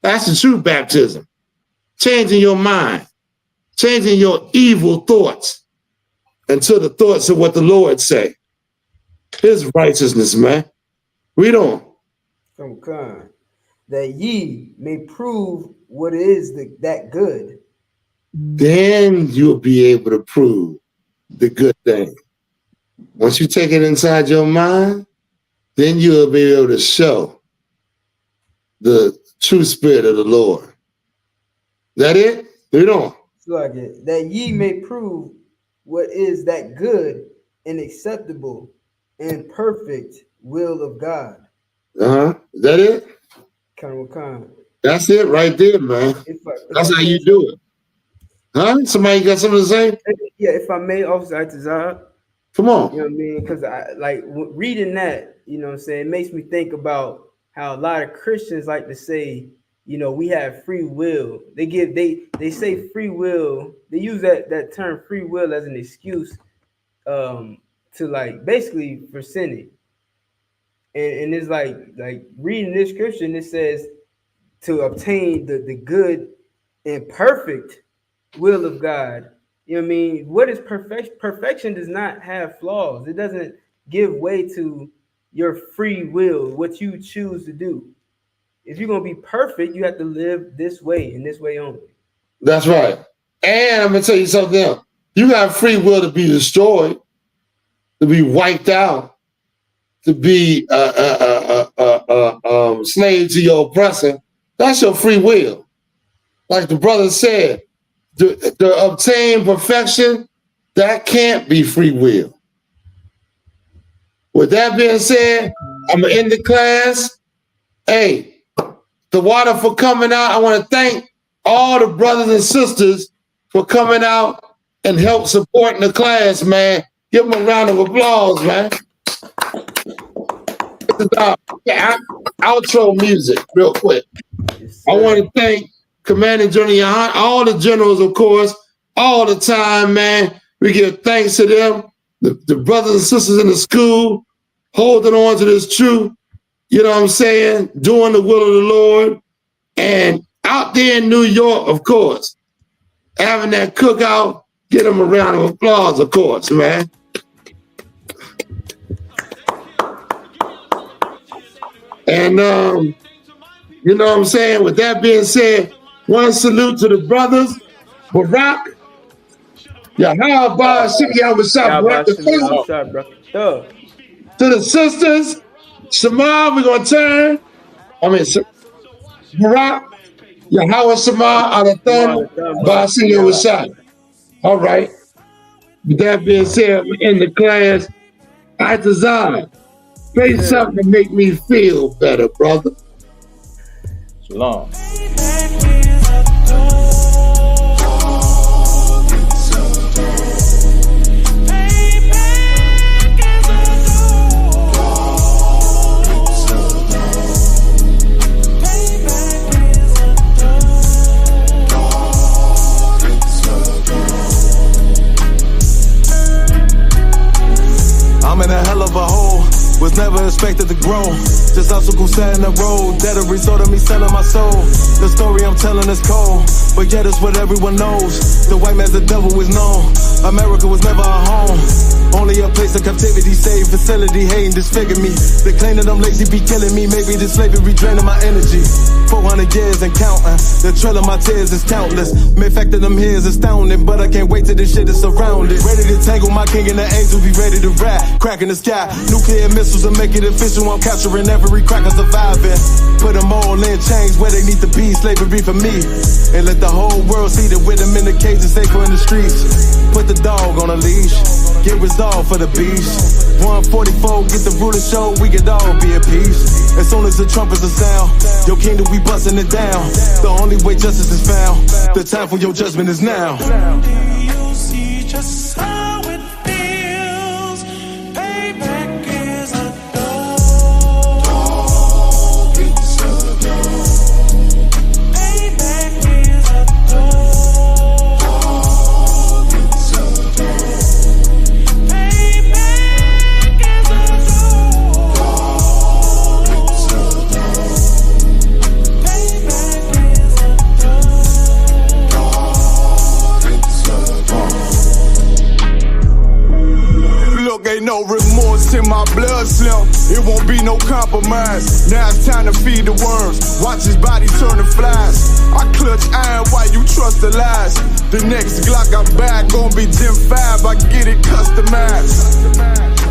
That's the true baptism. Changing your mind. Changing your evil thoughts into the thoughts of what the Lord say. His righteousness, man. We don't. That ye may prove what is that good. Then you'll be able to prove the good thing. Once you take it inside your mind, then you'll be able to show the true spirit of the Lord. That it? We don't. Like it. That ye may prove what is that good and acceptable and perfect will of God. Is that it? That's it right there, man. That's how you do it. Huh? Somebody got something to say? Yeah, if I may, Officer Atazar. Come on. You know what I mean? Because I like reading that, you know what I'm saying, it makes me think about how a lot of Christians like to say, you know, we have free will. They say free will. They use that term free will as an excuse to like basically for sinning. And it's like reading this scripture, and it says to obtain the good and perfect will of God. You know what I mean? What is perfection? Perfection does not have flaws. It doesn't give way to your free will, what you choose to do. If you're going to be perfect, you have to live this way and this way only. That's right. And I'm going to tell you something else. You got free will to be destroyed, to be wiped out, to be slave to your oppressor. That's your free will. Like the brother said, to obtain perfection, that can't be free will. With that being said, I'm going to end the class. Hey, the water for coming out. I want to thank all the brothers and sisters for coming out and help supporting the class, man. Give them a round of applause, man. Outro music, real quick. I want to thank Commander Johnny Hunt, all the generals, of course, all the time, man. We give thanks to them, the brothers and sisters in the school, holding on to this truth, you know what I'm saying, doing the will of the Lord. And out there in New York, of course, having that cookout, give them a round of applause, of course, man. And, you know what I'm saying? With that being said, one salute to the brothers, Barack, Yahweh, Shiki, what's up, bro? To the sisters, Shema, we're going to turn. Barack, Yahweh, Shema, Alathan, Basiya, what's up? All right. With that being said, in the class, Atazar, say something to make me feel better, brother. Shalom. I'm in a hell of a hole, was never expected to grow. Just obstacle set in the road, that a result of me selling my soul. The story I'm telling is cold, but yet it's what everyone knows. The white man's the devil is known. America was never a home, only a place of captivity, safe facility, hating, disfigure me. They claim that I'm lazy, be killing me. Maybe this slavery draining my energy. 400 years and counting, the trail of my tears is countless. Main fact that I'm here is astounding, but I can't wait till this shit is surrounded. Ready to tangle my king and the angel, be ready to rap. Crack in the sky, nuclear missiles and make it official. I'm capturing every cracker surviving. Put them all in chains where they need to be, slavery for me. And let the whole world see that with them in the cage is safer in the streets. Put the dog on a leash, get resolved for the beast. 144, get the ruler show, we could all be at peace. As soon as the trumpets are sound, your kingdom we busting it down. The only way justice is found, the time for your judgment is now. Do you see just how it feels? Payback is a dog. It's a dog. Payback is a dog. It's a dog. Payback is a dog. It's a dog. Payback is a Look, ain't no remorse in my blood slim. It won't be no compromise. Now it's time to feed the worms. Watch his body turn to flies. I clutch iron while you trust the lies. The next Glock I buy gon' be Gen 5. I get it customized.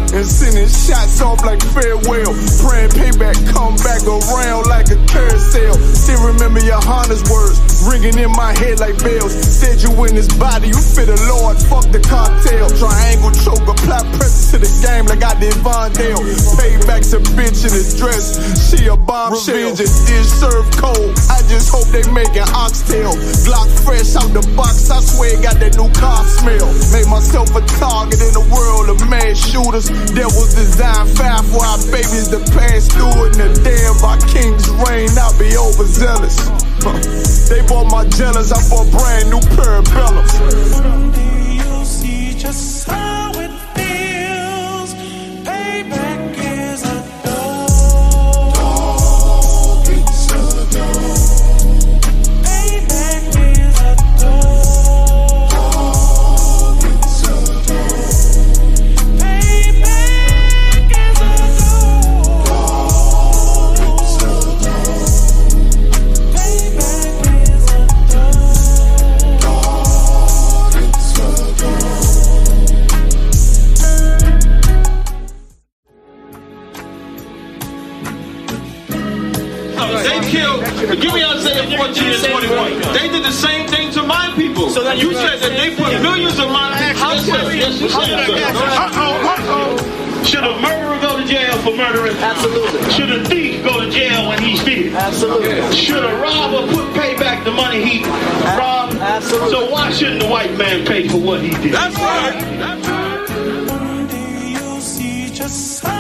And sending shots off like farewell. Praying payback come back around like a carousel. Still remember your Honda's words ringing in my head like bells. Said you in this body, you fit a Lord, fuck the cartel. Triangle choke, apply pressure to the game like I did Vondale. Payback's a bitch in a dress, she a bombshell. Revenge is served cold, I just hope they making oxtail. Glock fresh out the box, I swear it got that new car smell. Made myself a target in the world of mad shooters. That was designed fire for our babies to pass through in the day of our king's reign. I'll be overzealous. They bought my jealous, I bought brand new parabellums. Do you see just how it feels? Payback is a dog. It's a dog. Payback is a dog. It's a dog. Payback is a dog. It's a dog. Payback is a dog. It's a dog. They killed, give me Isaiah 14 and 21. They did the same thing to my people. So you said that they put millions of my people. Should a murderer go to jail for murdering? Absolutely. Should a thief go to jail when he steals? Absolutely. Should a robber pay back the money he robbed? Absolutely. So why shouldn't the white man pay for what he did? That's right. That's right. Do you see just how